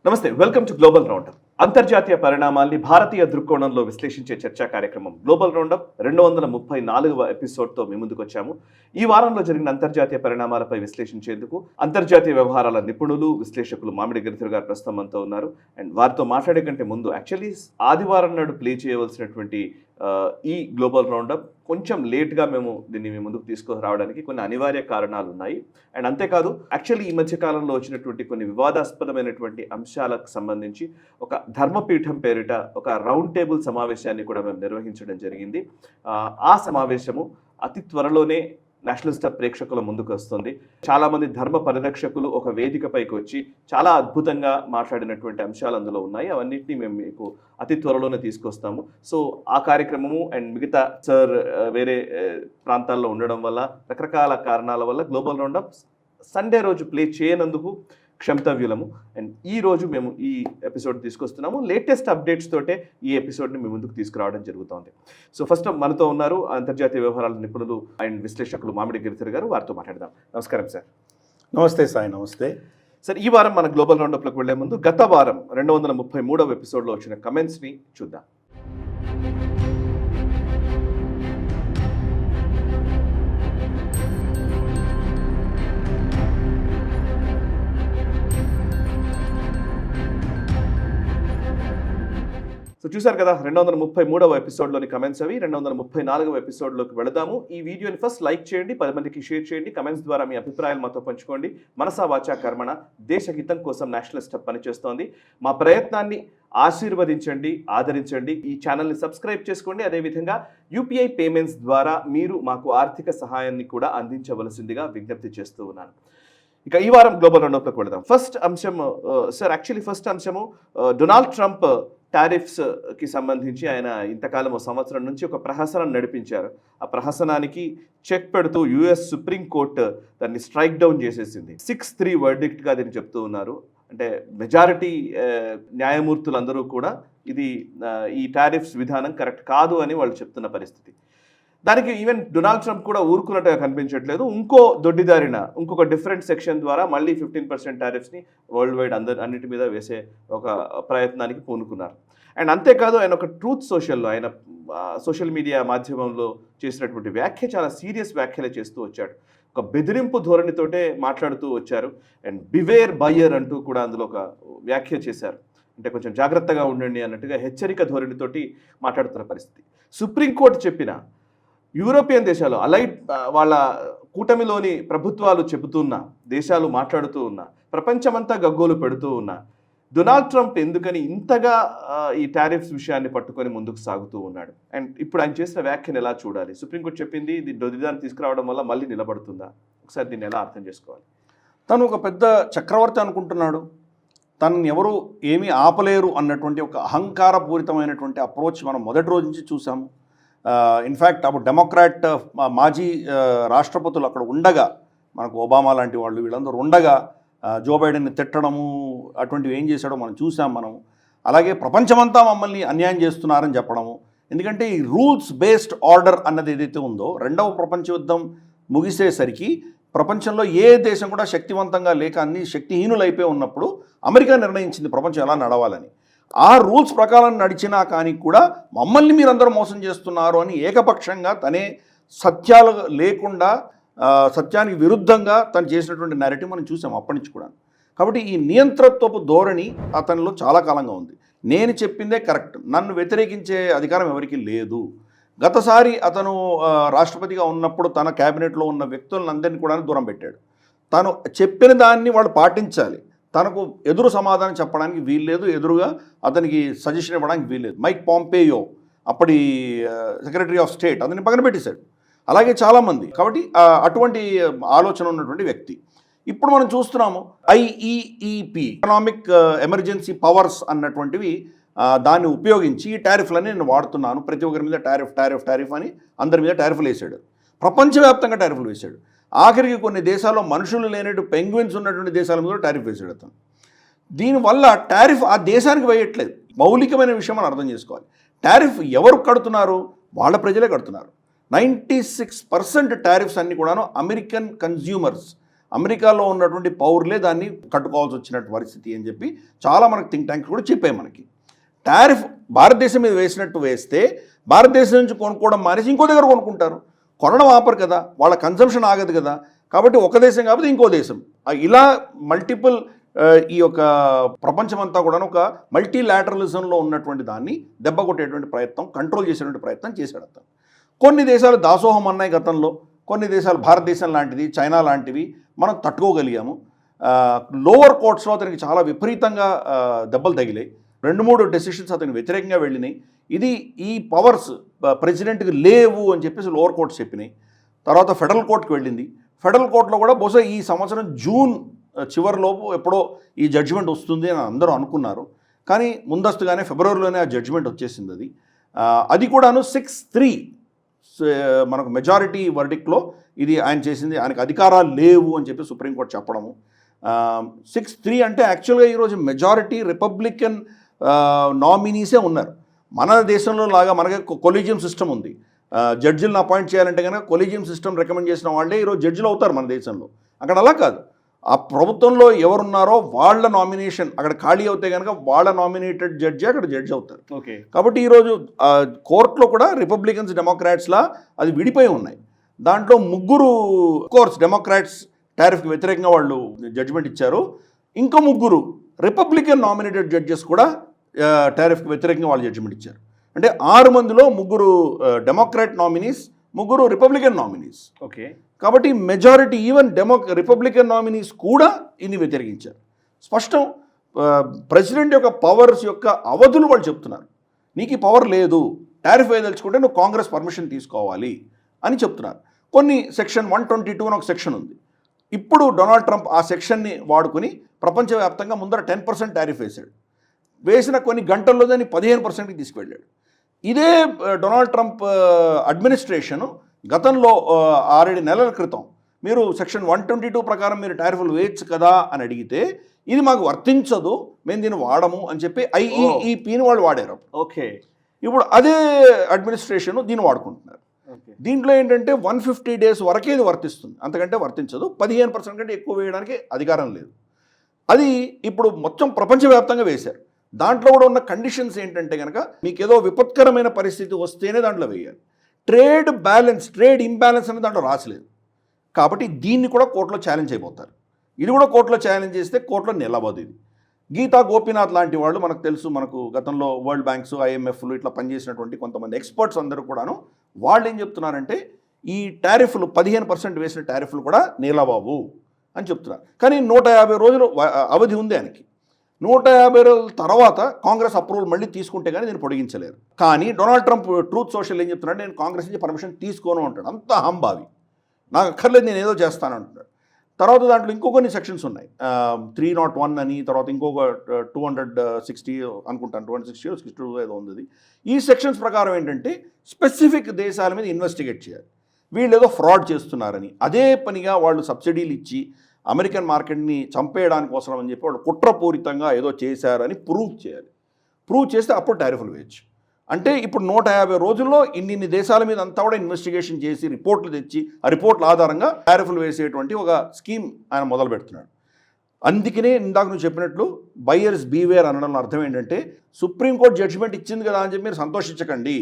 నమస్తే, welcome to global roundup. అంతర్జాతీయ పరిణామాల్ని భారతీయ దృక్కోణంలో విశ్లేషించే చర్చా కార్యక్రమం గ్లోబల్ రౌండప్ 234వ ఎపిసోడ్తో మీ ముందుకు వచ్చాము. ఈ వారంలో జరిగిన అంతర్జాతీయ పరిణామాలపై విశ్లేషించేందుకు అంతర్జాతీయ వ్యవహారాల నిపుణులు, విశ్లేషకులు మామిడి గిరిధర్ గారు ప్రస్తుతం మనతో ఉన్నారు. అండ్ వారితో మాట్లాడే కంటే ముందు యాక్చువల్లీ ఆదివారం నాడు ప్లే చేయవలసినటువంటి ఈ గ్లోబల్ రౌండప్ కొంచెం లేట్గా మేము దీన్ని మీ ముందుకు తీసుకురావడానికి కొన్ని అనివార్య కారణాలు ఉన్నాయి. అండ్ అంతేకాదు యాక్చువల్లీ ఈ మధ్య కాలంలో వచ్చినటువంటి కొన్ని వివాదాస్పదమైనటువంటి అంశాలకు సంబంధించి ఒక ధర్మపీఠం పేరిట ఒక రౌండ్ టేబుల్ సమావేశాన్ని కూడా మేము నిర్వహించడం జరిగింది. ఆ సమావేశము అతి త్వరలోనే నేషనల్ స్టార్ ప్రేక్షకుల ముందుకు వస్తుంది. చాలామంది ధర్మ పరిరక్షకులు ఒక వేదికపైకి వచ్చి చాలా అద్భుతంగా మాట్లాడినటువంటి అంశాలు అందులో ఉన్నాయి. అవన్నింటినీ మేము మీకు అతి త్వరలోనే తీసుకొస్తాము. సో ఆ కార్యక్రమము అండ్ మిగతా సార్ వేరే ప్రాంతాల్లో ఉండడం వల్ల రకరకాల కారణాల వల్ల గ్లోబల్ రౌండప్ సండే రోజు ప్లే చేయనందుకు క్షమితవ్యులము. అండ్ ఈ రోజు మేము ఈ ఎపిసోడ్ తీసుకొస్తున్నాము. లేటెస్ట్ అప్డేట్స్ తోటే ఈ ఎపిసోడ్ని మీ ముందుకు తీసుకురావడం జరుగుతుంది. సో ఫస్ట్ మనతో ఉన్నారు అంతర్జాతీయ వ్యవహారాల నిపుణులు అండ్ విశ్లేషకులు మామిడి గిరిధర్ గారు. వారితో మాట్లాడదాం. నమస్కారం సార్. నమస్తే సాయి. నమస్తే సార్. ఈ వారం మన గ్లోబల్ రౌండప్లోకి వెళ్లే ముందు గత వారం 233వ ఎపిసోడ్లో వచ్చిన కమెంట్స్ని చూద్దాం. సో చూసారు కదా, 233వ ఎపిసోడ్లోని కమెంట్స్ అవి. 234వ ఎపిసోడ్లోకి వెళదాము. ఈ వీడియోని ఫస్ట్ లైక్ చేయండి, 10 మందికి షేర్ చేయండి, కమెంట్స్ ద్వారా మీ అభిప్రాయాలు మాతో పంచుకోండి. మనసా వాచా కర్మణ దేశ హితం కోసం నేషనల్ స్టార్ పనిచేస్తోంది. మా ప్రయత్నాన్ని ఆశీర్వదించండి, ఆదరించండి. ఈ ఛానల్ని సబ్స్క్రైబ్ చేసుకోండి. అదేవిధంగా యూపీఐ పేమెంట్స్ ద్వారా మీరు మాకు ఆర్థిక సహాయాన్ని కూడా అందించవలసిందిగా విజ్ఞప్తి చేస్తూ ఉన్నాను. ఇక ఈ వారం గ్లోబల్ రౌండప్లోకి వెళదాం. ఫస్ట్ అంశం సార్, యాక్చువల్లీ ఫస్ట్ అంశము డొనాల్డ్ ట్రంప్ టారిఫ్స్కి సంబంధించి ఆయన ఇంతకాలం 1 సంవత్సరం నుంచి ఒక ప్రహసనం నడిపించారు. ఆ ప్రహసనానికి చెక్ పెడుతూ యుఎస్ సుప్రీంకోర్టు దాన్ని స్ట్రైక్ డౌన్ చేసేసింది. 6-3 వర్డిక్ట్గా దీన్ని చెప్తూ ఉన్నారు. అంటే మెజారిటీ న్యాయమూర్తులందరూ కూడా ఇది ఈ టారిఫ్స్ విధానం కరెక్ట్ కాదు అని వాళ్ళు చెప్తున్న పరిస్థితి. దానికి ఈవెన్ డొనాల్డ్ ట్రంప్ కూడా ఊరుకున్నట్టుగా కనిపించట్లేదు. ఇంకొక డిఫరెంట్ సెక్షన్ ద్వారా మళ్ళీ 15% టారిఫ్స్ని వరల్డ్ వైడ్ అన్నిటి మీద వేసే ఒక ప్రయత్నానికి పూనుకున్నారు. అండ్ అంతేకాదు ఆయన ఒక ట్రూత్ సోషల్లో, ఆయన సోషల్ మీడియా మాధ్యమంలో చేసినటువంటి వ్యాఖ్య చాలా సీరియస్ వ్యాఖ్యలే చేస్తూ వచ్చాడు. ఒక బెదిరింపు ధోరణితోటే మాట్లాడుతూ వచ్చారు. అండ్ బివేర్ బయ్యర్ అంటూ కూడా అందులో ఒక వ్యాఖ్య చేశారు. అంటే కొంచెం జాగ్రత్తగా ఉండండి అన్నట్టుగా హెచ్చరిక ధోరణితోటి మాట్లాడుతున్న పరిస్థితి. సుప్రీంకోర్టు చెప్పిన యూరోపియన్ దేశాలు అలైడ్ వాళ్ళ కూటమిలోని ప్రభుత్వాలు చెబుతున్నా, దేశాలు మాట్లాడుతూ ఉన్నా, ప్రపంచమంతా గగ్గోలు పెడుతూ ఉన్నా, డొనాల్డ్ ట్రంప్ ఎందుకని ఇంతగా ఈ టారిఫ్స్ విషయాన్ని పట్టుకొని ముందుకు సాగుతూ ఉన్నాడు? అండ్ ఇప్పుడు ఆయన చేసిన వ్యాఖ్యను ఎలా చూడాలి? సుప్రీంకోర్టు చెప్పింది దాన్ని తీసుకురావడం వల్ల మళ్ళీ నిలబడుతుందా? ఒకసారి దీన్ని ఎలా అర్థం చేసుకోవాలి? తను ఒక పెద్ద చక్రవర్తి అనుకుంటున్నాడు. తనని ఎవరు ఏమీ ఆపలేరు అన్నటువంటి ఒక అహంకారపూరితమైనటువంటి అప్రోచ్ మనం మొదటి రోజు నుంచి చూసాము. ఇన్ఫ్యాక్ట్ అప్పుడు డెమోక్రాట్ మాజీ రాష్ట్రపతులు అక్కడ ఉండగా, మనకు ఒబామా లాంటి వాళ్ళు వీళ్ళందరూ ఉండగా జో బైడెన్ని తిట్టడము అటువంటివి ఏం చేశాడో మనం చూసాం. అలాగే ప్రపంచమంతా మమ్మల్ని అన్యాయం చేస్తున్నారని చెప్పడము. ఎందుకంటే ఈ రూల్స్ బేస్డ్ ఆర్డర్ అన్నది ఏదైతే ఉందో, 2వ ప్రపంచ యుద్ధం ముగిసేసరికి ప్రపంచంలో ఏ దేశం కూడా శక్తివంతంగా లేక అన్ని శక్తిహీనులైపోయి ఉన్నప్పుడు అమెరికా నిర్ణయించింది ప్రపంచం ఎలా నడవాలని. ఆ రూల్స్ ప్రకారం నడిచినా కానీ కూడా మమ్మల్ని మీరందరూ మోసం చేస్తున్నారు అని ఏకపక్షంగా తనే సత్యాలు లేకుండా, సత్యానికి విరుద్ధంగా తను చేసినటువంటి నెరేటివ్ మనం చూసాం అప్పటి నుంచి కూడా. కాబట్టి ఈ నియంత్రత్వపు ధోరణి అతనిలో చాలా కాలంగా ఉంది. నేను చెప్పిందే కరెక్ట్, నన్ను వ్యతిరేకించే అధికారం ఎవరికీ లేదు. గతసారి అతను రాష్ట్రపతిగా ఉన్నప్పుడు తన క్యాబినెట్లో ఉన్న వ్యక్తులందరినీ కూడా దూరం పెట్టాడు. తను చెప్పిన దాన్ని వాళ్ళు పాటించాలి. తనకు ఎదురు సమాధానం చెప్పడానికి వీల్లేదు, ఎదురుగా అతనికి సజెషన్ ఇవ్వడానికి వీల్లేదు. మైక్ పాంపేయో అప్పటి సెక్రటరీ ఆఫ్ స్టేట్ అతన్ని పక్కన పెట్టేశాడు. అలాగే చాలామంది. కాబట్టి అటువంటి ఆలోచన ఉన్నటువంటి వ్యక్తి. ఇప్పుడు మనం చూస్తున్నాము ఐఈఈపీ, ఎకనామిక్ ఎమర్జెన్సీ పవర్స్ అన్నటువంటివి, దాన్ని ఉపయోగించి ఈ టారిఫ్లని నేను వాడుతున్నాను, ప్రతి ఒక్కరి మీద టారిఫ్ అని అందరి మీద టారిఫ్లు వేసాడు. ప్రపంచవ్యాప్తంగా టారిఫ్లు వేశాడు. ఆఖరికి కొన్ని దేశాల్లో మనుషులు లేనట్టు పెంగ్విన్స్ ఉన్నటువంటి దేశాల మీద టారిఫ్ వేసాడు అతను. దీనివల్ల టారిఫ్ ఆ దేశానికి వేయట్లేదు. మౌలికమైన విషయం మనం అర్థం చేసుకోవాలి. టారిఫ్ ఎవరు కడుతున్నారు? వాళ్ళ ప్రజలే కడుతున్నారు. 96% టారిఫ్స్ అన్నీ కూడాను అమెరికన్ కన్జ్యూమర్స్, అమెరికాలో ఉన్నటువంటి పౌరులే దాన్ని కట్టుకోవాల్సి వచ్చినట్టు పరిస్థితి అని చెప్పి చాలా మనకు థింక్ ట్యాంక్స్ కూడా చెప్పాయి మనకి. టారిఫ్ భారతదేశం మీద వేసినట్టు వేస్తే భారతదేశం నుంచి కొనుక్కోవడం మానేసి ఇంకో దగ్గర కొనుక్కుంటారు. కొనడం ఆపరు కదా, వాళ్ళ కన్సంప్షన్ ఆగదు కదా. కాబట్టి ఒక దేశం కాకపోతే ఇంకో దేశం, ఇలా మల్టిపుల్ ఈ యొక్క ప్రపంచమంతా కూడా ఒక మల్టీలాటరలిజంలో ఉన్నటువంటి దాన్ని దెబ్బ కొట్టేటువంటి ప్రయత్నం, కంట్రోల్ చేసేటువంటి ప్రయత్నం చేశాడు అతను. కొన్ని దేశాలు దాసోహం అన్నాయి గతంలో, కొన్ని దేశాలు భారతదేశం లాంటిది, చైనా లాంటివి మనం తట్టుకోగలిగాము. లోవర్ కోర్ట్స్లో అతనికి చాలా విపరీతంగా దెబ్బలు తగిలాయి. 2-3 డెసిషన్స్ అతనికి వ్యతిరేకంగా వెళ్ళినాయి. ఈ పవర్స్ ప్రెసిడెంట్కి లేవు అని చెప్పేసి లోవర్ కోర్ట్స్ చెప్పినాయి. తర్వాత ఫెడరల్ కోర్టుకు వెళ్ళింది. ఫెడరల్ కోర్టులో కూడా బహుశా ఈ సంవత్సరం జూన్ చివరిలోపు ఎప్పుడో ఈ జడ్జిమెంట్ వస్తుంది అని అందరూ అనుకున్నారు. కానీ ముందస్తుగానే ఫిబ్రవరిలోనే ఆ జడ్జిమెంట్ వచ్చేసింది. అది కూడాను 6-3 మనకు మెజారిటీ వర్డిక్ట్లో ఇది ఆయన చేసింది, ఆయనకు అధికారాలు లేవు అని చెప్పి సుప్రీంకోర్టు చెప్పడము. 6-3 అంటే యాక్చువల్గా ఈరోజు మెజారిటీ రిపబ్లికన్ నామినీసే ఉన్నారు. మన దేశంలో లాగా మనకి కొలీజియం సిస్టమ్ ఉంది. జడ్జిలను అపాయింట్ చేయాలంటే కనుక కొలీజియం సిస్టమ్ రికమెండ్ చేసిన వాళ్ళే ఈరోజు జడ్జిలు అవుతారు మన దేశంలో. అక్కడ అలా కాదు, ఆ ప్రభుత్వంలో ఎవరున్నారో వాళ్ళ నామినేషన్ అక్కడ ఖాళీ అవుతే కనుక వాళ్ళ నామినేటెడ్ జడ్జి అక్కడ జడ్జి అవుతారు. ఓకే. కాబట్టి ఈరోజు కోర్టులో కూడా రిపబ్లికన్స్ డెమోక్రాట్స్లా అది విడిపోయి ఉన్నాయి. దాంట్లో 3 కోర్స్ డెమోక్రాట్స్ టారిఫ్కి వ్యతిరేకంగా వాళ్ళు జడ్జిమెంట్ ఇచ్చారు. ఇంకో 3 రిపబ్లికన్ నామినేటెడ్ జడ్జెస్ కూడా టారిఫ్కి వ్యతిరేకంగా వాళ్ళు జడ్జిమెంట్ ఇచ్చారు. అంటే 6 మందిలో 3 Democrat nominees, 3 Republican nominees. Okay. కాబట్టి మెజారిటీ ఈవెన్ రిపబ్లికన్ నామినీస్ కూడా ఇన్ని వ్యతిరేకించారు. స్పష్టం, ప్రెసిడెంట్ యొక్క పవర్స్ యొక్క అవధులు వాళ్ళు చెప్తున్నారు. నీకు ఈ పవర్ లేదు, టారిఫ్ వేయదలుచుకుంటే నువ్వు కాంగ్రెస్ పర్మిషన్ తీసుకోవాలి అని చెప్తున్నారు. కొన్ని సెక్షన్ 122 అని ఒక సెక్షన్ ఉంది. ఇప్పుడు డొనాల్డ్ ట్రంప్ ఆ సెక్షన్ని వాడుకుని ప్రపంచవ్యాప్తంగా ముందర 10% టారిఫ్ వేశాడు. వేసిన కొన్ని గంటల్లో దాన్ని 15%కి తీసుకువెళ్ళాడు. ఇదే డొనాల్డ్ ట్రంప్ అడ్మినిస్ట్రేషను గతంలో 6-7 నెలల క్రితం మీరు సెక్షన్ 122 ప్రకారం మీరు టారిఫ్లు వేయచ్చు కదా అని అడిగితే ఇది మాకు వర్తించదు, మేము దీన్ని వాడము అని చెప్పి ఐఈఈపీని వాళ్ళు వాడారు. ఓకే. ఇప్పుడు అదే అడ్మినిస్ట్రేషన్ దీన్ని వాడుకుంటున్నారు. దీంట్లో ఏంటంటే 150 days వరకే ఇది వర్తిస్తుంది, అంతకంటే వర్తించదు. 15% కంటే ఎక్కువ వేయడానికి అధికారం లేదు. అది ఇప్పుడు మొత్తం ప్రపంచవ్యాప్తంగా వేశారు. దాంట్లో కూడా ఉన్న కండిషన్స్ ఏంటంటే కనుక మీకు ఏదో విపత్కరమైన పరిస్థితి వస్తేనే దాంట్లో వేయాలి. ట్రేడ్ ఇంబ్యాలెన్స్ అనేది దాంట్లో రాసలేదు. కాబట్టి దీన్ని కూడా కోర్టులో ఛాలెంజ్ అయిపోతారు. ఇది కూడా కోర్టులో ఛాలెంజ్ చేస్తే కోర్టులో నిలబదు. ఇది గీతా గోపీనాథ్ లాంటి వాళ్ళు మనకు తెలుసు, మనకు గతంలో వరల్డ్ బ్యాంక్స్, IMFలు ఇట్లా పనిచేసినటువంటి కొంతమంది ఎక్స్పర్ట్స్ అందరూ కూడాను వాళ్ళు ఏం చెప్తున్నారంటే ఈ టారిఫ్లు 15% వేసిన టారిఫ్లు కూడా నిలవవు అని చెప్తున్నారు. కానీ 150 రోజులు అవధి ఉంది ఆయనకి. 150 రోజుల తర్వాత కాంగ్రెస్ అప్రూవల్ మళ్ళీ తీసుకుంటే కానీ నేను పొడిగించలేరు. కానీ డొనాల్డ్ ట్రంప్ ట్రూత్ సోషల్ ఏం చెప్తున్నాడు, నేను కాంగ్రెస్ నుంచి పర్మిషన్ తీసుకోను అంటాడు. అంత అహంభావి, నాకు అక్కర్లేదు, నేను ఏదో చేస్తాను అంటున్నాడు. తర్వాత దాంట్లో ఇంకో కొన్ని సెక్షన్స్ ఉన్నాయి, 301 అని, తర్వాత ఇంకొక 260 అనుకుంటాను, 262 ఏదో ఉంది. ఈ సెక్షన్స్ ప్రకారం ఏంటంటే స్పెసిఫిక్ దేశాల మీద ఇన్వెస్టిగేట్ చేయాలి. వీళ్ళు ఏదో ఫ్రాడ్ చేస్తున్నారని, అదే పనిగా వాళ్ళు సబ్సిడీలు ఇచ్చి అమెరికన్ మార్కెట్ని చంపేయడానికి కోసం అని చెప్పి వాళ్ళు కుట్రపూరితంగా ఏదో చేశారని ప్రూవ్ చేయాలి. ప్రూవ్ చేస్తే అప్పుడు టారిఫ్లు వేయచ్చు. అంటే ఇప్పుడు 150 రోజుల్లో ఇన్ని దేశాల మీద అంతా కూడా ఇన్వెస్టిగేషన్ చేసి రిపోర్ట్లు తెచ్చి ఆ రిపోర్ట్ల ఆధారంగా టారిఫ్లు వేసేటువంటి ఒక స్కీమ్ ఆయన మొదలు పెడుతున్నాడు. అందుకనే ఇందాక నువ్వు చెప్పినట్లు బయర్స్ బీవేర్ అనడం అర్థం ఏంటంటే సుప్రీంకోర్టు జడ్జిమెంట్ ఇచ్చింది కదా అని చెప్పి మీరు సంతోషించకండి,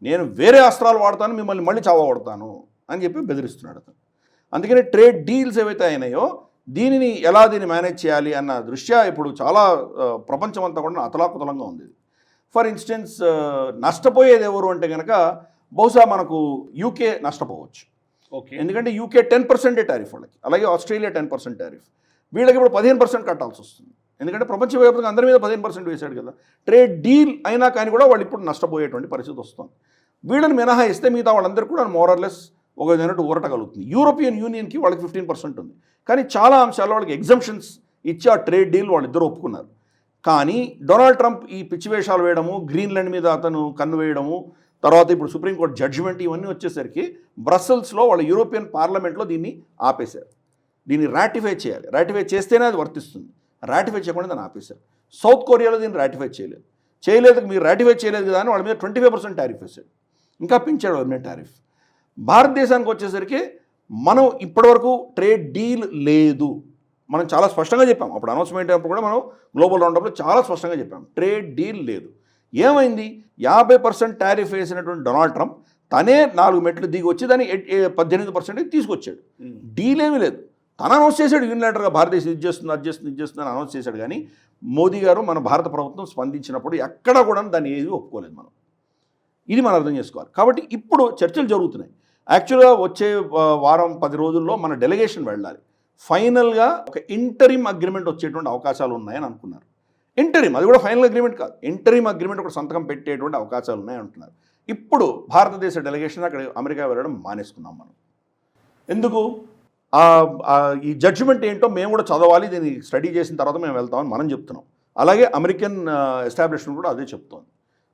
నేను వేరే అస్త్రాలు వాడతాను, మిమ్మల్ని మళ్ళీ చావగొడతాను అని చెప్పి బెదిరిస్తున్నాడు అతను. అందుకని ట్రేడ్ డీల్స్ ఏవైతే అయినాయో దీనిని మేనేజ్ చేయాలి అన్న దృష్ట్యా ఇప్పుడు చాలా ప్రపంచమంతా కూడా అతలాకుతలంగా ఉంది. ఫర్ ఇన్స్టెన్స్ నష్టపోయేది ఎవరు అంటే కనుక బహుశా మనకు యూకే నష్టపోవచ్చు. ఓకే. ఎందుకంటే యూకే 10% టారిఫ్ వాళ్ళకి, అలాగే ఆస్ట్రేలియా 10% టారిఫ్, వీళ్ళకి ఇప్పుడు 15% కట్టాల్సి వస్తుంది. ఎందుకంటే ప్రపంచవ్యాప్తంగా అందరి మీద 15% వేశాడు కదా. ట్రేడ్ డీల్ అయినా కానీ కూడా వాళ్ళు ఇప్పుడు నష్టపోయేటువంటి పరిస్థితి వస్తుంది. వీళ్ళని మినహాయిస్తే మిగతా వాళ్ళందరూ కూడా మోరర్లెస్ ఒక విధంగా ఊరటగలుగుతుంది. యూరోపియన్ యూనియన్కి వాళ్ళకి 15% ఉంది, కానీ చాలా అంశాల్లో వాళ్ళకి ఎగ్జంప్షన్స్ ఇచ్చి ఆ ట్రేడ్ డీల్ వాళ్ళిద్దరూ ఒప్పుకున్నారు. కానీ డొనాల్డ్ ట్రంప్ ఈ పిచ్చి వేషాలు వేయడము, గ్రీన్లాండ్ మీద అతను కన్ను వేయడము, తర్వాత ఇప్పుడు సుప్రీంకోర్టు జడ్జిమెంట్ ఇవన్నీ వచ్చేసరికి బ్రస్సెల్స్లో వాళ్ళ యూరోపియన్ పార్లమెంట్లో దీన్ని ఆపేశారు. దీన్ని రాటిఫై చేయాలి, రాటిఫై చేస్తేనే అది వర్తిస్తుంది. రాటిఫై చేయకుండా దాన్ని ఆపేశారు. సౌత్ కొరియాలో దీన్ని రాటిఫై చేయలేదు. మీరు రాటిఫై చేయలేదు కదా అని వాళ్ళ మీద 25% టారిఫ్ వేశాడు, ఇంకా పెంచాడు వాళ్ళ మీద టారిఫ్. భారతదేశానికి వచ్చేసరికి మనం ఇప్పటివరకు ట్రేడ్ డీల్ లేదు, మనం చాలా స్పష్టంగా చెప్పాం. అప్పుడు అనౌన్స్మెంట్ అయినప్పుడు కూడా మనం గ్లోబల్ రౌండప్లో చాలా స్పష్టంగా చెప్పాం, ట్రేడ్ డీల్ లేదు. ఏమైంది? 50% టారిఫ్ వేసినటువంటి డొనాల్డ్ ట్రంప్ తనే 4 మెట్లు దిగి వచ్చి దాన్ని 18% తీసుకొచ్చాడు. డీల్ ఏమీ లేదు. తను అనౌన్స్ చేశాడు యూనిలేటర్గా, భారతదేశం ఇది చేస్తుంది అది చేస్తుంది ఇది చేస్తుంది అని అనౌన్స్ చేశాడు. కానీ మోదీ గారు, మన భారత ప్రభుత్వం స్పందించినప్పుడు ఎక్కడా కూడా దాన్ని ఏది ఒప్పుకోలేదు మనం. ఇది మనం అర్థం చేసుకోవాలి. కాబట్టి ఇప్పుడు చర్చలు జరుగుతున్నాయి. యాక్చువల్గా వచ్చే వారం 10 రోజుల్లో మన డెలిగేషన్ వెళ్ళాలి. ఫైనల్గా ఒక ఇంటరిమ్ అగ్రిమెంట్ వచ్చేటువంటి అవకాశాలు ఉన్నాయని అనుకున్నారు. ఇంటరిమ్, అది కూడా ఫైనల్ అగ్రిమెంట్ కాదు, ఇంటరిమ్ అగ్రిమెంట్ ఒక సంతకం పెట్టేటువంటి అవకాశాలు ఉన్నాయని అంటున్నారు. ఇప్పుడు భారతదేశ డెలిగేషన్ అక్కడ అమెరికా వెళ్ళడం మానేసుకున్నాం మనం. ఎందుకు? ఈ జడ్జిమెంట్ ఏంటో మేము కూడా చదవాలి, దీన్ని స్టడీ చేసిన తర్వాత మేము వెళ్తామని మనం చెప్తున్నాం. అలాగే అమెరికన్ ఎస్టాబ్లిష్మెంట్ కూడా అదే చెప్తోంది.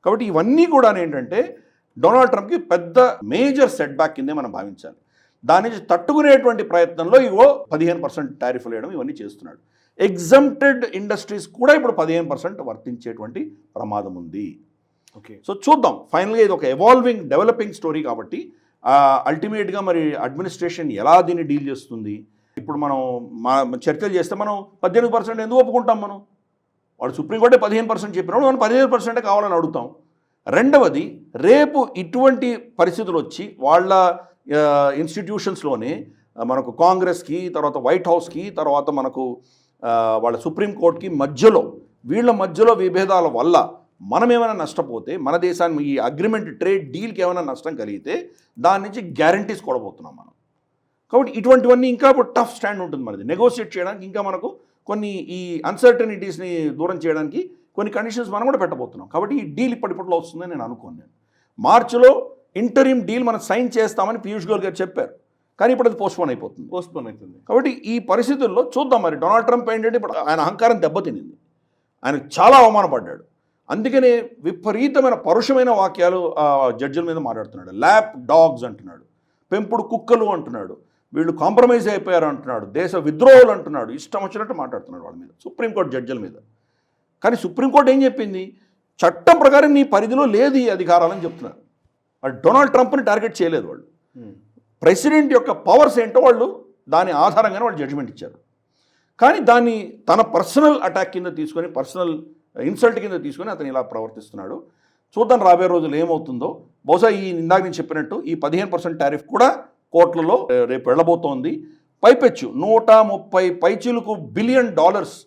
కాబట్టి ఇవన్నీ కూడా ఏంటంటే డొనాల్డ్ ట్రంప్కి పెద్ద మేజర్ సెట్ బ్యాక్ కిందే మనం భావించాలి. దాని నుంచి తట్టుకునేటువంటి ప్రయత్నంలో ఇవో 15% టారిఫ్లు వేయడం ఇవన్నీ చేస్తున్నాడు. ఎగ్జంప్టెడ్ ఇండస్ట్రీస్ కూడా ఇప్పుడు 15% వర్తించేటువంటి ప్రమాదం ఉంది. ఓకే, సో చూద్దాం. ఫైనల్గా ఇది ఒక ఎవాల్వింగ్ డెవలపింగ్ స్టోరీ కాబట్టి అల్టిమేట్గా మరి అడ్మినిస్ట్రేషన్ ఎలా దీన్ని డీల్ చేస్తుంది. ఇప్పుడు మనం చర్చలు చేస్తే మనం 18% ఎందుకు ఒప్పుకుంటాం? మనం వాడు సుప్రీంకోర్టే 15% చెప్పినప్పుడు మనం 15% కావాలని అడుగుతాం. రెండవది, రేపు ఇటువంటి పరిస్థితులు వచ్చి వాళ్ళ ఇన్స్టిట్యూషన్స్లోనే మనకు కాంగ్రెస్కి, తర్వాత వైట్ హౌస్కి, తర్వాత మనకు వాళ్ళ సుప్రీంకోర్టుకి వీళ్ళ మధ్యలో విభేదాల వల్ల మనం ఏమైనా నష్టపోతే, మన దేశాన్ని ఈ అగ్రిమెంట్ ట్రేడ్ డీల్కి ఏమైనా నష్టం కలిగితే దాని నుంచి గ్యారంటీస్ కొడబోతున్నాం మనం. కాబట్టి ఇటువంటివన్నీ ఇంకా టఫ్ స్టాండ్ ఉంటుంది మనది. నెగోషియేట్ చేయడానికి ఇంకా మనకు కొన్ని ఈ అన్సర్టనిటీస్ని దూరం చేయడానికి కొన్ని కండిషన్స్ మనం కూడా పెట్టబోతున్నాం. కాబట్టి ఈ డీల్ ఇప్పటిలో వస్తుందని నేను అనుకోను. మార్చిలో ఇంటరిమ్ డీల్ మనం సైన్ చేస్తామని పీయూష్ గోయల్ గారు చెప్పారు. కానీ ఇప్పుడు అది పోస్ట్పోన్ అవుతుంది. కాబట్టి ఈ పరిస్థితుల్లో చూద్దాం. మరి డొనాల్డ్ ట్రంప్ ఏంటంటే ఇప్పుడు ఆయన అహంకారం దెబ్బతినింది, ఆయన చాలా అవమానపడ్డాడు. అందుకనే విపరీతమైన పరుషమైన వాక్యాలు జడ్జిల మీద మాట్లాడుతున్నాడు. ల్యాప్ డాగ్స్ అంటున్నాడు, పెంపుడు కుక్కలు అంటున్నాడు, వీళ్ళు కాంప్రమైజ్ అయిపోయారు అంటున్నాడు, దేశ విద్రోహులు అంటున్నాడు, ఇష్టం వచ్చినట్టు మాట్లాడుతున్నాడు వాళ్ళ మీద, సుప్రీంకోర్టు జడ్జిల మీద. కానీ సుప్రీంకోర్టు ఏం చెప్పింది? చట్టం ప్రకారం నీ పరిధిలో లేదు ఈ అధికారాలని చెప్తున్నారు. వాళ్ళు డొనాల్డ్ ట్రంప్ని టార్గెట్ చేయలేదు. వాళ్ళు ప్రెసిడెంట్ యొక్క పవర్స్ ఏంటో వాళ్ళు దాని ఆధారంగానే వాళ్ళు జడ్జిమెంట్ ఇచ్చారు. కానీ దాన్ని తన పర్సనల్ అటాక్ కింద తీసుకొని, పర్సనల్ ఇన్సల్ట్ కింద తీసుకొని అతను ఇలా ప్రవర్తిస్తున్నాడు. చూద్దాం రాబోయే రోజులు ఏమవుతుందో. బహుశా ఇందాక నేను చెప్పినట్టు ఈ 15% టారిఫ్ కూడా కోర్టులలో రేపు వెళ్ళబోతోంది. పైపెచ్చు 130 పైచిలుకు బిలియన్ డాలర్స్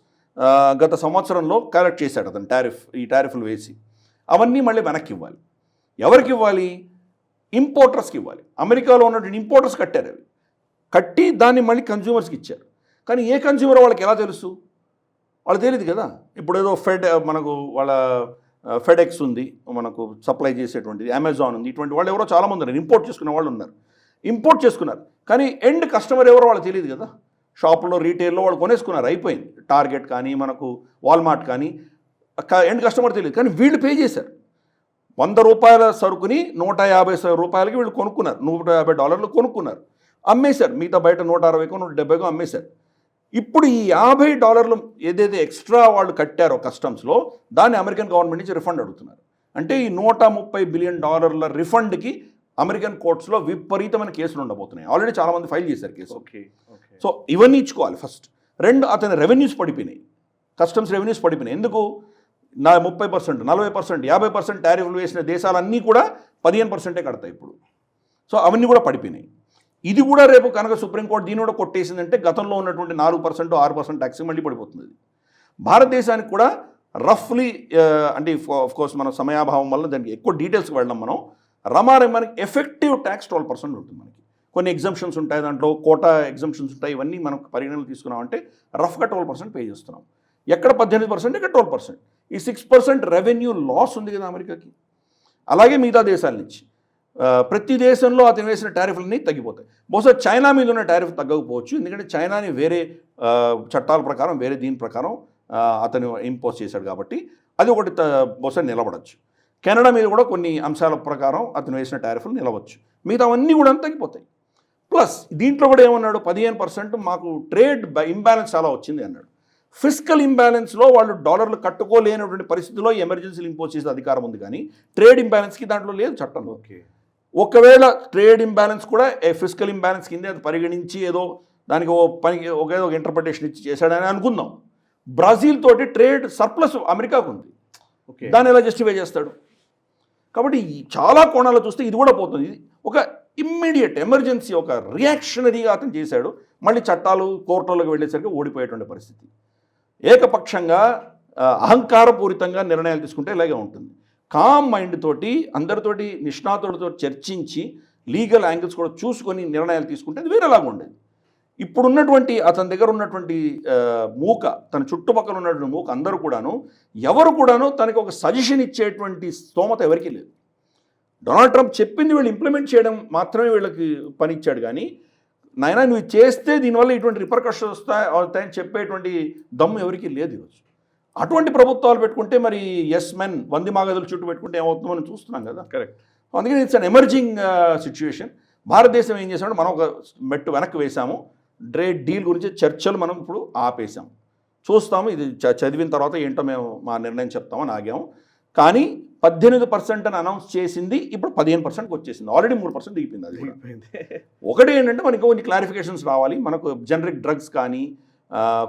గత సంవత్సరంలో కలెక్ట్ చేశాడు అతను ఈ టారిఫ్లు వేసి. అవన్నీ మళ్ళీ వెనక్కి ఇవ్వాలి. ఎవరికి ఇవ్వాలి? ఇంపోర్టర్స్కి ఇవ్వాలి. అమెరికాలో ఉన్నటువంటి ఇంపోర్టర్స్ కట్టారు. అవి కట్టి దాన్ని మళ్ళీ కన్జ్యూమర్స్కి ఇచ్చారు. కానీ ఏ కన్జ్యూమర్ వాళ్ళకి ఎలా తెలుసు? వాళ్ళు తెలియదు కదా. ఇప్పుడు ఏదో మనకు వాళ్ళ ఫెడెక్స్ ఉంది, మనకు సప్లై చేసేటువంటిది, అమెజాన్ ఉంది, ఇటువంటి వాళ్ళు ఎవరో చాలామంది ఉన్నారు, ఇంపోర్ట్ చేసుకునే వాళ్ళు ఉన్నారు. ఇంపోర్ట్ చేసుకున్నారు కానీ ఎండ్ కస్టమర్ ఎవరో వాళ్ళు తెలియదు కదా. షాపులో, రీటైల్లో వాళ్ళు కొనేసుకున్నారు, అయిపోయింది. టార్గెట్ కానీ, మనకు వాల్మార్ట్ కానీ, ఎండ్ కస్టమర్ తెలియదు. కానీ వీళ్ళు పే చేశారు. $100 సరుకుని $150 వీళ్ళు కొనుక్కున్నారు, $150 కొనుక్కున్నారు, అమ్మేశారు. మిగతా బయట $160, $170 అమ్మేశారు. ఇప్పుడు ఈ $50 ఏదైతే ఎక్స్ట్రా వాళ్ళు కట్టారో కస్టమ్స్లో, దాన్ని అమెరికన్ గవర్నమెంట్ నుంచి రిఫండ్ అడుగుతున్నారు. అంటే ఈ $130 బిలియన్ రిఫండ్కి అమెరికన్ కోర్ట్స్లో విపరీతమైన కేసులు ఉండబోతున్నాయి. ఆల్రెడీ చాలామంది ఫైల్ చేశారు కేసు. సో ఇవన్నీ ఇచ్చుకోవాలి ఫస్ట్. 2, అతని రెవెన్యూస్ పడిపోయినాయి, కస్టమ్స్ రెవెన్యూస్ పడిపోయినాయి. ఎందుకు? 30%, 40%, 50% టారిఫ్లు వేసిన దేశాలన్నీ కూడా 15% కడతాయి ఇప్పుడు. సో అవన్నీ కూడా పడిపోయినాయి. ఇది కూడా రేపు కనుక సుప్రీంకోర్టు దీన్ని కూడా కొట్టేసిందంటే గతంలో ఉన్నటువంటి 4%, 6% ట్యాక్స్ మళ్ళీ పడిపోతుంది. భారతదేశానికి కూడా రఫ్లీ అంటే కోర్స్ మన సమయాభావం వల్ల దానికి ఎక్కువ డీటెయిల్స్కి వెళ్ళడం మనం మనకి ఎఫెక్టివ్ ట్యాక్స్ 12% ఉంటుంది. మనకి కొన్ని ఎగ్జంప్షన్స్ ఉంటాయి, దాంట్లో కోటా ఎగ్జంప్షన్స్ ఉంటాయి. ఇవన్నీ మనం పరిగణనలు తీసుకున్నామంటే రఫ్గా 12% పే చేస్తున్నాం. ఎక్కడ 18%, ఇక్కడ 12%. ఈ 6% రెవెన్యూ లాస్ ఉంది కదా అమెరికాకి. అలాగే మిగతా దేశాల నుంచి ప్రతి దేశంలో అతను వేసిన టారిఫ్లన్నీ తగ్గిపోతాయి. బహుశా చైనా మీద ఉన్న టారిఫ్ తగ్గకపోవచ్చు, ఎందుకంటే చైనాని వేరే చట్టాల ప్రకారం, వేరే దీని ప్రకారం అతను ఇంపోజ్ చేశాడు కాబట్టి అది ఒకటి బహుశా నిలబడచ్చు. కెనడా మీద కూడా కొన్ని అంశాల ప్రకారం అతను వేసిన టారిఫ్లు నిలవచ్చు. మిగతా అవన్నీ కూడా తగ్గిపోతాయి. ప్లస్ దీంట్లో కూడా ఏమన్నాడు? 15% మాకు ట్రేడ్ ఇంబ్యాలెన్స్ చాలా వచ్చింది అన్నాడు. ఫిస్కల్ ఇంబ్యాలెన్స్లో వాళ్ళు డాలర్లు కట్టుకోలేనటువంటి పరిస్థితిలో ఎమర్జెన్సీలు ఇంపోజ్ చేసే అధికారం ఉంది, కానీ ట్రేడ్ ఇంబ్యాలెన్స్కి దాంట్లో లేదు చట్టంలో. ఒకవేళ ట్రేడ్ ఇంబ్యాలెన్స్ కూడా ఫిజికల్ ఇంబ్యాలెన్స్ కింద అది పరిగణించి ఏదో దానికి ఏదో ఒక ఇంటర్ప్రిటేషన్ ఇచ్చి చేశాడని అనుకుందాం. బ్రెజిల్ తోటి ట్రేడ్ సర్ప్లస్ అమెరికాకు ఉంది, ఓకే, దాన్ని ఎలా జస్టిఫై చేస్తాడు? కాబట్టి చాలా కోణాలు చూస్తే ఇది కూడా పోతుంది. ఇది ఒక ఇమ్మీడియట్ ఎమర్జెన్సీ, ఒక రియాక్షనరీగా అతను చేశాడు. మళ్ళీ చట్టాలు కోర్టులకు వెళ్ళేసరికి ఓడిపోయేటువంటి పరిస్థితి. ఏకపక్షంగా అహంకారపూరితంగా నిర్ణయాలు తీసుకుంటే ఇలాగే ఉంటుంది. కామ్ మైండ్ తోటి అందరితోటి నిష్ణాతులతో చర్చించి లీగల్ యాంగిల్స్ కూడా చూసుకొని నిర్ణయాలు తీసుకుంటే అది వేరేలాగా ఉండేది. ఇప్పుడున్నటువంటి అతని దగ్గర ఉన్నటువంటి మూక, తన చుట్టుపక్కల ఉన్నటువంటి మూక అందరూ కూడాను ఎవరు కూడాను తనకి ఒక సజెషన్ ఇచ్చేటువంటి స్తోమత ఎవరికీ లేదు. డొనాల్డ్ ట్రంప్ చెప్పింది వీళ్ళు ఇంప్లిమెంట్ చేయడం మాత్రమే వీళ్ళకి పని ఇచ్చాడు. కానీ నాయనా నువ్వు చేస్తే దీనివల్ల ఇటువంటి రిపర్కషన్స్ అవుతాయని చెప్పేటువంటి దమ్ము ఎవరికీ లేదు ఈరోజు. అటువంటి ప్రభుత్వాలు పెట్టుకుంటే మరి ఎస్ మెన్ వంది మాగదుల చుట్టూ పెట్టుకుంటే ఏమవుతుందో మనం చూస్తున్నాం కదా. కరెక్ట్. అందుకని ఇట్స్ అన్ ఎమర్జింగ్ సిచ్యువేషన్. భారతదేశం ఏం చేసామంటే మనం ఒక మెట్టు వెనక్కి వేసాము. ట్రేడ్ డీల్ గురించి చర్చలు మనం ఇప్పుడు ఆపేసాం. చూస్తాము, ఇది చదివిన తర్వాత ఏంటో మేము మా నిర్ణయం చెప్తామని ఆగాము. కానీ 18% అని అనౌన్స్ చేసింది ఇప్పుడు 15%కి వచ్చేసింది. ఆల్రెడీ 3% దిగిపోయింది. అది ఒకటి ఏంటంటే మనకి కొన్ని క్లారిఫికేషన్స్ రావాలి. మనకు జనరిక్ డ్రగ్స్ కానీ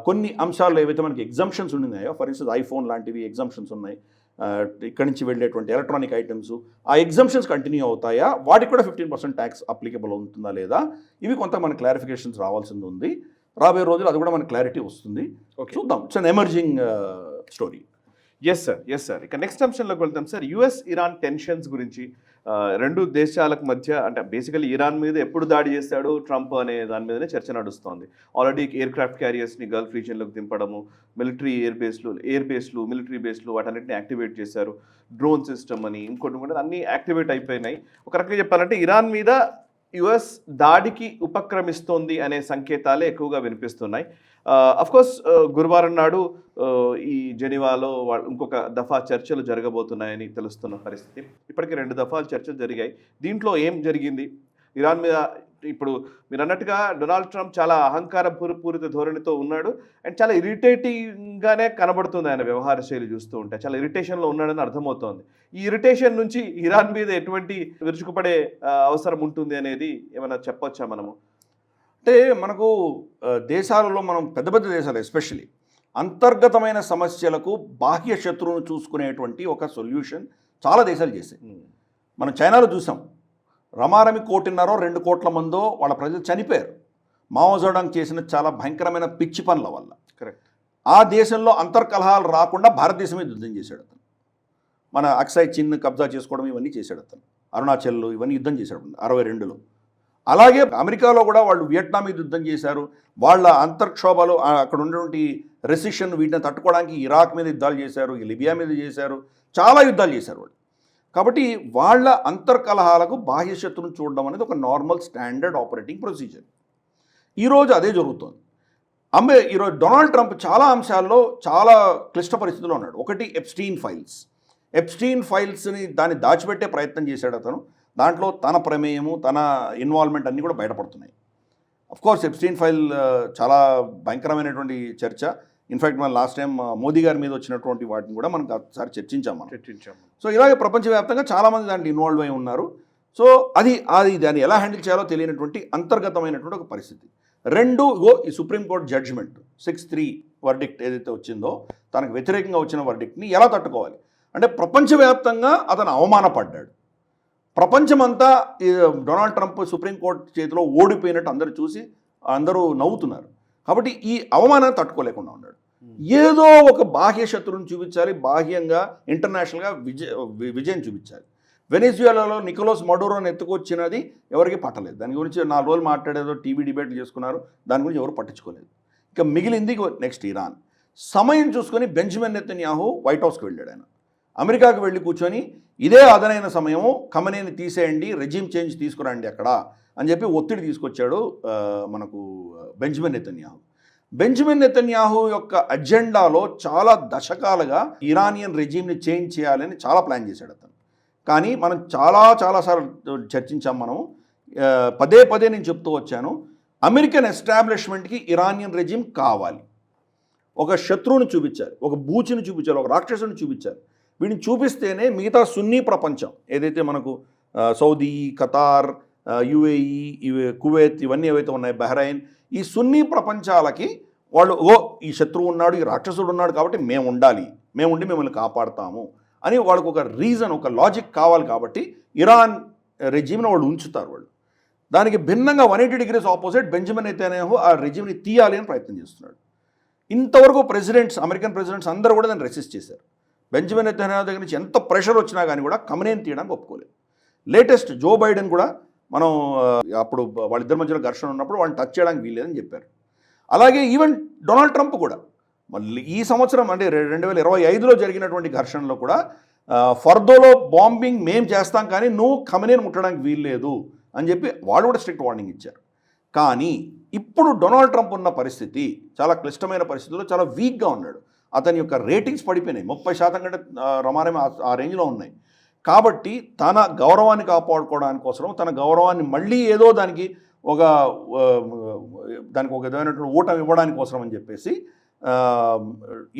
కొన్ని అంశాలు ఏవైతే మనకి ఎగ్జంప్షన్స్ ఉన్నాయో, ఫర్ ఇన్స్టెన్స్ ఐఫోన్ లాంటివి ఎగ్జంప్షన్స్ ఉన్నాయి. ఇక్కడి నుంచి వెళ్ళేటువంటి ఎలక్ట్రానిక్ ఐటమ్స్ ఆ ఎగ్జంప్షన్స్ కంటిన్యూ అవుతాయా, వాటికి కూడా 15% ట్యాక్స్ అప్లికబుల్ అవుతుందా లేదా, ఇవి కొంత మన క్లారిఫికేషన్స్ రావాల్సింది ఉంది. రాబోయే రోజులు అది కూడా మనకు క్లారిటీ వస్తుంది. చూద్దాం. It's an emerging story. Yes sir. ఇక నెక్స్ట్ అంశంలోకి వెళ్తాం సార్. యుఎస్ ఇరాన్ టెన్షన్స్ గురించి. రెండు దేశాలకు మధ్య అంటే బేసికలీ ఇరాన్ మీద ఎప్పుడు దాడి చేస్తాడు ట్రంప్ అనే దాని మీదనే చర్చ నడుస్తోంది. ఆల్రెడీ ఎయిర్ క్రాఫ్ట్ క్యారియర్స్ని గల్ఫ్ రీజియన్లోకి దింపడము, మిలిటరీ ఎయిర్ బేస్లు మిలిటరీ బేస్లు వాటన్నిటిని యాక్టివేట్ చేశారు. డ్రోన్ సిస్టమ్ అని ఇంకోటి కూడా అన్నీ యాక్టివేట్ అయిపోయినాయి. ఒక రకంగా చెప్పాలంటే ఇరాన్ మీద యుఎస్ దాడికి ఉపక్రమిస్తోంది అనే సంకేతాలే ఎక్కువగా వినిపిస్తున్నాయి. అఫ్కోర్స్ గురువారం నాడు ఈ జెనీవాలో ఇంకొక దఫా చర్చలు జరగబోతున్నాయని తెలుస్తున్న పరిస్థితి. ఇప్పటికీ 2 దఫాలు చర్చలు జరిగాయి. దీంట్లో ఏం జరిగింది? ఇరాన్ మీద ఇప్పుడు మీరు అన్నట్టుగా డొనాల్డ్ ట్రంప్ చాలా అహంకారపూరిత ధోరణితో ఉన్నాడు. అండ్ చాలా ఇరిటేటింగ్గానే కనబడుతుంది ఆయన వ్యవహార శైలి చూస్తూ ఉంటే. చాలా ఇరిటేషన్లో ఉన్నాడని అర్థమవుతోంది. ఈ ఇరిటేషన్ నుంచి ఇరాన్ మీద ఎటువంటి విరుచుకుపడే అవసరం ఉంటుంది అనేది ఏమైనా చెప్పొచ్చా మనము? అంటే మనకు దేశాలలో మనం పెద్ద పెద్ద దేశాలు ఎస్పెషలీ అంతర్గతమైన సమస్యలకు బాహ్య శత్రువును చూసుకునేటువంటి ఒక సొల్యూషన్ చాలా దేశాలు చేశాయి. మనం చైనాలో చూసాం. రమారమి 1.5-2 కోట్ల మందో వాళ్ళ ప్రజలు చనిపోయారు మావోజోడాంగ్ చేసిన చాలా భయంకరమైన పిచ్చి పనుల వల్ల. కరెక్ట్. ఆ దేశంలో అంతర్కలహాలు రాకుండా భారతదేశమే యుద్ధం చేశాడు అతను. మన అక్సాయ్ చిన్ కబ్జా చేసుకోవడం ఇవన్నీ చేశాడు అతను. అరుణాచల్లో ఇవన్నీ యుద్ధం చేశాడు 62లో. అలాగే అమెరికాలో కూడా వాళ్ళు వియట్నాం మీద యుద్ధం చేశారు. వాళ్ళ అంతర్క్షోభాలు అక్కడ ఉన్నటువంటి రెసిషన్ వీటిని తట్టుకోవడానికి ఇరాక్ మీద యుద్ధాలు చేశారు, లిబియా మీద చేశారు, చాలా యుద్ధాలు చేశారు వాళ్ళు. కాబట్టి వాళ్ళ అంతర్కలహాలకు బాహ్య శత్రువును చూడడం అనేది ఒక నార్మల్ స్టాండర్డ్ ఆపరేటింగ్ ప్రొసీజర్. ఈరోజు అదే జరుగుతుంది. ఈరోజు డొనాల్డ్ ట్రంప్ చాలా అంశాల్లో చాలా క్లిష్ట పరిస్థితుల్లో ఉన్నాడు. ఒకటి ఎప్స్టీన్ ఫైల్స్ని దాన్ని దాచిపెట్టే ప్రయత్నం చేశాడు అతను. దాంట్లో తన ప్రమేయము, తన ఇన్వాల్వ్మెంట్ అన్నీ కూడా బయటపడుతున్నాయి. అఫ్కోర్స్ ఎప్స్టీన్ ఫైల్ చాలా భయంకరమైనటువంటి చర్చ. ఇన్ఫ్యాక్ట్ మనం లాస్ట్ టైం మోదీ గారి మీద వచ్చినటువంటి వాటిని కూడా మనం ఒకసారి చర్చించాము. సో ఇలాగే ప్రపంచవ్యాప్తంగా చాలామంది దాంట్లో ఇన్వాల్వ్ అయి ఉన్నారు. సో అది దాన్ని ఎలా హ్యాండిల్ చేయాలో తెలియనటువంటి అంతర్గతమైనటువంటి ఒక పరిస్థితి. 2 ఈ సుప్రీంకోర్టు జడ్జిమెంట్ 6-3 వర్డిక్ట్ ఏదైతే వచ్చిందో, తనకు వ్యతిరేకంగా వచ్చిన వర్డిక్ట్ని ఎలా తట్టుకోవాలి అంటే ప్రపంచవ్యాప్తంగా అతను అవమానపడ్డాడు. ప్రపంచమంతా డొనాల్డ్ ట్రంప్ సుప్రీంకోర్టు చేతిలో ఓడిపోయినట్టు అందరూ చూసి అందరూ నవ్వుతున్నారు. కాబట్టి ఈ అవమానాన్ని తట్టుకోలేకుండా ఉన్నాడు. ఏదో ఒక బాహ్య శత్రువుని చూపించాలి, బాహ్యంగా ఇంటర్నేషనల్గా విజయం చూపించాలి. వెనిజువేలాలో నికోలస్ మడూరోని ఎత్తుకొచ్చినది ఎవరికి పట్టలేదు. దాని గురించి 4 రోజులు మాట్లాడేదో టీవీ డిబేట్లు చేసుకున్నారు. దాని గురించి ఎవరు పట్టించుకోలేదు. ఇక మిగిలింది నెక్స్ట్ ఇరాన్. సమయం చూసుకొని బెంజమిన్ నెతన్యాహు వైట్ హౌస్కి వెళ్ళాడు. ఆయన అమెరికాకు వెళ్ళి కూర్చొని ఇదే అదనైన సమయము, ఖమనేని తీసేయండి, రెజీమ్ చేంజ్ తీసుకురండి అక్కడ అని చెప్పి ఒత్తిడి తీసుకొచ్చాడు మనకు బెంజమిన్ నెతన్యాహు యొక్క అజెండాలో చాలా దశకాలుగా ఇరానియన్ రెజీమ్ని చేంజ్ చేయాలని చాలా ప్లాన్ చేశాడు అతను. కానీ మనం చాలాసార్లు చర్చించాం. మనం పదే నేను చెప్తూ వచ్చాను, అమెరికన్ ఎస్టాబ్లిష్మెంట్కి ఇరానియన్ రెజీమ్ కావాలి. ఒక శత్రువుని చూపించాలి, ఒక బూచిని చూపించాలి, ఒక రాక్షసుని చూపించాలి. వీడిని చూపిస్తేనే మిగతా సున్నీ ప్రపంచం ఏదైతే మనకు సౌదీ, ఖతార్, యుఏఈ, కువైత్, ఇవన్నీ ఏవైతే ఉన్నాయి, బహ్రైన్, ఈ సున్నీ ప్రపంచాలకి వాళ్ళు ఈ శత్రువు ఉన్నాడు, ఈ రాక్షసుడు ఉన్నాడు కాబట్టి మేము ఉండాలి, మేము ఉండి మిమ్మల్ని కాపాడుతాము అని వాళ్ళకు ఒక రీజన్, ఒక లాజిక్ కావాలి. కాబట్టి ఇరాన్ రెజిమ్ని వాళ్ళు ఉంచుతారు. వాళ్ళు దానికి భిన్నంగా 180 degrees ఆపోజిట్ బెంజమిన్ నెతన్యాహు ఆ రెజిమ్ని తీయాలి అని ప్రయత్నం చేస్తున్నాడు. ఇంతవరకు అమెరికన్ ప్రెసిడెంట్స్ అందరూ కూడా దాన్ని రెసిస్ట్ చేశారు. బెంజమిన్ నెతన్యాహు దగ్గర నుంచి ఎంత ప్రెషర్ వచ్చినా కానీ కూడా ఖమేనీని తీయడానికి ఒప్పుకోలేదు. లేటెస్ట్ జో బైడెన్ కూడా మనం అప్పుడు వాళ్ళిద్దరి మధ్యలో ఘర్షణ ఉన్నప్పుడు వాళ్ళని టచ్ చేయడానికి వీల్లేదని చెప్పారు. అలాగే ఈవెన్ డొనాల్డ్ ట్రంప్ కూడా మళ్ళీ ఈ సంవత్సరం అంటే 2025లో జరిగినటువంటి ఘర్షణలో కూడా ఫర్దోలో బాంబింగ్ మేము చేస్తాం కానీ నువ్వు ఖమేనీని ముట్టడానికి వీల్లేదు అని చెప్పి వాళ్ళు కూడా స్ట్రిక్ట్ వార్నింగ్ ఇచ్చారు. కానీ ఇప్పుడు డొనాల్డ్ ట్రంప్ ఉన్న పరిస్థితి చాలా క్లిష్టమైన పరిస్థితుల్లో చాలా వీక్గా ఉన్నాడు. అతని యొక్క రేటింగ్స్ పడిపోయినాయి, 30% కంటే రమారమే ఆ రేంజ్లో ఉన్నాయి. కాబట్టి తన గౌరవాన్ని కాపాడుకోవడానికి కోసం, తన గౌరవాన్ని మళ్ళీ ఏదో దానికి ఒక విధమైనటువంటి ఓటమి ఇవ్వడానికి కోసం అని చెప్పేసి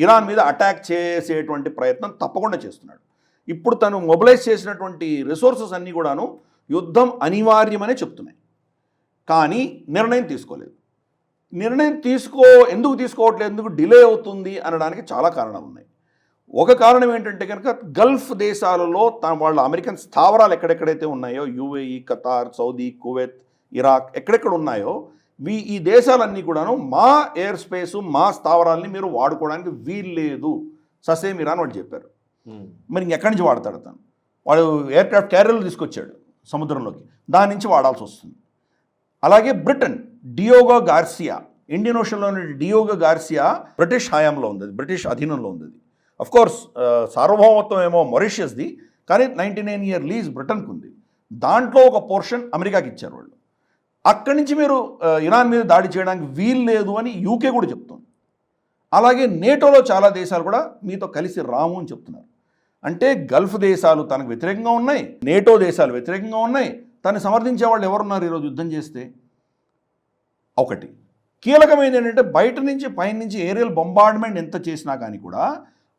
ఇరాన్ మీద అటాక్ చేసేటువంటి ప్రయత్నం తప్పకుండా చేస్తున్నాడు. ఇప్పుడు తను మొబిలైజ్ చేసినటువంటి రిసోర్సెస్ అన్నీ కూడాను యుద్ధం అనివార్యమనే చెప్తున్నాయి. కానీ నిర్ణయం తీసుకోలేదు. ఎందుకు తీసుకోవట్లేదు, ఎందుకు డిలే అవుతుంది అనడానికి చాలా కారణాలు ఉన్నాయి. ఒక కారణం ఏంటంటే కనుక గల్ఫ్ దేశాలలో వాళ్ళ అమెరికన్ స్థావరాలు ఎక్కడెక్కడైతే ఉన్నాయో, UAE, Qatar, Saudi, Kuwait, Iraq ఎక్కడెక్కడ ఉన్నాయో ఈ దేశాలన్నీ కూడాను మా ఎయిర్ స్పేసు, మా స్థావరాలని మీరు వాడుకోవడానికి వీల్లేదు ససేమ్ ఇరాన్ వాళ్ళు చెప్పారు. మరి ఇంకెక్కడి నుంచి వాడతాడు తను? వాడు ఎయిర్ క్రాఫ్ట్ క్యారియర్లు తీసుకొచ్చాడు సముద్రంలోకి, దాని నుంచి వాడాల్సి వస్తుంది. అలాగే బ్రిటన్, డియోగో గార్సియా, ఇండియన్ ఓషన్లోని డియోగో గార్సియా బ్రిటిష్ హయాంలో ఉంది, బ్రిటిష్ అధీనంలో ఉంది. అఫ్కోర్స్ సార్వభౌమత్వం ఏమో మొరిషియస్ది, కానీ 99 year లీజ్ బ్రిటన్కు ఉంది. దాంట్లో ఒక పోర్షన్ అమెరికాకి ఇచ్చారు వాళ్ళు. అక్కడి నుంచి మీరు ఇరాన్ మీద దాడి చేయడానికి వీలు లేదు అని యూకే కూడా చెప్తుంది. అలాగే నేటోలో చాలా దేశాలు కూడా మీతో కలిసి రాము అని చెప్తున్నారు. అంటే గల్ఫ్ దేశాలు తనకు వ్యతిరేకంగా ఉన్నాయి, నేటో దేశాలు వ్యతిరేకంగా ఉన్నాయి. తను సమర్థించే వాళ్ళు ఎవరున్నారు ఈరోజు యుద్ధం చేస్తే? ఒకటి కీలకమైనది ఏంటంటే బయట నుంచి పైనుంచి ఏరియల్ బొంబార్డ్మెంట్ ఎంత చేసినా కానీ కూడా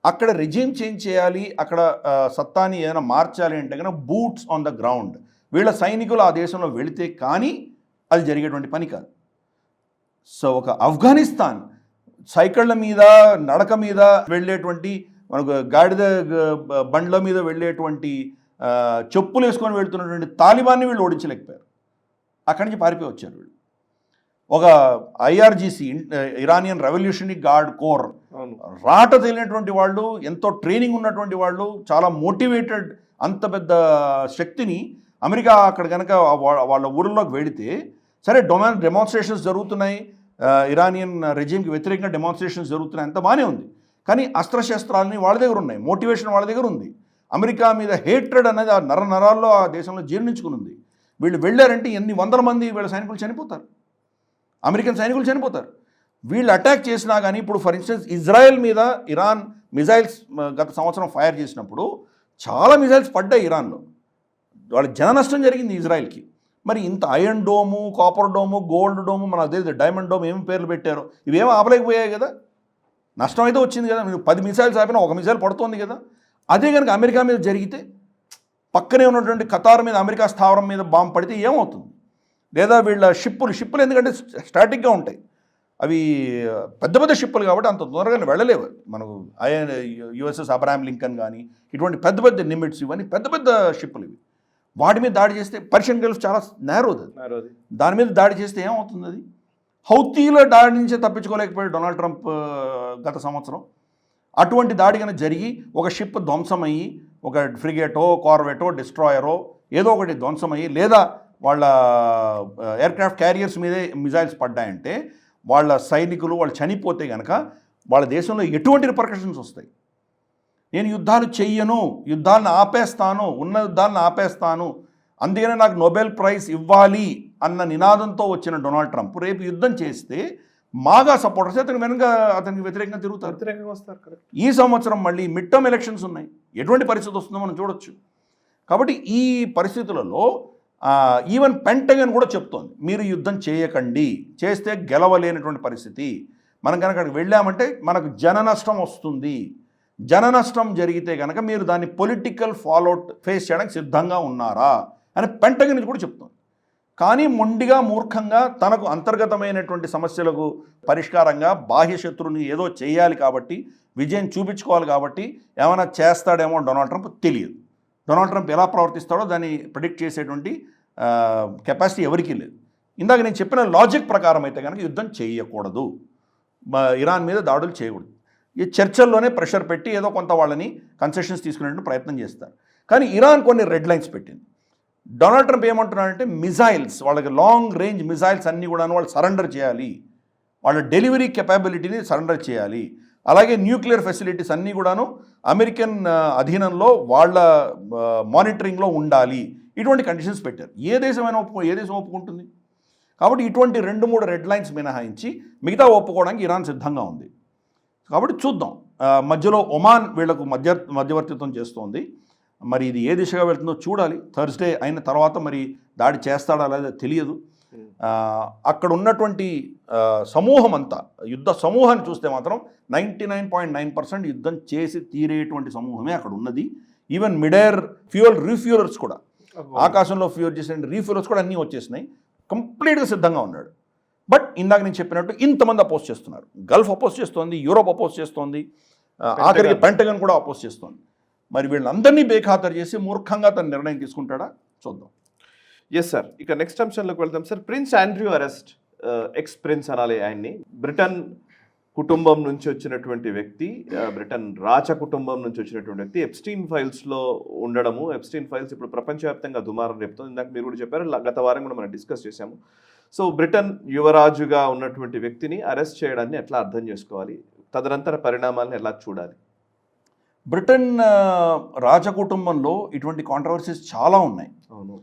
అక్కడ రెజిమ్ చేంజ్ చేయాలి, అక్కడ సత్తాని ఏదైనా మార్చాలి అంటే కనుక బూట్స్ ఆన్ ద గ్రౌండ్, వీళ్ళ సైనికులు ఆ దేశంలో వెళితే కానీ అది జరిగేటువంటి పని కాదు. సో ఒక ఆఫ్ఘనిస్తాన్ సైకిళ్ళ మీద, నడక మీద వెళ్ళేటువంటి, మనకు గాడిద బండ్ల మీద వెళ్ళేటువంటి, చెప్పులు వేసుకొని వెళ్తున్నటువంటి తాలిబాన్ని వీళ్ళు ఓడించలేకపోయారు. అక్కడి నుంచి పారిపోయి వచ్చారు వీళ్ళు. ఒక IRGC, Iranian revolutionary guard corps, రాట తెలియనటువంటి వాళ్ళు, ఎంతో ట్రైనింగ్ ఉన్నటువంటి వాళ్ళు, చాలా మోటివేటెడ్, అంత పెద్ద శక్తిని అమెరికా అక్కడ కనుక వాళ్ళ ఊరిలోకి వెళితే, సరే డెమాన్స్ట్రేషన్స్ జరుగుతున్నాయి, ఇరానియన్ రెజిమ్కి వ్యతిరేకంగా డెమాన్స్ట్రేషన్స్ జరుగుతున్నాయి, అంత బాగానే ఉంది. కానీ అస్త్రశస్త్రాలని వాళ్ళ దగ్గర ఉన్నాయి, మోటివేషన్ వాళ్ళ దగ్గర ఉంది. అమెరికా మీద హేట్రెడ్ అనేది ఆ నరాల్లో ఆ దేశంలో జీర్ణించుకుని ఉంది. వీళ్ళు వెళ్ళారంటే ఎన్ని వందల మంది వీళ్ళ సైనికులు చనిపోతారు, అమెరికన్ సైనికులు చనిపోతారు. వీళ్ళు అటాక్ చేసినా కానీ, ఇప్పుడు ఫర్ ఇన్స్టెన్స్ ఇజ్రాయెల్ మీద ఇరాన్ మిజైల్స్ గత సంవత్సరం ఫైర్ చేసినప్పుడు చాలా మిజైల్స్ పడ్డాయి ఇరాన్లో, వాళ్ళ జన నష్టం జరిగింది ఇజ్రాయెల్కి. మరి ఇంత iron dome, copper dome, gold dome, మన అదే డైమండ్ డోమ్ ఏమి పేర్లు పెట్టారో ఇవేమో ఆపలేకపోయాయి కదా, నష్టం అయితే వచ్చింది కదా. మీరు 10 మిసైల్స్ ఆపినా ఒక మిసైల్ పడుతోంది కదా. అదే కనుక అమెరికా మీద జరిగితే, పక్కనే ఉన్నటువంటి ఖతార్ మీద అమెరికా స్థావరం మీద బాంబు పడితే ఏమవుతుంది? లేదా వీళ్ళ షిప్పులు ఎందుకంటే స్టాటిక్గా ఉంటాయి, అవి పెద్ద పెద్ద షిప్పులు కాబట్టి అంత తొందరగా వెళ్ళలేవు. మనకు USS అబ్రహాం లింకన్ కానీ ఇటువంటి పెద్ద పెద్ద నిమిట్స్, ఇవన్నీ పెద్ద పెద్ద షిప్పులు ఇవి. వాటి మీద దాడి చేస్తే, పర్షియన్ గల్ఫ్ చాలా నేరోది, దాని మీద దాడి చేస్తే ఏమవుతుంది? అది హౌతీల దాడి నుంచే తప్పించుకోలేకపోయాడు డొనాల్డ్ ట్రంప్ గత సంవత్సరం. అటువంటి దాడి కనుక జరిగి ఒక షిప్ ధ్వంసమయ్యి, ఒక ఫ్రిగేటో, కార్వెటో, డిస్ట్రాయరో ఏదో ఒకటి ధ్వంసమయ్యి, లేదా వాళ్ళ ఎయిర్క్రాఫ్ట్ క్యారియర్స్ మీదే మిజైల్స్ పడ్డాయంటే, వాళ్ళ సైనికులు వాళ్ళు చనిపోతే కనుక వాళ్ళ దేశంలో ఎటువంటి రిపర్కషన్స్ వస్తాయి? నేను యుద్ధాలు చెయ్యను, యుద్ధాలను ఆపేస్తాను, ఉన్న యుద్ధాలను ఆపేస్తాను, అందుకనే నాకు నోబెల్ ప్రైజ్ ఇవ్వాలి అన్న నినాదంతో వచ్చిన డొనాల్డ్ ట్రంప్ రేపు యుద్ధం చేస్తే మాగా సపోర్టర్స్ అతనికి వ్యతిరేకంగా తిరుగుతారు, వ్యతిరేకంగా వస్తారు. ఈ సంవత్సరం మళ్ళీ మిడ్ టర్మ్ ఎలక్షన్స్ ఉన్నాయి, ఎటువంటి పరిస్థితి వస్తుందో మనం చూడొచ్చు. కాబట్టి ఈ పరిస్థితులలో ఈవెన్ పెంటగన్ కూడా చెప్తోంది, మీరు యుద్ధం చేయకండి, చేస్తే గెలవలేనటువంటి పరిస్థితి, మనం కనుక అక్కడికి వెళ్ళామంటే మనకు జన నష్టం వస్తుంది, జన నష్టం జరిగితే కనుక మీరు దాన్ని పొలిటికల్ ఫాలోఅవుట్ ఫేస్ చేయడానికి సిద్ధంగా ఉన్నారా అని పెంటగన్ నుంచి కూడా చెప్తుంది. కానీ మొండిగా మూర్ఖంగా తనకు అంతర్గతమైనటువంటి సమస్యలకు పరిష్కారంగా బాహ్య శత్రువుని ఏదో చేయాలి కాబట్టి, విజయం చూపించుకోవాలి కాబట్టి ఏమైనా చేస్తాడేమో డొనాల్డ్ ట్రంప్ తెలియదు. డొనాల్డ్ ట్రంప్ ఎలా ప్రవర్తిస్తాడో దాన్ని ప్రిడిక్ట్ చేసేటువంటి కెపాసిటీ ఎవరికీ లేదు. ఇందాక నేను చెప్పిన లాజిక్ ప్రకారం అయితే కనుక యుద్ధం చేయకూడదు, ఇరాన్ మీద దాడులు చేయకూడదు. ఈ చర్చల్లోనే ప్రెషర్ పెట్టి ఏదో కొంత వాళ్ళని కన్సెషన్స్ తీసుకునేటువంటి ప్రయత్నం చేస్తారు. కానీ ఇరాన్ కొన్ని రెడ్ లైన్స్ పెట్టింది. డొనాల్డ్ ట్రంప్ ఏమంటున్నాడంటే మిజైల్స్, వాళ్ళకి లాంగ్ రేంజ్ మిజైల్స్ అన్నీ కూడా వాళ్ళు సరెండర్ చేయాలి, వాళ్ళ డెలివరీ కెపాబిలిటీని సరెండర్ చేయాలి, అలాగే న్యూక్లియర్ ఫెసిలిటీస్ అన్నీ కూడాను అమెరికన్ అధీనంలో వాళ్ళ మానిటరింగ్లో ఉండాలి. ఇటువంటి కండిషన్స్ పెట్టారు. ఏ దేశం ఒప్పుకుంటుంది? కాబట్టి ఇటువంటి 2-3 రెడ్ లైన్స్ మినహాయించి మిగతా ఒప్పుకోవడానికి ఇరాన్ సిద్ధంగా ఉంది. కాబట్టి చూద్దాం. మధ్యలో ఒమాన్ వీళ్లకు మధ్యవర్తిత్వం చేస్తోంది. మరి ఇది ఏ దిశగా వెళ్తుందో చూడాలి. థర్స్డే అయిన తర్వాత మరి దాడి చేస్తాడా లేదా తెలియదు. అక్కడ ఉన్నటువంటి సమూహం అంతా, యుద్ధ సమూహాన్ని చూస్తే మాత్రం 99.9% యుద్ధం చేసి తీరేటువంటి సమూహమే అక్కడ ఉన్నది. ఈవెన్ మిడేర్ రీఫ్యూలర్స్ కూడా, ఆకాశంలో ఫ్యూల్ చేసే రీఫ్యూలర్స్ కూడా అన్నీ వచ్చేసినాయి. కంప్లీట్గా సిద్ధంగా ఉన్నాడు. బట్ ఇందాక నేను చెప్పినట్టు ఇంతమంది అపోజ్ చేస్తున్నారు. గల్ఫ్ అపోజ్ చేస్తోంది, యూరోప్ అపోజ్ చేస్తోంది, ఆఖరికి పెంటగన్ కూడా అపోజ్ చేస్తోంది. మరి వీళ్ళందరినీ బేఖాతరు చేసి మూర్ఖంగా తన నిర్ణయం తీసుకుంటాడా చూద్దాం. ఎస్ సార్, ఇక నెక్స్ట్ అంశంలోకి వెళ్తాం sir. Prince Andrew arrest, ex prince అనాలి ఆయన్ని. బ్రిటన్ కుటుంబం నుంచి వచ్చినటువంటి వ్యక్తి, బ్రిటన్ రాచ కుటుంబం నుంచి వచ్చినటువంటి వ్యక్తి ఎప్స్టీన్ ఫైల్స్లో ఉండడము. ఎప్స్టీన్ ఫైల్స్ ఇప్పుడు ప్రపంచవ్యాప్తంగా దుమారం రేపుతుంది. ఇందాక మీరు కూడా చెప్పారు, గత వారం కూడా మనం డిస్కస్ చేశాము. సో బ్రిటన్ యువరాజుగా ఉన్నటువంటి వ్యక్తిని అరెస్ట్ చేయడాన్ని ఎట్లా అర్థం చేసుకోవాలి? తదనంతర పరిణామాలను ఎలా చూడాలి? బ్రిటన్ రాజకుటుంబంలో ఇటువంటి కాంట్రవర్సీస్ చాలా ఉన్నాయి. అవును,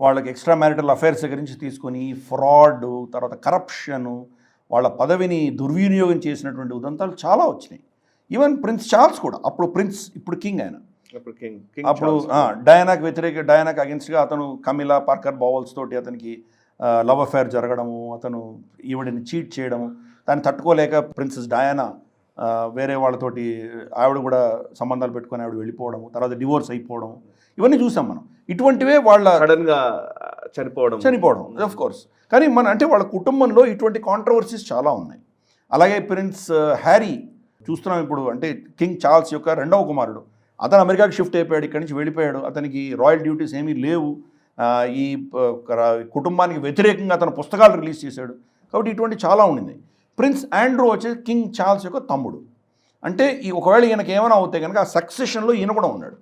వాళ్ళకి ఎక్స్ట్రా మ్యారిటల్ అఫైర్స్ దగ్గర నుంచి తీసుకొని ఫ్రాడ్, తర్వాత కరప్షను, వాళ్ళ పదవిని దుర్వినియోగం చేసినటువంటి ఉదంతాలు చాలా వచ్చినాయి. ఈవెన్ ప్రిన్స్ చార్ల్స్ కూడా, అప్పుడు ప్రిన్స్, ఇప్పుడు కింగ్ ఆయన, అప్పుడు డయానాకి అగెన్స్ట్గా అతను కమిలా పార్కర్ బౌవల్స్ తోటి అతనికి లవ్ అఫైర్ జరగడము, అతను ఈవిడిని చీట్ చేయడము, దాన్ని తట్టుకోలేక ప్రిన్సెస్ డయానా వేరే వాళ్ళతోటి ఆవిడ కూడా సంబంధాలు పెట్టుకొని ఆవిడ వెళ్ళిపోవడము, తర్వాత డివోర్స్ అయిపోవడం, ఇవన్నీ చూసాం మనం. ఇటువంటివే వాళ్ళ సడన్గా చనిపోవడం ఆఫ్ కోర్స్. కానీ అంటే వాళ్ళ కుటుంబంలో ఇటువంటి కాంట్రవర్సీస్ చాలా ఉన్నాయి. అలాగే ప్రిన్స్ హ్యారీ చూస్తున్నాం ఇప్పుడు, అంటే కింగ్ చార్ల్స్ యొక్క 2వ కుమారుడు. అతను అమెరికాకి షిఫ్ట్ అయిపోయాడు, ఇక్కడి నుంచి వెళ్ళిపోయాడు, అతనికి రాయల్ డ్యూటీస్ ఏమీ లేవు. ఈ కుటుంబానికి వ్యతిరేకంగా అతను పుస్తకాలు రిలీజ్ చేశాడు. కాబట్టి ఇటువంటి చాలా ఉండింది. ప్రిన్స్ ఆండ్రూ వచ్చేసి కింగ్ చార్ల్స్ యొక్క తమ్ముడు. అంటే ఒకవేళ ఈయనకి ఏమైనా అవుతాయి కనుక ఆ సక్సెషన్లో ఈయన కూడా ఉన్నాడు.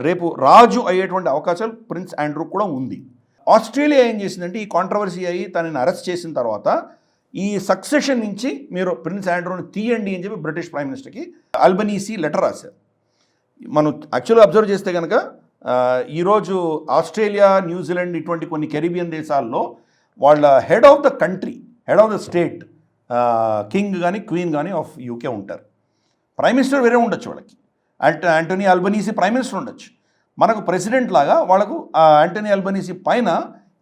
రేపు రాజు అయ్యేటువంటి అవకాశాలు ప్రిన్స్ ఆండ్రూ కూడా ఉంది. ఆస్ట్రేలియా ఏం చేసిందంటే, ఈ కాంట్రవర్సీ అయ్యి తనని అరెస్ట్ చేసిన తర్వాత ఈ సక్సెషన్ నుంచి మీరు ప్రిన్స్ ఆండ్రూని తీయండి అని చెప్పి బ్రిటిష్ ప్రైమ్ మినిస్టర్కి అల్బనీసీ లెటర్ రాశారు. మనం యాక్చువల్గా అబ్జర్వ్ చేస్తే కనుక ఈరోజు ఆస్ట్రేలియా, న్యూజిలాండ్ ఇటువంటి కొన్ని కెరీబియన్ దేశాల్లో వాళ్ళ head of the country, head of the state king కానీ క్వీన్ కానీ ఆఫ్ యూకే ఉంటారు. ప్రైమ్ మినిస్టర్ వేరే ఉండొచ్చు వాళ్ళకి. యాంటోనీ అల్బనీసీ ప్రైమ్ మినిస్టర్ ఉండొచ్చు. మనకు ప్రెసిడెంట్ లాగా వాళ్ళకు యాంటోనీ అల్బనీసీ పైన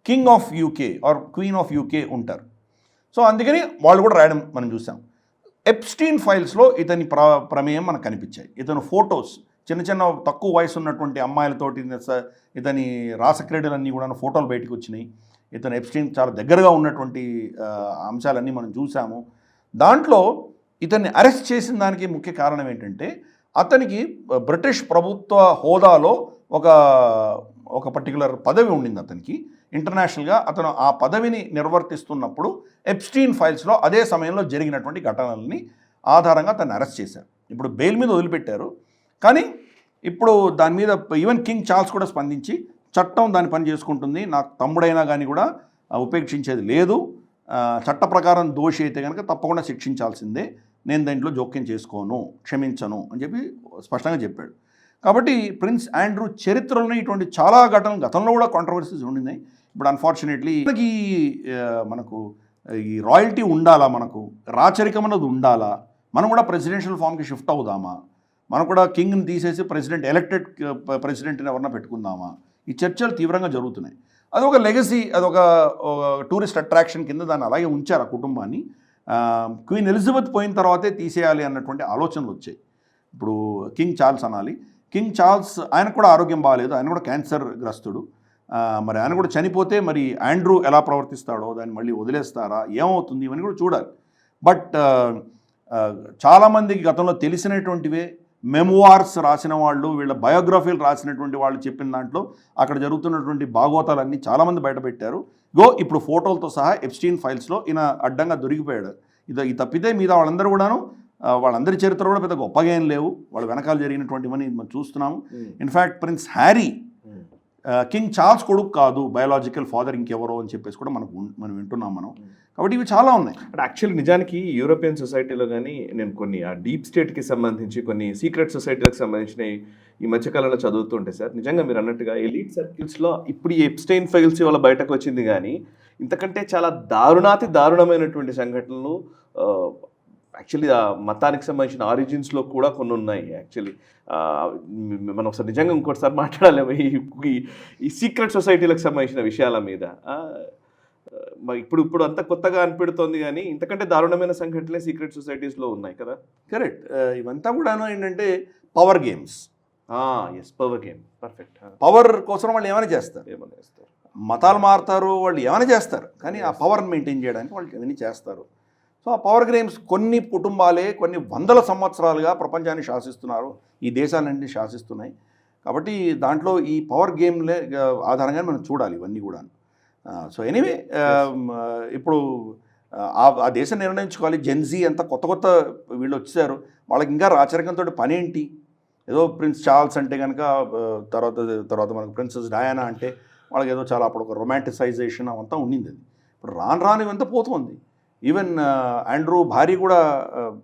king of UK or queen of UK ఉంటారు. సో అందుకని వాళ్ళు కూడా రాయడం మనం చూసాం. ఎప్స్టీన్ ఫైల్స్లో ఇతని ప్రమేయం మనకు కనిపించాయి. ఇతను ఫొటోస్, చిన్న చిన్న తక్కువ వయసు ఉన్నటువంటి అమ్మాయిలతోటి ఇతని రాసక్రీడలన్నీ కూడా ఫోటోలు బయటకు వచ్చినాయి. ఇతను ఎప్స్టీన్ చాలా దగ్గరగా ఉన్నటువంటి అంశాలన్నీ మనం చూసాము. దాంట్లో ఇతన్ని అరెస్ట్ చేసిన దానికి ముఖ్య కారణం ఏంటంటే, అతనికి బ్రిటిష్ ప్రభుత్వ హోదాలో ఒక పర్టికులర్ పదవి ఉండింది అతనికి ఇంటర్నేషనల్గా. అతను ఆ పదవిని నిర్వర్తిస్తున్నప్పుడు ఎప్స్టీన్ ఫైల్స్లో అదే సమయంలో జరిగినటువంటి ఘటనల్ని ఆధారంగా అతన్ని అరెస్ట్ చేశారు. ఇప్పుడు బెయిల్ మీద వదిలిపెట్టారు. కానీ ఇప్పుడు దాని మీద ఈవెన్ కింగ్ చార్ల్స్ కూడా స్పందించి, చట్టం దాని పని చేసుకుంటుంది, నాకు తమ్ముడైనా కానీ కూడా ఉపేక్షించేది లేదు, చట్ట ప్రకారం దోషి అయితే కనుక తప్పకుండా శిక్షించాల్సిందే, నేను దాంట్లో జోక్యం చేసుకోను, క్షమించను అని చెప్పి స్పష్టంగా చెప్పాడు. కాబట్టి ప్రిన్స్ ఆండ్రూ చరిత్రలో ఇటువంటి చాలా ఘటనలు గతంలో కూడా కాంట్రవర్సీస్ ఉండినాయి. ఇప్పుడు అన్ఫార్చునేట్లీ మనకు ఈ రాయల్టీ ఉండాలా, మనకు రాచరికం అన్నది ఉండాలా, మనం కూడా ప్రెసిడెన్షియల్ ఫామ్కి షిఫ్ట్ అవుదామా, మనం కూడా కింగ్ని తీసేసి ఎలక్టెడ్ ప్రెసిడెంట్ని ఎవరన్నా పెట్టుకుందామా, ఈ చర్చలు తీవ్రంగా జరుగుతున్నాయి. అదొక లెగసీ, అదొక టూరిస్ట్ అట్రాక్షన్ కింద దాన్ని అలాగే ఉంచారు ఆ కుటుంబాన్ని. క్వీన్ ఎలిజబెత్ పోయిన తర్వాతే తీసేయాలి అన్నటువంటి ఆలోచనలు వచ్చాయి. ఇప్పుడు కింగ్ చార్ల్స్ అనాలి. కింగ్ చార్ల్స్, ఆయనకు కూడా ఆరోగ్యం బాగాలేదు, ఆయన కూడా క్యాన్సర్ గ్రస్తుడు. మరి ఆయన కూడా చనిపోతే మరి ఆండ్రూ ఎలా ప్రవర్తిస్తాడో, దాన్ని మళ్ళీ వదిలేస్తారా, ఏమవుతుంది, ఇవన్నీ కూడా చూడాలి. బట్ చాలామందికి గతంలో తెలిసినటువంటివే మెమోవార్స్ రాసిన వాళ్ళు, వీళ్ళ బయోగ్రఫీలు రాసినటువంటి వాళ్ళు చెప్పిన దాంట్లో అక్కడ జరుగుతున్నటువంటి భాగోతాలన్నీ చాలామంది బయటపెట్టారు. ఇప్పుడు ఫోటోలతో సహా ఎప్స్టీన్ ఫైల్స్లో ఈయన అడ్డంగా దొరికిపోయాడు. ఇది తప్పితే మీద వాళ్ళందరూ కూడాను, వాళ్ళందరి చరిత్ర కూడా పెద్ద గొప్పగా ఏం లేవు. వాళ్ళ వెనకాల జరిగినటువంటివన్నీ మనం చూస్తున్నాము. In fact prince Harry king Charles కొడుకు కాదు, బయోలాజికల్ ఫాదర్ ఇంకెవరో అని చెప్పేసి కూడా మనం వింటున్నాం మనం. కాబట్టి ఇవి చాలా ఉన్నాయి. అంటే యాక్చువల్లీ నిజానికి యూరోపియన్ సొసైటీలో కానీ నేను కొన్ని ఆ డీప్ స్టేట్కి సంబంధించి కొన్ని సీక్రెట్ సొసైటీలకు సంబంధించిన ఈ మధ్యకాలంలో చదువుతుంటే సార్, నిజంగా మీరు అన్నట్టుగా ఎలీట్ సర్కిల్స్లో ఇప్పుడు ఈ ఎప్స్టైన్ ఫైల్స్ వల్ల బయటకు వచ్చింది, కానీ ఇంతకంటే చాలా దారుణమైనటువంటి సంఘటనలు యాక్చువల్లీ ఆ మతానికి సంబంధించిన ఆరిజిన్స్లో కూడా కొన్ని ఉన్నాయి. యాక్చువల్లీ మనం ఒకసారి నిజంగా ఇంకోటిసారి మాట్లాడాలేమో ఈ సీక్రెట్ సొసైటీలకు సంబంధించిన విషయాల మీద. ఇప్పుడు అంత కొత్తగా అనిపెడుతోంది, కానీ ఇంతకంటే దారుణమైన సంఘటనలే సీక్రెట్ సొసైటీస్లో ఉన్నాయి కదా. కరెక్ట్. ఇవంతా కూడా ఏంటంటే power games. Yes, power game, perfect. Power కోసం వాళ్ళు ఏమైనా చేస్తారు, మతాలు మారుతారు, వాళ్ళు ఏమైనా చేస్తారు, కానీ ఆ పవర్ని మెయింటైన్ చేయడానికి వాళ్ళు ఇవన్నీ చేస్తారు. సో ఆ పవర్ గేమ్స్ కొన్ని కుటుంబాలే కొన్ని వందల సంవత్సరాలుగా ప్రపంచాన్ని శాసిస్తున్నారు, ఈ దేశాలన్నీ శాసిస్తున్నాయి. కాబట్టి దాంట్లో ఈ పవర్ గేమ్లే ఆధారంగా మనం చూడాలి ఇవన్నీ కూడా. సో ఎనీవే, ఇప్పుడు ఆ దేశం నిర్ణయించుకోవాలి. జెన్జీ అంతా కొత్త వీళ్ళు వచ్చారు, వాళ్ళకి ఇంకా రాచరికంతో పని ఏంటి? ఏదో ప్రిన్స్ చార్ల్స్ అంటే కనుక తర్వాత మనకు ప్రిన్సెస్ డయానా అంటే వాళ్ళకి ఏదో చాలా అప్పుడు ఒక రొమాంటిసైజేషన్ అవంతా ఉండింది. అది ఇప్పుడు రాను ఇవంతా పోతుంది. ఈవెన్ ఆండ్రూ భార్య కూడా,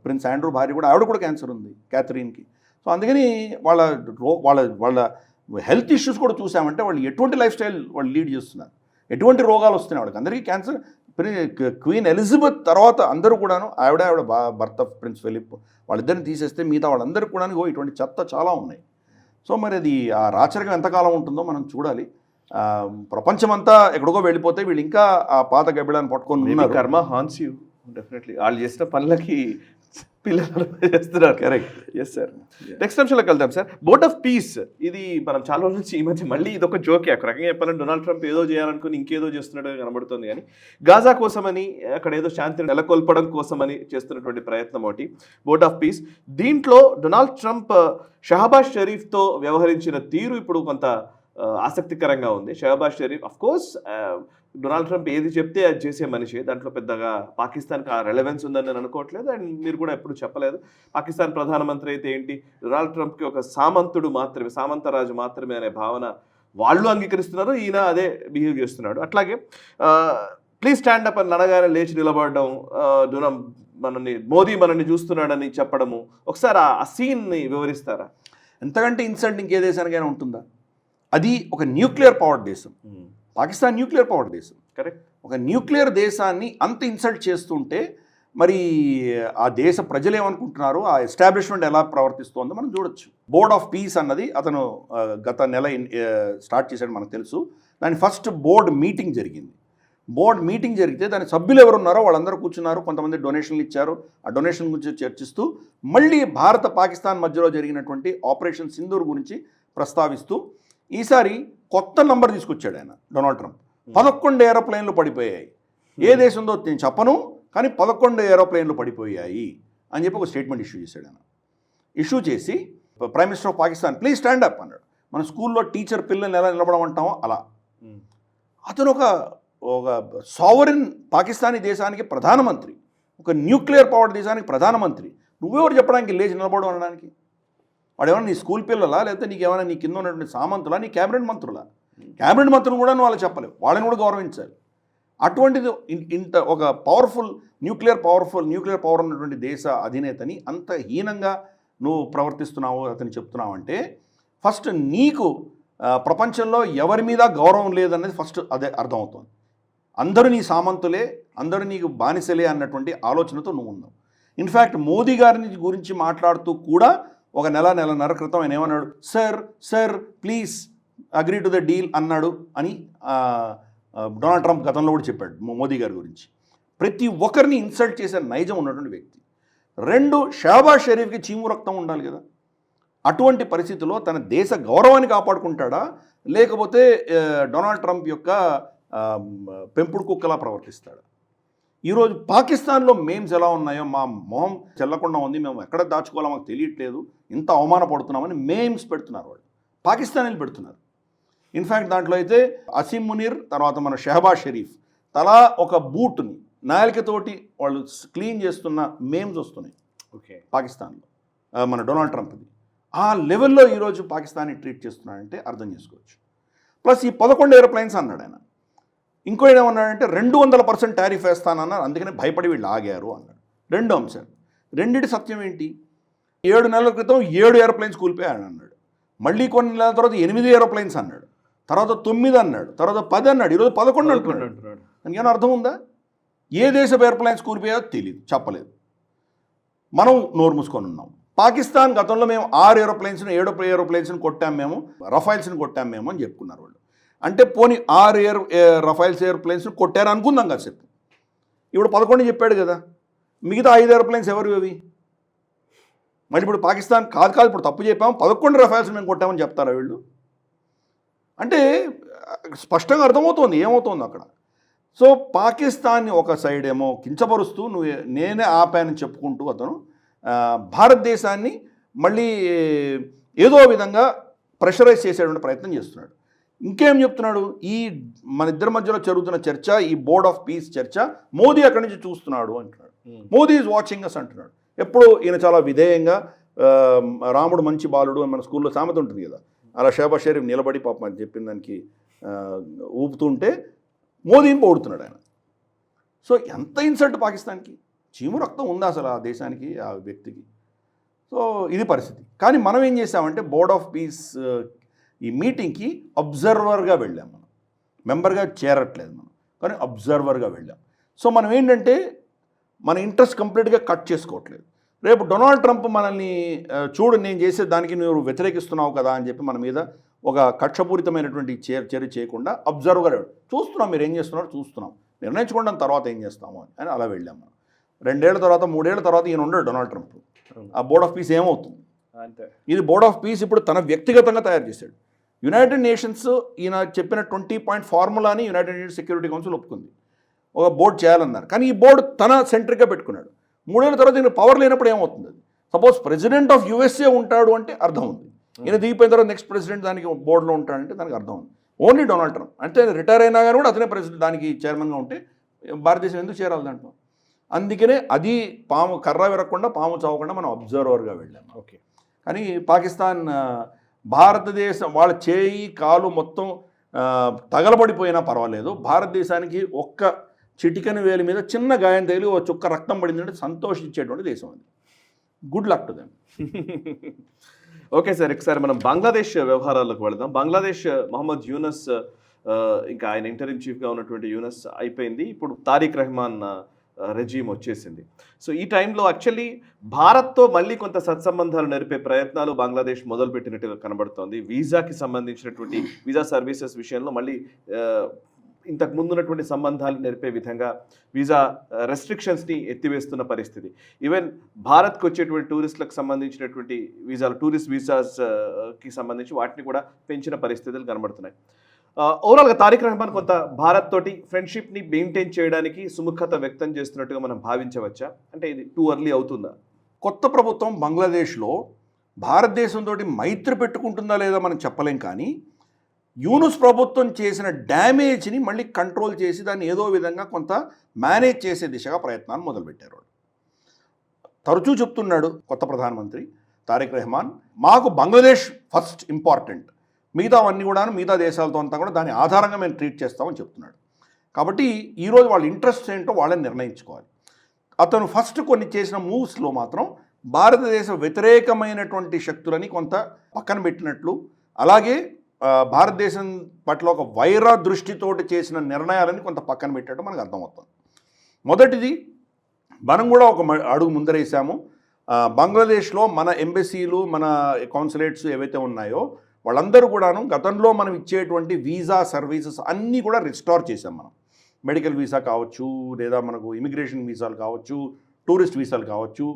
ప్రిన్స్ ఆండ్రూ భార్య కూడా, ఆవిడ కూడా క్యాన్సర్ ఉంది, క్యాథరీన్కి. సో అందుకని వాళ్ళ హెల్త్ ఇష్యూస్ కూడా చూసామంటే వాళ్ళు ఎటువంటి లైఫ్ స్టైల్ వాళ్ళు లీడ్ చేస్తున్నారు, ఎటువంటి రోగాలు వస్తున్నాయి వాళ్ళకి. అందరికీ క్యాన్సర్. క్వీన్ ఎలిజబెత్ తర్వాత అందరూ కూడాను, ఆవిడ భర్త ప్రిన్స్ ఫిలిప్, వాళ్ళిద్దరిని తీసేస్తే మిగతా వాళ్ళందరికీ కూడా ఇటువంటి చెత్త చాలా ఉన్నాయి. సో మరి అది ఆ రాచరికం ఎంతకాలం ఉంటుందో మనం చూడాలి. ప్రపంచమంతా ఎక్కడికో వెళ్ళిపోతే వీళ్ళు ఇంకా ఆ పాత గబ్బిడాన్ని పట్టుకొని ఉన్నారు. కర్మ హాన్స్ యూ డెఫినెట్లీ. వాళ్ళు చేసిన పనులకి పిల్లలు చేస్తున్నారు. కరెక్ట్. Yes sir. నెక్స్ట్ అంశంలోకి వెళ్దాం సార్. Board of piece. ఇది మనం చాలా రోజుల నుంచి ఈ మధ్య మళ్ళీ ఇదొక జోకే. ఒక రకంగా చెప్పాలంటే డొనాల్డ్ ట్రంప్ ఏదో చేయాలనుకుని ఇంకేదో చేస్తున్నట్టుగా కనబడుతుంది, కానీ గాజా కోసమని, అక్కడ ఏదో శాంతిని నెలకొల్పడం కోసమని చేస్తున్నటువంటి ప్రయత్నం ఒకటి బోర్డ్ ఆఫ్ పీస్. దీంట్లో డొనాల్డ్ ట్రంప్ షహబాజ్ షరీఫ్తో వ్యవహరించిన తీరు ఇప్పుడు కొంత ఆసక్తికరంగా ఉంది. Shehbaz Sharif of course Donald Trump ఏది చెప్తే అది చేసే మనిషి, దాంట్లో పెద్దగా పాకిస్తాన్కి ఆ రెలవెన్స్ ఉందని నేను అనుకోవట్లేదు. అండ్ మీరు కూడా ఎప్పుడు చెప్పలేదు పాకిస్తాన్ ప్రధానమంత్రి అయితే ఏంటి, డొనాల్డ్ ట్రంప్కి ఒక సామంతరాజు మాత్రమే అనే భావన వాళ్ళు అంగీకరిస్తున్నారు, ఈయన అదే బిహేవ్ చేస్తున్నాడు. అట్లాగే ప్లీజ్ స్టాండ్ అప్ అని అనగానే లేచి నిలబడడం, మోదీ మనల్ని చూస్తున్నాడని చెప్పడము. ఒకసారి ఆ సీన్ని వివరిస్తారా? ఎంతకంటే ఇన్సల్ట్ ఇంకే దేశానికైనా ఉంటుందా? అది ఒక న్యూక్లియర్ పవర్ దేశం. పాకిస్తాన్ న్యూక్లియర్ పవర్ దేశం. కరెక్ట్. ఒక న్యూక్లియర్ దేశాన్ని అంత ఇన్సల్ట్ చేస్తుంటే మరి ఆ దేశ ప్రజలు ఏమనుకుంటున్నారు, ఆ ఎస్టాబ్లిష్మెంట్ ఎలా ప్రవర్తిస్తోందో మనం చూడొచ్చు. బోర్డ్ ఆఫ్ పీస్ అన్నది అతను గత నెల స్టార్ట్ చేశాడు, మనకు తెలుసు. దాని ఫస్ట్ బోర్డ్ మీటింగ్ జరిగింది. బోర్డ్ మీటింగ్ జరిగితే దాని సభ్యులు ఎవరున్నారో వాళ్ళందరూ కూర్చున్నారు, కొంతమంది డొనేషన్లు ఇచ్చారు. ఆ డొనేషన్ గురించి చర్చిస్తూ మళ్ళీ భారత పాకిస్తాన్ మధ్యలో జరిగినటువంటి ఆపరేషన్ సింధూర్ గురించి ప్రస్తావిస్తూ ఈసారి కొత్త నంబర్ తీసుకొచ్చాడు ఆయన డొనాల్డ్ ట్రంప్. 11 ఏరోప్లేన్లు పడిపోయాయి. ఏ దేశంలో నేను చెప్పను, కానీ 11 ఏరోప్లేన్లు పడిపోయాయి అని చెప్పి ఒక స్టేట్మెంట్ ఇష్యూ చేశాడు ఆయన. ఇష్యూ చేసి prime minister of Pakistan please stand up అన్నాడు. మన స్కూల్లో టీచర్ పిల్లల్ని ఎలా నిలబడమంటామో అలా. అతను ఒక సావరిన్ పాకిస్తానీ దేశానికి ప్రధానమంత్రి, ఒక న్యూక్లియర్ పవర్ దేశానికి ప్రధానమంత్రి. నువ్వెవరు చెప్పడానికి లేచి నిలబడడం అనడానికి? వాడేమన్నా నీ స్కూల్ పిల్లలా, లేకపోతే నీకేమైనా నీ కింద ఉన్నటువంటి సామంతులా, నీ క్యాబినెట్ మంత్రులా? క్యాబినెట్ మంత్రులు కూడా నువ్వు వాళ్ళకి చెప్పలేవు, వాళ్ళని కూడా గౌరవించాలి. అటువంటిది ఇంత ఒక న్యూక్లియర్ పవర్ ఉన్నటువంటి దేశ అధినేతని అంత హీనంగా నువ్వు ప్రవర్తిస్తున్నావు, అతను చెప్తున్నావు అంటే ఫస్ట్ నీకు ప్రపంచంలో ఎవరి మీద గౌరవం లేదనేది ఫస్ట్ అదే అర్థమవుతుంది. అందరూ నీ సామంతులే, అందరూ నీకు బానిసలే అన్నటువంటి ఆలోచనతో నువ్వు ఉన్నావు. ఇన్ఫ్యాక్ట్ మోదీ గారిని గురించి మాట్లాడుతూ కూడా ఒక నెలన్నర క్రితం ఆయన ఏమన్నాడు, sir please agree to the deal అన్నాడు అని డొనాల్డ్ ట్రంప్ గతంలో కూడా చెప్పాడు మోదీ గారి గురించి. ప్రతి ఒక్కరిని ఇన్సల్ట్ చేసే నైజం ఉన్నటువంటి వ్యక్తి. 2 షహబాజ్ షరీఫ్కి చీము రక్తం ఉండాలి కదా. అటువంటి పరిస్థితిలో తన దేశ గౌరవాన్ని కాపాడుకుంటాడా, లేకపోతే డొనాల్డ్ ట్రంప్ యొక్క పెంపుడు కుక్కలా ప్రవర్తిస్తాడా? ఈరోజు పాకిస్తాన్లో మేమ్స్ ఎలా ఉన్నాయో, మా మొహం చెల్లకుండా ఉంది, మేము ఎక్కడ దాచుకోవాలో మాకు తెలియట్లేదు, ఇంత అవమానపడుతున్నామని మేమ్స్ పెడుతున్నారు వాళ్ళు, పాకిస్తానీలు పెడుతున్నారు. ఇన్ఫ్యాక్ట్ దాంట్లో అయితే అసీం మునీర్, తర్వాత మన షెహబాజ్ షరీఫ్ తలా ఒక బూట్ని నాయలికతోటి వాళ్ళు క్లీన్ చేస్తున్న మేమ్స్ వస్తున్నాయి ఓకే పాకిస్తాన్లో, మన డొనాల్డ్ ట్రంప్ది. ఆ లెవెల్లో ఈరోజు పాకిస్తాన్ని ట్రీట్ చేస్తున్నాడంటే అర్థం చేసుకోవచ్చు. ప్లస్ ఈ 11 ఏరోప్లైన్స్ అన్నాడు ఆయన. ఇంకో ఏమన్నాడంటే 200% టారిఫ్ వేస్తానన్నారు, అందుకనే భయపడి వీళ్ళు ఆగారు అన్నాడు. 2 అంశాలు. రెండిటి సత్యం ఏంటి? 7 నెలల క్రితం 7 ఏరోప్లైన్స్ కూలిపోయాడు అన్నాడు. మళ్ళీ కొన్ని నెలల తర్వాత 8 ఏరోప్లైన్స్ అన్నాడు, తర్వాత 9 అన్నాడు, తర్వాత 10 అన్నాడు, ఈరోజు 11 అంటున్నాడు. దానికేమైనా అర్థం ఉందా? ఏ దేశపు ఏరోప్లైన్స్ కూలిపోయాయో తెలియదు, చెప్పలేదు. మనం నోరు మూసుకొని ఉన్నాం. పాకిస్తాన్ గతంలో మేము 6 ఏరోప్లైన్స్ని 7 ఏరోప్లైన్స్ని కొట్టాం మేము, రఫైల్స్ని కొట్టాం మేము అని చెప్పుకున్నారు వాళ్ళు. అంటే పోనీ 6 రఫైల్స్ ఏరోప్లైన్స్ని కొట్టారు అనుకుందాం కాసేపు. ఇప్పుడు 11 చెప్పాడు కదా, మిగతా 5 ఏరోప్లైన్స్ ఎవరు అవి? మరి ఇప్పుడు పాకిస్తాన్ కాదు ఇప్పుడు తప్పు చెప్పాము, 11 రఫైల్స్ మేము కొట్టామని చెప్తారా వీళ్ళు? అంటే స్పష్టంగా అర్థమవుతోంది ఏమవుతోంది అక్కడ. సో పాకిస్తాన్ని ఒక సైడ్ ఏమో కించపరుస్తూ నేనే ఆపానని చెప్పుకుంటూ అతను భారతదేశాన్ని మళ్ళీ ఏదో విధంగా ప్రెషరైజ్ చేసేటువంటి ప్రయత్నం చేస్తున్నాడు. ఇంకేం చెప్తున్నాడు? ఈ మన ఇద్దరి మధ్యలో జరుగుతున్న చర్చ, ఈ బోర్డ్ ఆఫ్ పీస్ చర్చ మోదీ అక్కడి నుంచి చూస్తున్నాడు అంటున్నాడు. మోదీ ఈజ్ వాచింగ్ అస్ అంటున్నాడు. ఎప్పుడు ఈయన చాలా విధేయంగా రాముడు మంచి బాలుడు అని మన స్కూల్లో సామెత ఉంటుంది కదా, అలా షెహబాజ్ షరీఫ్ నిలబడి పాపం అని చెప్పిన దానికి ఊపుతుంటే మోదీని పొగుడుతున్నాడు ఆయన. సో ఎంత ఇన్సల్ట్ పాకిస్తాన్కి, చీము రక్తం ఉందా అసలు ఆ దేశానికి, ఆ వ్యక్తికి? సో ఇది పరిస్థితి. కానీ మనం ఏం చేసామంటే బోర్డ్ ఆఫ్ పీస్ ఈ మీటింగ్కి అబ్జర్వర్గా వెళ్ళాం. మనం మెంబర్గా చేరట్లేదు మనం, కానీ అబ్జర్వర్గా వెళ్ళాం. సో మనం ఏంటంటే మన ఇంట్రెస్ట్ కంప్లీట్గా కట్ చేసుకోవట్లేదు. రేపు డొనాల్డ్ ట్రంప్ మనల్ని చూడు నేను చేసే దానికి నువ్వు వ్యతిరేకిస్తున్నావు కదా అని చెప్పి మన మీద ఒక కక్షపూరితమైనటువంటి చర్య చేయకుండా అబ్జర్వర్గా చూస్తున్నాం, మీరు ఏం చేస్తున్నారో చూస్తున్నాం, నిర్ణయించుకోవడం తర్వాత ఏం చేస్తాము అని అలా వెళ్ళాం మనం. 2 ఏళ్ల తర్వాత 3 ఏళ్ల తర్వాత ఈయన ఉండడు డొనాల్డ్ ట్రంప్. ఆ బోర్డ్ ఆఫ్ పీస్ ఏమవుతుంది? ఇది బోర్డ్ ఆఫ్ పీస్ ఇప్పుడు తన వ్యక్తిగతంగా తయారు చేశాడు. యునైటెడ్ నేషన్స్ ఈయన చెప్పిన 20 పాయింట్ ఫార్ములాని యునైటెడ్ నేషన్స్ సెక్యూరిటీ కౌన్సిల్ ఒప్పుకుంది, ఒక బోర్డు చేయాలన్నారు. కానీ ఈ బోర్డు తన సెంట్రిక్గా పెట్టుకున్నాడు. 3 ఏళ్ల తర్వాత ఈయన పవర్ లేనప్పుడు ఏమవుతుంది? అది సపోజ్ ప్రెసిడెంట్ ఆఫ్ యుఎస్ఏ ఉంటాడు అంటే అర్థం ఉంది, ఈయన దిగిపోయిన తర్వాత నెక్స్ట్ ప్రెసిడెంట్ దానికి బోర్డులో ఉంటాడంటే దానికి అర్థం ఉంది. ఓన్లీ డొనాల్డ్ ట్రంప్ అంటే రిటైర్ అయినా కానీ కూడా అతనే ప్రెసిడెంట్ దానికి చైర్మన్గా ఉంటే భారతదేశం ఎందుకు చేరాలి దాంట్లో? అందుకనే అది పాము కర్ర విరగకుండా పాము చావకుండా మనం అబ్జర్వర్గా వెళ్ళాం. ఓకే. కానీ పాకిస్తాన్ భారతదేశం వాళ్ళ చేయి కాలు మొత్తం తగలబడిపోయినా పర్వాలేదు, భారతదేశానికి ఒక్క చిటికెన వేలి మీద చిన్న గాయం తగిలి ఓ చుక్క రక్తం పడిందంటే సంతోషించేటువంటి దేశం అది. Good luck to them. Okay sir, ఒకసారి మనం బంగ్లాదేశ్ వ్యవహారాలకు వెళదాం. బంగ్లాదేశ్ మహమ్మద్ యూనస్, ఇంకా ఆయన ఇంటరిమ్ చీఫ్గా ఉన్నటువంటి యూనస్ అయిపోయింది, ఇప్పుడు తారిక్ రెహమాన్ రెజీమ్ వచ్చేసింది. సో ఈ టైంలో యాక్చువల్లీ భారత్తో మళ్ళీ కొంత సత్సంబంధాలు నడిపే ప్రయత్నాలు బంగ్లాదేశ్ మొదలుపెట్టినట్టుగా కనబడుతోంది. వీసాకి సంబంధించినటువంటి వీసా సర్వీసెస్ విషయంలో మళ్ళీ ఇంతకు ముందున్నటువంటి సంబంధాలు నెరిపే విధంగా వీసా రెస్ట్రిక్షన్స్ని ఎత్తివేస్తున్న పరిస్థితి. ఈవెన్ భారత్కి వచ్చేటువంటి టూరిస్టులకు సంబంధించినటువంటి వీసాలు, టూరిస్ట్ వీసాస్కి సంబంధించి వాటిని కూడా పెంచిన పరిస్థితులు కనబడుతున్నాయి. ఓవరాల్గా తారిక్ రెహమాన్ కొంత భారత్ తోటి ఫ్రెండ్షిప్ని మెయింటైన్ చేయడానికి సుముఖత వ్యక్తం చేస్తున్నట్టుగా మనం భావించవచ్చా? అంటే ఇది టూ ఎర్లీ అవుతుందా? కొత్త ప్రభుత్వం బంగ్లాదేశ్లో భారతదేశంతో మైత్రి పెట్టుకుంటుందా లేదా మనం చెప్పలేం. కానీ యూనుస్ ప్రభుత్వం చేసిన డ్యామేజ్ని మళ్ళీ కంట్రోల్ చేసి దాన్ని ఏదో విధంగా కొంత మేనేజ్ చేసే దిశగా ప్రయత్నాలు మొదలుపెట్టారు. తరచూ చెప్తున్నాడు కొత్త ప్రధానమంత్రి తారిక్ రెహమాన్, మాకు బంగ్లాదేశ్ ఫస్ట్ ఇంపార్టెంట్, మిగతావన్నీ కూడా మిగతా దేశాలతో అంతా కూడా దాని ఆధారంగా మేము ట్రీట్ చేస్తామని చెప్తున్నాడు. కాబట్టి ఈరోజు వాళ్ళ ఇంట్రెస్ట్ ఏంటో వాళ్ళని నిర్ణయించుకోవాలి. అతను ఫస్ట్ కొన్ని చేసిన మూవ్స్లో మాత్రం భారతదేశ వ్యతిరేకమైనటువంటి శక్తులని కొంత పక్కన పెట్టినట్లు, అలాగే భారతదేశం పట్ల ఒక వైర దృష్టితోటి చేసిన నిర్ణయాలని కొంత పక్కన పెట్టినట్టు మనకు అర్థమవుతుంది. మొదటిది, మనం కూడా ఒక అడుగు ముందరేసాము. బంగ్లాదేశ్లో మన ఎంబసీలు, మన కాన్సులేట్స్ ఏవైతే ఉన్నాయో వాళ్ళందరూ కూడాను గతంలో మనం ఇచ్చేటువంటి వీసా సర్వీసెస్ అన్నీ కూడా రిస్టోర్ చేసాం. మనం మెడికల్ వీసా కావచ్చు, లేదా మనకు ఇమిగ్రేషన్ వీసాలు కావచ్చు, టూరిస్ట్ వీసాలు కావచ్చు,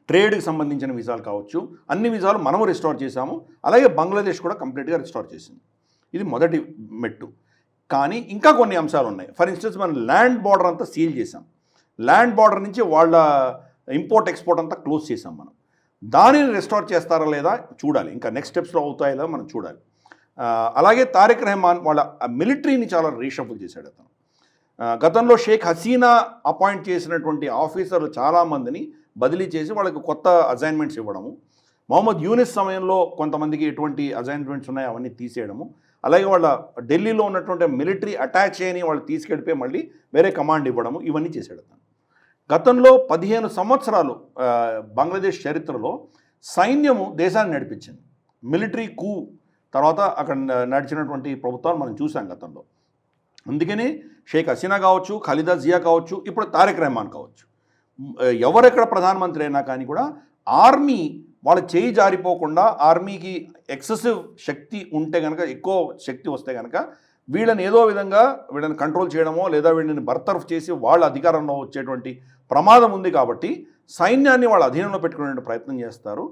ట్రేడ్కి సంబంధించిన వీసాలు కావచ్చు, అన్ని వీసాలు మనము రిస్టోర్ చేశాము. అలాగే బంగ్లాదేశ్ కూడా కంప్లీట్గా రిస్టోర్ చేసింది. ఇది మొదటి మెట్టు. కానీ ఇంకా కొన్ని అంశాలు ఉన్నాయి. ఫర్ ఇన్స్టెన్స్ మనం ల్యాండ్ బార్డర్ అంతా సీల్ చేసాం. ల్యాండ్ బార్డర్ నుంచి వాళ్ళ ఇంపోర్ట్ ఎక్స్పోర్ట్ అంతా క్లోజ్ చేసాం మనం. దానిని రెస్టోర్ చేస్తారా లేదా చూడాలి. ఇంకా నెక్స్ట్ స్టెప్స్లో అవుతాయో మనం చూడాలి. అలాగే తారిక్ రెహమాన్ వాళ్ళ మిలిటరీని చాలా రీషఫుల్ చేశాడు అతను. గతంలో షేక్ హసీనా అపాయింట్ చేసినటువంటి ఆఫీసర్లు చాలామందిని బదిలీ చేసి వాళ్ళకి కొత్త అసైన్మెంట్స్ ఇవ్వడము, మొహమ్మద్ యూనిస్ సమయంలో కొంతమందికి ఎటువంటి అసైన్మెంట్స్ ఉన్నాయో అవన్నీ తీసేయడము, అలాగే వాళ్ళ ఢిల్లీలో ఉన్నటువంటి మిలిటరీ అటాచ్ చేయని వాళ్ళు తీసుకెళ్ళిపోయి మళ్ళీ వేరే కమాండ్ ఇవ్వడము, ఇవన్నీ చేశాడు అతను. గతంలో 15 సంవత్సరాలు బంగ్లాదేశ్ చరిత్రలో సైన్యము దేశాన్ని నడిపించింది. మిలిటరీ కూ తర్వాత అక్కడ నడిచినటువంటి ప్రభుత్వాలు మనం చూసాం గతంలో. అందుకని షేక్ హసీనా కావచ్చు, ఖలీదా జియా కావచ్చు, ఇప్పుడు తారిక్ రెహమాన్ కావచ్చు, ఎవరెక్కడ ప్రధానమంత్రి అయినా కానీ కూడా ఆర్మీ వాళ్ళ చేయి జారిపోకుండా, ఆర్మీకి ఎక్సెసివ్ శక్తి ఉంటే కనుక, ఎక్కువ శక్తి వస్తే కనుక వీళ్ళని ఏదో విధంగా వీళ్ళని కంట్రోల్ చేయడమో లేదా వీళ్ళని బర్తరఫ్ చేసి వాళ్ళ అధికారంలో వచ్చేటువంటి ప్రమాదం ఉంది. కాబట్టి సైన్యాన్ని వాళ్ళ అధీనంలో పెట్టుకునే ప్రయత్నం చేస్తారు.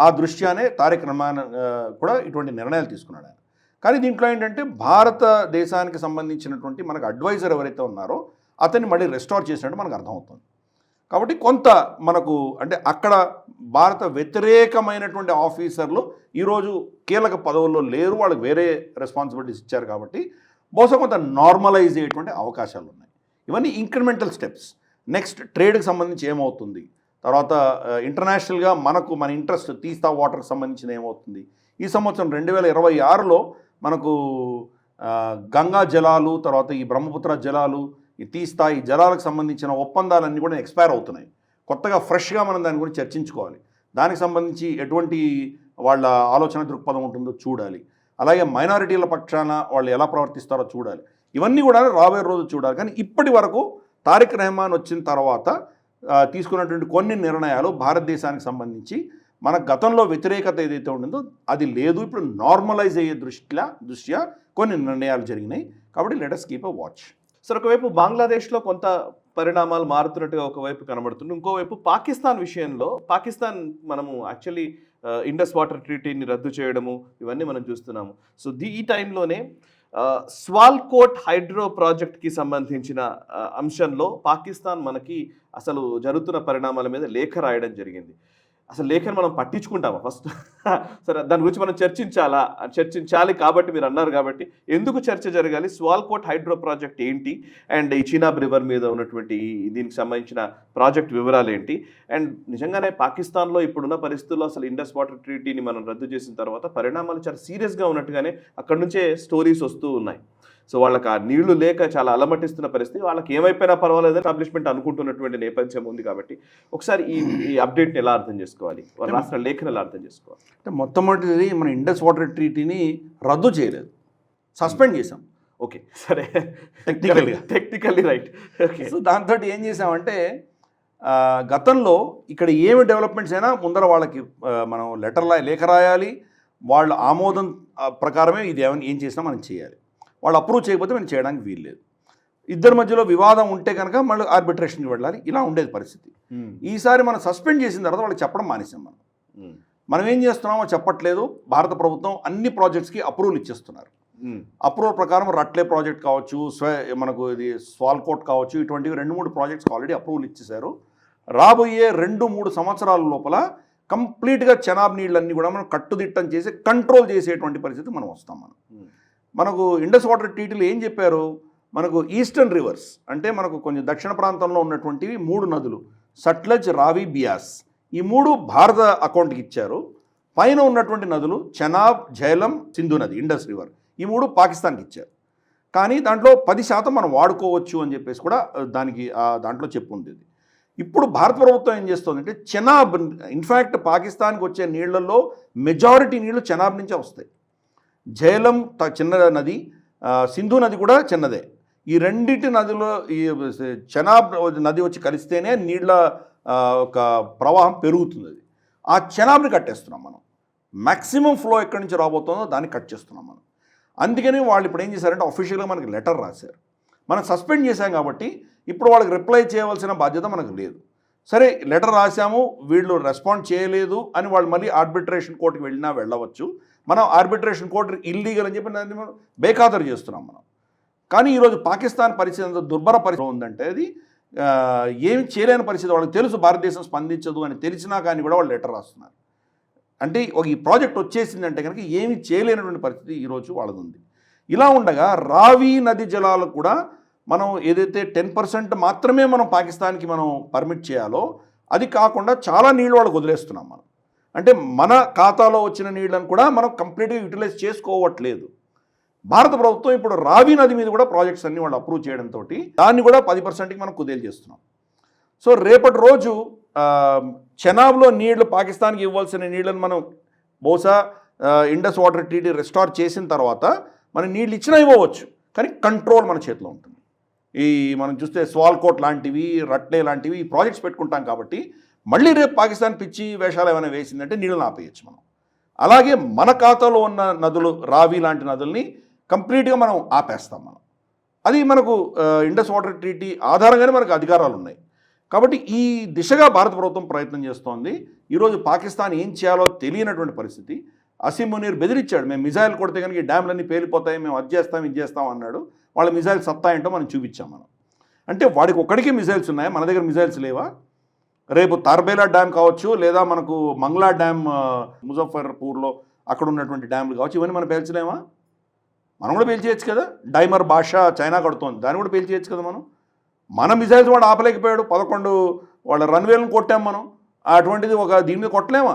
ఆ దృష్ట్యానే తారిక్ రెహమాన్ కూడా ఇటువంటి నిర్ణయాలు తీసుకున్నాడు ఆయన. కానీ దీంట్లో ఏంటంటే భారతదేశానికి సంబంధించినటువంటి మనకు అడ్వైజర్ ఎవరైతే ఉన్నారో అతన్ని మళ్ళీ రెస్టోర్ చేసినట్టు మనకు అర్థమవుతుంది. కాబట్టి కొంత మనకు అంటే అక్కడ భారత వ్యతిరేకమైనటువంటి ఆఫీసర్లు ఈరోజు కీలక పదవుల్లో లేరు, వాళ్ళకి వేరే రెస్పాన్సిబిలిటీస్ ఇచ్చారు. కాబట్టి బహుశా కొంత నార్మలైజ్ అయ్యేటువంటి అవకాశాలు ఉన్నాయి. ఇవన్నీ ఇంక్రిమెంటల్ స్టెప్స్. నెక్స్ట్ ట్రేడ్కి సంబంధించి ఏమవుతుంది, తర్వాత ఇంటర్నేషనల్గా మన ఇంట్రెస్ట్ తీస్తా వాటర్కి సంబంధించిన ఏమవుతుంది. ఈ సంవత్సరం 2026లో మనకు గంగా జలాలు, తర్వాత ఈ బ్రహ్మపుత్ర జలాలు, ఈ తీస్తా, ఈ జలాలకు సంబంధించిన ఒప్పందాలన్నీ కూడా ఎక్స్పైర్ అవుతున్నాయి. కొత్తగా ఫ్రెష్గా మనం దాని గురించి చర్చించుకోవాలి. దానికి సంబంధించి ఎటువంటి వాళ్ళ ఆలోచన దృక్పథం ఉంటుందో చూడాలి. అలాగే మైనారిటీల పక్షాన వాళ్ళు ఎలా ప్రవర్తిస్తారో చూడాలి. ఇవన్నీ కూడా రాబోయే రోజు చూడాలి. కానీ ఇప్పటి వరకు తారిక్ రెహమాన్ వచ్చిన తర్వాత తీసుకున్నటువంటి కొన్ని నిర్ణయాలు భారతదేశానికి సంబంధించి మన గతంలో వ్యతిరేకత ఏదైతే ఉండిందో అది లేదు. ఇప్పుడు నార్మలైజ్ అయ్యే దృష్ట్యా కొన్ని నిర్ణయాలు జరిగినాయి. కాబట్టి let us keep a watch. Sir, ఒకవైపు బంగ్లాదేశ్లో కొంత పరిణామాలు మారుతున్నట్టుగా ఒకవైపు కనబడుతుంది. ఇంకోవైపు పాకిస్తాన్ విషయంలో పాకిస్తాన్ మనము యాక్చువల్లీ ఇండస్ వాటర్ ట్రీటీని రద్దు చేయడము ఇవన్నీ మనం చూస్తున్నాము. సో ఈ టైంలోనే స్వాల్కోట్ హైడ్రో ప్రాజెక్ట్కి సంబంధించిన అంశంలో పాకిస్తాన్ మనకి అసలు జరుగుతున్న పరిణామాల మీద లేఖ రాయడం జరిగింది. అసలు లేఖను మనం పట్టించుకుంటామా ఫస్ట్? సరే, దాని గురించి మనం చర్చించాలి కాబట్టి మీరు అన్నారు కాబట్టి ఎందుకు చర్చ జరగాలి? స్వాల్కోట్ హైడ్రో ప్రాజెక్ట్ ఏంటి, అండ్ ఈ చీనాబ్ రివర్ మీద ఉన్నటువంటి దీనికి సంబంధించిన ప్రాజెక్ట్ వివరాలు ఏంటి, అండ్ నిజంగానే పాకిస్తాన్లో ఇప్పుడున్న పరిస్థితుల్లో అసలు ఇండస్ వాటర్ ట్రీటీని మనం రద్దు చేసిన తర్వాత పరిణామాలు చాలా సీరియస్గా ఉన్నట్టుగానే అక్కడి నుంచే స్టోరీస్ వస్తూ ఉన్నాయి. సో వాళ్ళకి ఆ నీళ్లు లేక చాలా అలమటిస్తున్న పరిస్థితి, వాళ్ళకి ఏమైపోయినా పర్వాలేదని ఎస్టాబ్లిష్మెంట్ అనుకుంటున్నటువంటి నేపథ్యం ఉంది. కాబట్టి ఒకసారి ఈ అప్డేట్ని ఎలా అర్థం చేసుకోవాలి, వాళ్ళ రాష్ట్ర లేఖను ఎలా అర్థం చేసుకోవాలి? అంటే మొట్టమొదటిది మన ఇండస్ వాటర్ ట్రీటీని రద్దు చేయలేదు, సస్పెండ్ చేసాం. ఓకే, సరే, టెక్నికల్లీ రైట్. ఓకే, సో దాంతో ఏం చేసామంటే గతంలో ఇక్కడ ఏమి డెవలప్మెంట్స్ అయినా ముందర వాళ్ళకి మనం లేఖ రాయాలి, వాళ్ళ ఆమోదం ప్రకారమే ఇది ఏం చేసినా మనం చేయాలి. వాళ్ళు అప్రూవ్ చేయకపోతే మనం చేయడానికి వీల్లేదు. ఇద్దరి మధ్యలో వివాదం ఉంటే కనుక మళ్ళీ ఆర్బిట్రేషన్కి వెళ్ళాలి. ఇలా ఉండేది పరిస్థితి. ఈసారి మనం సస్పెండ్ చేసిన తర్వాత వాళ్ళకి చెప్పడం మానేసాం. మనం ఏం చేస్తున్నామో చెప్పట్లేదు. భారత ప్రభుత్వం అన్ని ప్రాజెక్ట్స్కి అప్రూవల్ ఇచ్చేస్తున్నారు. అప్రూవల్ ప్రకారం రట్లే ప్రాజెక్ట్ కావచ్చు, మనకు ఇది స్వాల్కోట్ కావచ్చు, ఇటువంటివి 2-3 ప్రాజెక్ట్స్కి ఆల్రెడీ అప్రూవల్ ఇచ్చేశారు. రాబోయే 2-3 సంవత్సరాల లోపల కంప్లీట్గా చెనాబ్ నీళ్ళన్నీ కూడా మనం కట్టుదిట్టం చేసి కంట్రోల్ చేసేటువంటి పరిస్థితి మనం వస్తాం. మనకు ఇండస్ వాటర్ ట్రీటీలు ఏం చెప్పారు, మనకు ఈస్టర్న్ రివర్స్ అంటే మనకు కొంచెం దక్షిణ ప్రాంతంలో ఉన్నటువంటివి 3 నదులు, సట్లెజ్, రావి, బియాస్, ఈ 3 భారత అకౌంట్కి ఇచ్చారు. పైన ఉన్నటువంటి నదులు చెనాబ్, ఝేలం, సింధు నది, ఇండస్ రివర్, ఈ 3 పాకిస్తాన్కి ఇచ్చారు. కానీ దాంట్లో 10% మనం వాడుకోవచ్చు అని చెప్పేసి కూడా దాంట్లో చెప్పు ఉండేది. ఇప్పుడు భారత ప్రభుత్వం ఏం చేస్తుందంటే చెనాబ్, ఇన్ఫ్యాక్ట్ పాకిస్తాన్కి వచ్చే నీళ్లలో మెజారిటీ నీళ్లు చెనాబ్ నుంచే వస్తాయి. ఝేలం చిన్న నది, సింధు నది కూడా చిన్నదే. ఈ రెండింటి నదిలో ఈ చెనాబ్ నది వచ్చి కలిస్తేనే నీళ్ళ ఒక ప్రవాహం పెరుగుతుంది. ఆ చెనాబ్ని కట్టేస్తున్నాం మనం. మ్యాక్సిమం ఫ్లో ఎక్కడి నుంచి రాబోతుందో దాన్ని కట్ చేస్తున్నాం మనం. అందుకని వాళ్ళు ఇప్పుడు ఏం చేశారంటే అఫీషియల్గా మనకి లెటర్ రాశారు. మనం సస్పెండ్ చేశాం కాబట్టి ఇప్పుడు వాళ్ళకి రిప్లై చేయవలసిన బాధ్యత మనకు లేదు. సరే లెటర్ రాశాము, వీళ్ళు రెస్పాండ్ చేయలేదు అని వాళ్ళు మళ్ళీ ఆర్బిట్రేషన్ కోర్టుకి వెళ్ళినా వెళ్ళవచ్చు. మనం ఆర్బిట్రేషన్ కోర్టు ఇల్లీగల్ అని చెప్పి దాన్ని మనం బేఖాతరు చేస్తున్నాం మనం. కానీ ఈరోజు పాకిస్తాన్ పరిస్థితి ఎంత దుర్భర పరిస్థితి ఉందంటే అది ఏమి చేయలేని పరిస్థితి. వాళ్ళకి తెలుసు భారతదేశం స్పందించదు అని తెలిసినా కానీ కూడా వాళ్ళు లెటర్ రాస్తున్నారు. అంటే ఈ ప్రాజెక్ట్ వచ్చేసిందంటే కనుక ఏమి చేయలేనటువంటి పరిస్థితి ఈరోజు వాళ్ళది ఉంది. ఇలా ఉండగా రావి నది జలాలు కూడా మనం ఏదైతే 10% మాత్రమే మనం పాకిస్తాన్కి మనం పర్మిట్ చేయాలో అది కాకుండా చాలా నీళ్ళు వాళ్ళకి వదిలేస్తున్నాం మనం. అంటే మన ఖాతాలో వచ్చిన నీళ్ళని కూడా మనం కంప్లీట్గా యూటిలైజ్ చేసుకోవట్లేదు. భారత ప్రభుత్వం ఇప్పుడు రావి నది మీద కూడా ప్రాజెక్ట్స్ అన్ని వాళ్ళు అప్రూవ్ చేయడంతో దాన్ని కూడా 10%కి మనం కుదేలు చేస్తున్నాం. సో రేపటి రోజు చెనాబ్లో నీళ్లు పాకిస్తాన్కి ఇవ్వాల్సిన నీళ్ళని మనం బహుశా ఇండస్ వాటర్ ట్రీటీ రెస్టార్ చేసిన తర్వాత మనం నీళ్ళు ఇచ్చినా ఇవ్వవచ్చు, కానీ కంట్రోల్ మన చేతిలో ఉంటుంది. ఈ మనం చూస్తే స్వాల్కోట్ లాంటివి, రట్లే లాంటివి ఈ ప్రాజెక్ట్స్ పెట్టుకుంటాం కాబట్టి మళ్ళీ రేపు పాకిస్తాన్ పిచ్చి వేషాలు ఏమైనా వేసిందంటే నీళ్ళని ఆపేయచ్చు మనం. అలాగే మన ఖాతాలో ఉన్న నదులు, రావి లాంటి నదుల్ని కంప్లీట్గా మనం ఆపేస్తాం మనం. అది మనకు ఇండస్ వాటర్ ట్రీటీ ఆధారంగానే మనకు అధికారాలు ఉన్నాయి. కాబట్టి ఈ దిశగా భారత ప్రభుత్వం ప్రయత్నం చేస్తోంది. ఈరోజు పాకిస్తాన్ ఏం చేయాలో తెలియనటువంటి పరిస్థితి. అసీం మునీర్ బెదిరించాడు, మేము మిజైల్ కొడితే కనుక ఈ డ్యామ్లన్నీ పేలిపోతాయి, మేము అది చేస్తాం ఇది చేస్తాం అన్నాడు. వాళ్ళ మిజైల్ సత్తా ఏంటో మనం చూపించాం మనం. అంటే వాడికి ఒక్కడికే మిజైల్స్ ఉన్నాయా, మన దగ్గర మిజైల్స్ లేవా? రేపు తార్బేలా డ్యామ్ కావచ్చు, లేదా మనకు మంగ్లా డ్యామ్ ముజఫర్పూర్లో అక్కడ ఉన్నటువంటి డ్యామ్లు కావచ్చు, ఇవన్నీ మనం పేల్చలేమా? మనం కూడా పేల్చేయచ్చు కదా. డైమర్ భాష చైనా కడుతోంది, దాన్ని కూడా పేల్చేయచ్చు కదా మనం. మన మిజైల్స్ వాడు ఆపలేకపోయాడు, 11 వాళ్ళ రన్వేలను కొట్టాం మనం. అటువంటిది ఒక దీని మీద కొట్టలేమా?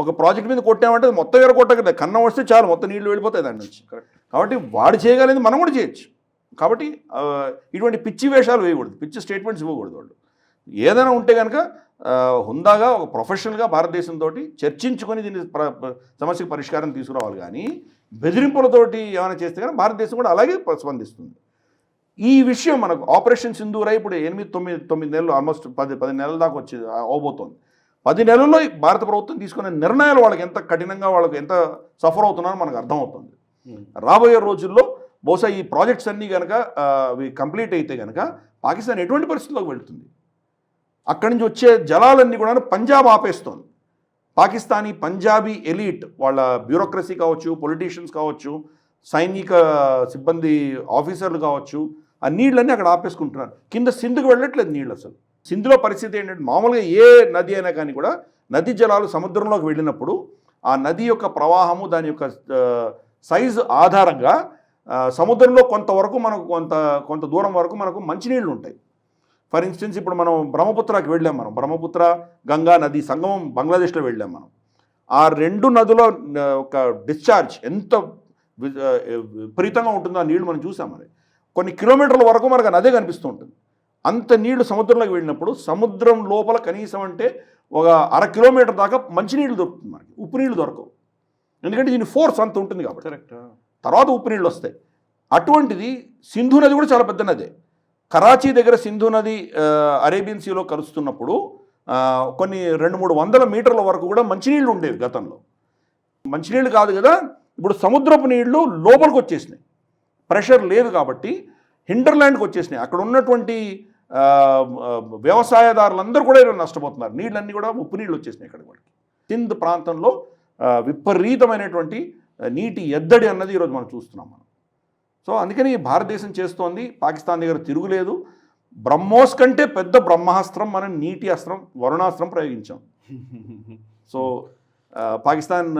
ఒక ప్రాజెక్ట్ మీద కొట్టామంటే మొత్తం వేరే కొట్టగలదు, కన్నం వస్తే చాలు మొత్తం నీళ్లు వెళ్ళిపోతాయి దాని నుంచి. కాబట్టి వాడు చేయగలిగింది మనం కూడా చేయొచ్చు. కాబట్టి ఇటువంటి పిచ్చి వేషాలు వేయకూడదు, పిచ్చి స్టేట్మెంట్స్ ఇవ్వకూడదు. వాళ్ళు ఏదైనా ఉంటే కనుక హుందాగా ఒక ప్రొఫెషనల్గా భారతదేశంతో చర్చించుకొని దీని సమస్యకు పరిష్కారం తీసుకురావాలి. కానీ బెదిరింపులతోటి ఏమైనా చేస్తే కానీ భారతదేశం కూడా అలాగే స్పందిస్తుంది. ఈ విషయం మనకు ఆపరేషన్ సింధూర్ ఇప్పుడు 8-9 నెలలు, ఆల్మోస్ట్ 10 నెలల దాకా అవబోతోంది. 10 నెలల్లో భారత ప్రభుత్వం తీసుకునే నిర్ణయాలు వాళ్ళకి ఎంత కఠినంగా, వాళ్ళకి ఎంత సఫర్ అవుతున్నారో మనకు అర్థమవుతుంది. రాబోయే రోజుల్లో బహుశా ఈ ప్రాజెక్ట్స్ అన్నీ కనుక అవి కంప్లీట్ అయితే కనుక పాకిస్తాన్ ఎటువంటి పరిస్థితుల్లోకి వెళుతుంది? అక్కడి నుంచి వచ్చే జలాలన్నీ కూడా పంజాబ్ ఆపేస్తోంది. పాకిస్తానీ పంజాబీ ఎలీట్, వాళ్ళ బ్యూరోక్రసీ కావచ్చు, పొలిటీషియన్స్ కావచ్చు, సైనిక సిబ్బంది ఆఫీసర్లు కావచ్చు, ఆ నీళ్ళన్నీ అక్కడ ఆపేసుకుంటున్నారు. కింద సింధుకు వెళ్ళట్లేదు నీళ్ళు. అసలు సింధులో పరిస్థితి ఏంటంటే మామూలుగా ఏ నది అయినా కానీ కూడా నదీ జలాలు సముద్రంలోకి వెళ్ళినప్పుడు ఆ నది యొక్క ప్రవాహము, దాని యొక్క సైజు ఆధారంగా సముద్రంలో కొంతవరకు మనకు కొంత దూరం వరకు మనకు మంచినీళ్ళు ఉంటాయి. ఫర్ ఇన్స్టెన్స్ ఇప్పుడు మనం బ్రహ్మపుత్రకి వెళ్ళాం, మనం బ్రహ్మపుత్ర గంగా నది సంగమం బంగ్లాదేశ్లో వెళ్ళాం మనం. ఆ 2 నదుల ఒక డిశ్చార్జ్ ఎంత విపరీతంగా ఉంటుందో ఆ నీళ్లు మనం చూసాం. మరి కొన్ని కిలోమీటర్ల వరకు మనకు నదే కనిపిస్తూ ఉంటుంది. అంత నీళ్లు సముద్రంలోకి వెళ్ళినప్పుడు సముద్రం లోపల కనీసం అంటే ఒక 1/2 కిలోమీటర్ దాకా మంచినీళ్ళు దొరుకుతుంది మనకి, ఉప్పు నీళ్ళు దొరకవు. ఎందుకంటే దీని ఫోర్స్ అంత ఉంటుంది కాబట్టి. కరెక్ట్. తర్వాత ఉప్పు నీళ్ళు వస్తాయి. అటువంటిది సింధు నది కూడా చాలా పెద్ద నదే. కరాచీ దగ్గర సింధు నది అరేబియన్ సీలో కలుస్తున్నప్పుడు కొన్ని 200-300 మీటర్ల వరకు కూడా మంచినీళ్ళు ఉండేవి గతంలో. మంచినీళ్ళు కాదు కదా, ఇప్పుడు సముద్రపు నీళ్లు లోపలికి వచ్చేసినాయి. ప్రెషర్ లేదు కాబట్టి హిండర్లాండ్కి వచ్చేసినాయి. అక్కడ ఉన్నటువంటి వ్యవసాయదారులందరూ కూడా ఈరోజు నష్టపోతున్నారు. నీళ్ళన్నీ కూడా ఉప్పు నీళ్ళు వచ్చేసినాయి ఇక్కడ వాళ్ళకి. సింధ్ ప్రాంతంలో విపరీతమైనటువంటి నీటి ఎద్దడి అన్నది ఈరోజు మనం చూస్తున్నాం మనం. సో అందుకని భారతదేశం చేస్తోంది, పాకిస్తాన్ దగ్గర తిరుగులేదు. బ్రహ్మోస్ కంటే పెద్ద బ్రహ్మాస్త్రం మనం నీటి అస్త్రం, వరుణాస్త్రం ప్రయోగించాం. సో పాకిస్తాన్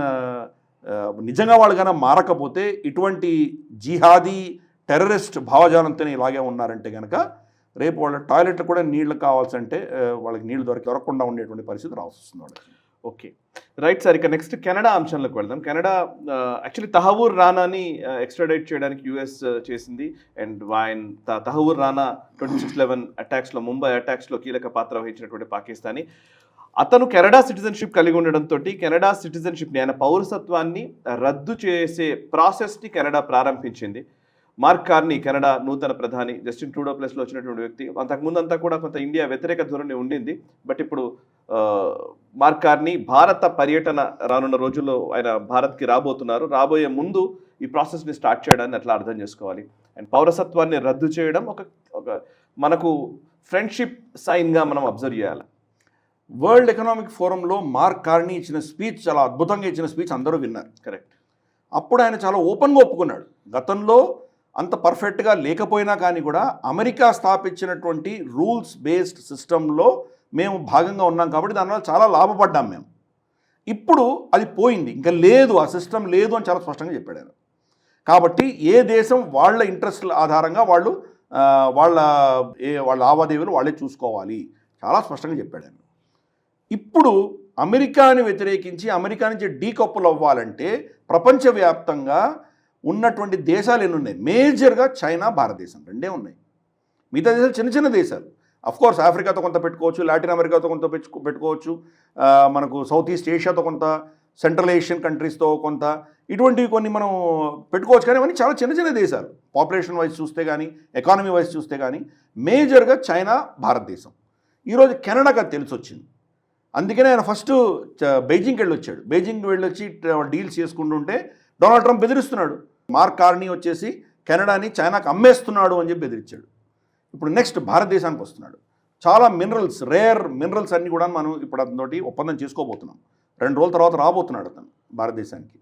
నిజంగా వాళ్ళు కన్నా మారకపోతే, ఇటువంటి జిహాదీ టెర్రరిస్ట్ భావజాలంతోనే ఇలాగే ఉన్నారంటే కనుక రేపు వాళ్ళ టాయిలెట్లు కూడా నీళ్లు కావాల్సింటే వాళ్ళకి నీళ్లు దొరకకుండా ఉండేటువంటి పరిస్థితి రావస్తుంది వాళ్ళకి. Okay, right sir. ఇక నెక్స్ట్ కెనడా అంశంలోకి వెళ్దాం. కెనడా యాక్చువల్లీ తహవూర్ రానాని ఎక్స్ట్రాడైట్ చేయడానికి యూఎస్ చేసింది. అండ్ తహవూర్ రానా 26/11 అటాక్స్లో, ముంబై అటాక్స్లో కీలక పాత్ర వహించినటువంటి పాకిస్తానీ. అతను కెనడా సిటిజన్షిప్ కలిగి ఉండడంతో కెనడా సిటిజన్షిప్ని, ఆయన పౌరసత్వాన్ని రద్దు చేసే ప్రాసెస్ని కెనడా ప్రారంభించింది. మార్క్ కార్నీ, కెనడా నూతన ప్రధాని, జస్టిన్ ట్రూడో ప్లేస్లో వచ్చినటువంటి వ్యక్తి. అంతకుముందు అంతా కూడా కొంత ఇండియా వ్యతిరేక ధోరణి ఉండింది. బట్ ఇప్పుడు మార్క్ కార్నీ భారత పర్యటన రానున్న రోజుల్లో ఆయన భారత్కి రాబోతున్నారు. రాబోయే ముందు ఈ ప్రాసెస్ని స్టార్ట్ చేయడాన్ని అట్లా అర్థం చేసుకోవాలి. అండ్ పౌరసత్వాన్ని రద్దు చేయడం ఒక మనకు ఫ్రెండ్షిప్ సైన్గా మనం అబ్జర్వ్ చేయాలి. వరల్డ్ ఎకనామిక్ ఫోరంలో మార్క్ కార్నీ ఇచ్చిన స్పీచ్, చాలా అద్భుతంగా ఇచ్చిన స్పీచ్ అందరూ విన్నారు. కరెక్ట్. అప్పుడు ఆయన చాలా ఓపెన్గా ఒప్పుకున్నాడు, గతంలో అంత పర్ఫెక్ట్గా లేకపోయినా కానీ కూడా అమెరికా స్థాపించినటువంటి రూల్స్ బేస్డ్ సిస్టంలో మేము భాగంగా ఉన్నాం కాబట్టి దానివల్ల చాలా లాభపడ్డాం మేము. ఇప్పుడు అది పోయింది, ఇంకా లేదు, ఆ సిస్టమ్ లేదు అని చాలా స్పష్టంగా చెప్పాడు ఆయన. కాబట్టి ఏ దేశం వాళ్ళ ఇంట్రెస్ట్ల ఆధారంగా వాళ్ళ లావాదేవీలు వాళ్ళే చూసుకోవాలి, చాలా స్పష్టంగా చెప్పాడు ఆయన. ఇప్పుడు అమెరికాని వ్యతిరేకించి అమెరికా నుంచి డీకప్పుల్ అవ్వాలంటే ప్రపంచవ్యాప్తంగా ఉన్నటువంటి దేశాలు ఎన్ని ఉన్నాయి? మేజర్గా చైనా, భారతదేశం రెండే ఉన్నాయి. మిగతా దేశాలు చిన్న చిన్న దేశాలు. అఫ్కోర్స్ ఆఫ్రికాతో కొంత పెట్టుకోవచ్చు, లాటిన్ అమెరికాతో కొంత పెట్టుకోవచ్చు, మనకు సౌత్ ఈస్ట్ ఏషియాతో కొంత, సెంట్రల్ ఏషియన్ కంట్రీస్తో కొంత, ఇటువంటివి కొన్ని మనం పెట్టుకోవచ్చు. కానీ అవన్నీ చాలా చిన్న చిన్న దేశాలు పాపులేషన్ వైజ్ చూస్తే కానీ, ఎకానమీ వైజ్ చూస్తే కానీ. మేజర్గా చైనా, భారతదేశం. ఈరోజు కెనడాకి అది తెలిసి వచ్చింది. అందుకనే ఆయన ఫస్ట్ బెయిజింగ్కి వెళ్ళొచ్చాడు. బెయిజింగ్కి వెళ్ళొచ్చి డీల్స్ చేసుకుంటుంటే డొనాల్డ్ ట్రంప్ బెదిరిస్తున్నాడు. మార్క్ కార్నీ వచ్చేసి కెనడాని చైనాకు అమ్మేస్తున్నాడు అని చెప్పి బెదిరించాడు. ఇప్పుడు నెక్స్ట్ భారతదేశానికి వస్తున్నాడు. చాలా మినరల్స్, రేర్ మినరల్స్ అన్నీ కూడా మనం ఇప్పుడు అతనితోటి ఒప్పందం చేసుకోబోతున్నాం. 2 రోజుల తర్వాత రాబోతున్నాడు అతను భారతదేశానికి.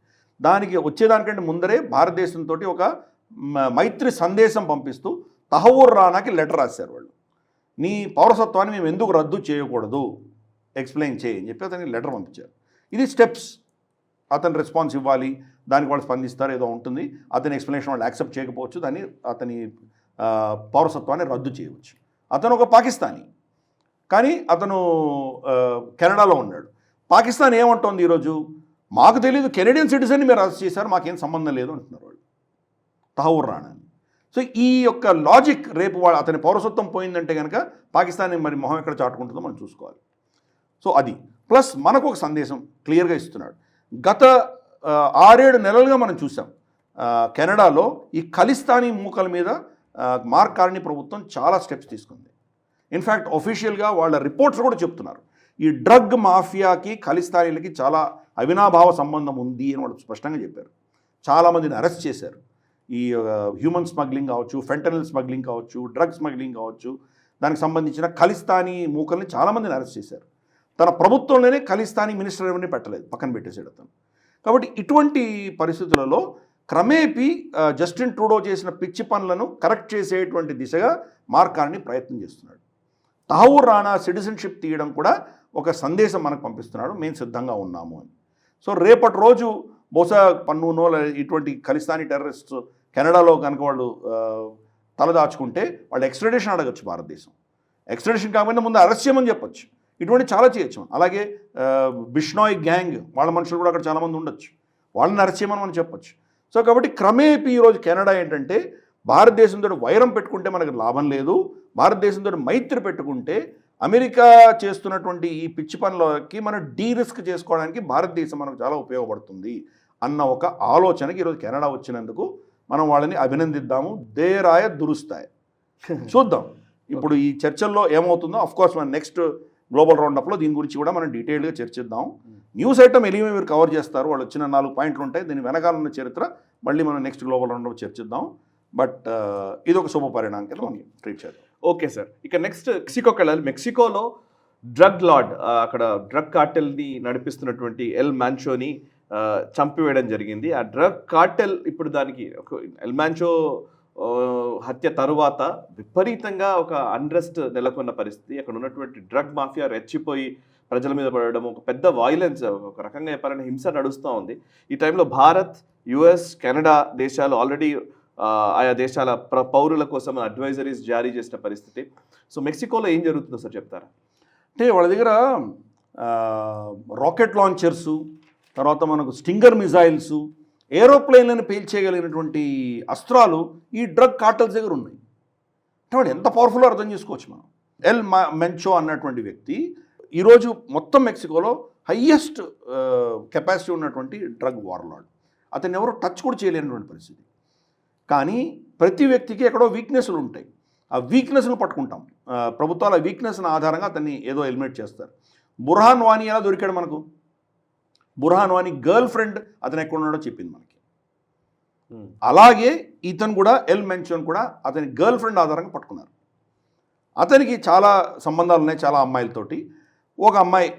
దానికి వచ్చేదానికంటే ముందరే భారతదేశంతో ఒక మైత్రి సందేశం పంపిస్తూ తహవూర్ రానాకి లెటర్ రాశారు వాళ్ళు. నీ పౌరసత్వాన్ని మేము ఎందుకు రద్దు చేయకూడదు, ఎక్స్ప్లెయిన్ చేయి అని చెప్పి అతనికి లెటర్ పంపించారు. ఇది స్టెప్స్. అతను రెస్పాన్స్ ఇవ్వాలి, దానికి వాళ్ళు స్పందిస్తారు, ఏదో ఉంటుంది. అతని ఎక్స్ప్లెనేషన్ వాళ్ళు యాక్సెప్ట్ చేయకపోవచ్చు, దాన్ని అతని పౌరసత్వాన్ని రద్దు చేయవచ్చు. అతను ఒక పాకిస్తానీ, కానీ అతను కెనడాలో ఉన్నాడు. పాకిస్తాన్ ఏమంటోంది ఈరోజు? మాకు తెలియదు, కెనడియన్ సిటిజన్ని మీరు అరెస్ట్ చేశారు, మాకేం సంబంధం లేదు అంటున్నారు వాళ్ళు, తహవూర్ రానాని. సో ఈ యొక్క లాజిక్ రేపు వాళ్ళు అతని పౌరసత్వం పోయిందంటే కనుక పాకిస్తాన్ మరి మొహం ఎక్కడ చాటుకుంటుందో మనం చూసుకోవాలి. సో అది ప్లస్ మనకు ఒక సందేశం క్లియర్గా ఇస్తున్నాడు. గత 6-7 నెలలుగా మనం చూసాం కెనడాలో ఈ ఖలిస్తానీ మూకల మీద మార్క్ కార్నీ ప్రభుత్వం చాలా స్టెప్స్ తీసుకుంది. ఇన్ఫ్యాక్ట్ ఒఫీషియల్గా వాళ్ళ రిపోర్ట్స్ కూడా చెప్తున్నారు, ఈ డ్రగ్ మాఫియాకి ఖలిస్తానీలకి చాలా అవినాభావ సంబంధం ఉంది అని వాళ్ళు స్పష్టంగా చెప్పారు. చాలామందిని అరెస్ట్ చేశారు. ఈ హ్యూమన్ స్మగ్లింగ్ కావచ్చు, ఫెంటనల్ స్మగ్లింగ్ కావచ్చు, డ్రగ్ స్మగ్లింగ్ కావచ్చు, దానికి సంబంధించిన ఖలిస్తానీ మూకల్ని చాలామందిని అరెస్ట్ చేశారు. తన ప్రభుత్వంలోనే ఖలిస్తానీ మినిస్టర్ ఎవరిని పెట్టలేదు, పక్కన పెట్టేసాడు అతను. కాబట్టి ఇటువంటి పరిస్థితులలో క్రమేపీ జస్టిన్ ట్రూడో చేసిన పిచ్చి పనులను కరెక్ట్ చేసేటువంటి దిశగా మార్క్ కార్నీ ప్రయత్నం చేస్తున్నాడు. తహవూర్ రానా సిటిజన్షిప్ తీయడం కూడా ఒక సందేశం మనకు పంపిస్తున్నాడు, మేము సిద్ధంగా ఉన్నాము అని. సో రేపటి రోజు బహుశా పన్నునో ఇటువంటి ఖలిస్తానీ టెర్రరిస్ట్స్ కెనడాలో కనుక వాళ్ళు తలదాచుకుంటే వాళ్ళు ఎక్స్ట్రాడిషన్ అడగచ్చు భారతదేశం. ఎక్స్ట్రాడిషన్ కాకపోయినా ముందు అరెస్ట్ చేయమని చెప్పొచ్చు. ఇటువంటి చాలా చేయొచ్చు. అలాగే బిష్నాయ్ గ్యాంగ్ వాళ్ళ మనుషులు కూడా అక్కడ చాలామంది ఉండొచ్చు, వాళ్ళని అరెస్ట్ చేయమని మనం చెప్పొచ్చు. సో కాబట్టి క్రమేపీ ఈరోజు కెనడా ఏంటంటే భారతదేశంతో వైరం పెట్టుకుంటే మనకు లాభం లేదు, భారతదేశంతో మైత్రి పెట్టుకుంటే అమెరికా చేస్తున్నటువంటి ఈ పిచ్చి పనులకి మనం డీరిస్క్ చేసుకోవడానికి భారతదేశం మనకు చాలా ఉపయోగపడుతుంది అన్న ఒక ఆలోచనకి ఈరోజు కెనడా వచ్చినందుకు మనం వాళ్ళని అభినందిద్దాము. దేరాయ దురుస్తాయి. చూద్దాం ఇప్పుడు ఈ చర్చల్లో ఏమవుతుందో. అఫ్కోర్స్ మన నెక్స్ట్ గ్లోబల్ రౌండప్లో దీని గురించి కూడా మనం డీటెయిల్గా చర్చిద్దాం. న్యూస్ ఐటమ్ ఎలిమే మీరు కవర్ చేస్తారు, వాళ్ళు వచ్చిన 4 పాయింట్లు ఉంటాయి, దీని వెనకాల ఉన్న చరిత్ర మళ్ళీ మనం నెక్స్ట్ గ్లోబల్ రౌండప్ చర్చిద్దాం. బట్ ఇది ఒక శుభ పరిణామం కింద మనం ట్రీట్ చేద్దాం. ఓకే సార్, ఇక నెక్స్ట్ మెక్సికోకి వెళ్ళాలి. మెక్సికోలో డ్రగ్ లార్డ్, అక్కడ డ్రగ్ కార్టెల్ని నడిపిస్తున్నటువంటి ఎల్ మాన్చోని చంపివేయడం జరిగింది. ఆ డ్రగ్ కార్టెల్ ఇప్పుడు దానికి ఎల్ మాన్చో హత్య తరువాత విపరీతంగా ఒక అన్రెస్ట్ నెలకొన్న పరిస్థితి. అక్కడ ఉన్నటువంటి డ్రగ్ మాఫియా రెచ్చిపోయి ప్రజల మీద పడడం, ఒక పెద్ద వైలెన్స్, ఒక రకంగా చెప్పాలంటే హింస నడుస్తూ ఉంది. ఈ టైంలో భారత్, యుఎస్, కెనడా దేశాలు ఆల్రెడీ ఆయా దేశాల పౌరుల కోసం అడ్వైజరీస్ జారీ చేసిన పరిస్థితి. సో మెక్సికోలో ఏం జరుగుతుందో సార్ చెప్తారా? అంటే వాళ్ళ దగ్గర రాకెట్ లాంచర్సు, తర్వాత మనకు స్టింగర్ మిజైల్సు, ఏరోప్లేన్లను పేల్చేయగలిగినటువంటి అస్త్రాలు ఈ డ్రగ్ కార్టల్స్ దగ్గర ఉన్నాయి. అంటే వాడు ఎంత పవర్ఫుల్ అర్థం చేసుకోవచ్చు మనం. ఎల్ మెంచో అన్నటువంటి వ్యక్తి ఈరోజు మొత్తం మెక్సికోలో హయ్యెస్ట్ కెపాసిటీ ఉన్నటువంటి డ్రగ్ వార్లార్డ్. అతను ఎవరు టచ్ కూడా చేయలేనటువంటి పరిస్థితి. కానీ ప్రతి వ్యక్తికి ఎక్కడో వీక్నెస్లు ఉంటాయి, ఆ వీక్నెస్ను పట్టుకుంటాం. ప్రభుత్వాల వీక్నెస్ని ఆధారంగా అతన్ని ఏదో ఎలిమినేట్ చేస్తారు. బుర్హాన్ వానీ ఎలా దొరికాడు మనకు? బుర్హాన్ వానీ గర్ల్ ఫ్రెండ్ అతను ఎక్కడ ఉన్నాడో చెప్పింది మనకి. అలాగే ఇతను కూడా ఎల్ మెంచోన్ కూడా అతని గర్ల్ ఫ్రెండ్ ఆధారంగా పట్టుకున్నారు. అతనికి చాలా సంబంధాలు ఉన్నాయి చాలా అమ్మాయిలతోటి. ఒక అమ్మాయి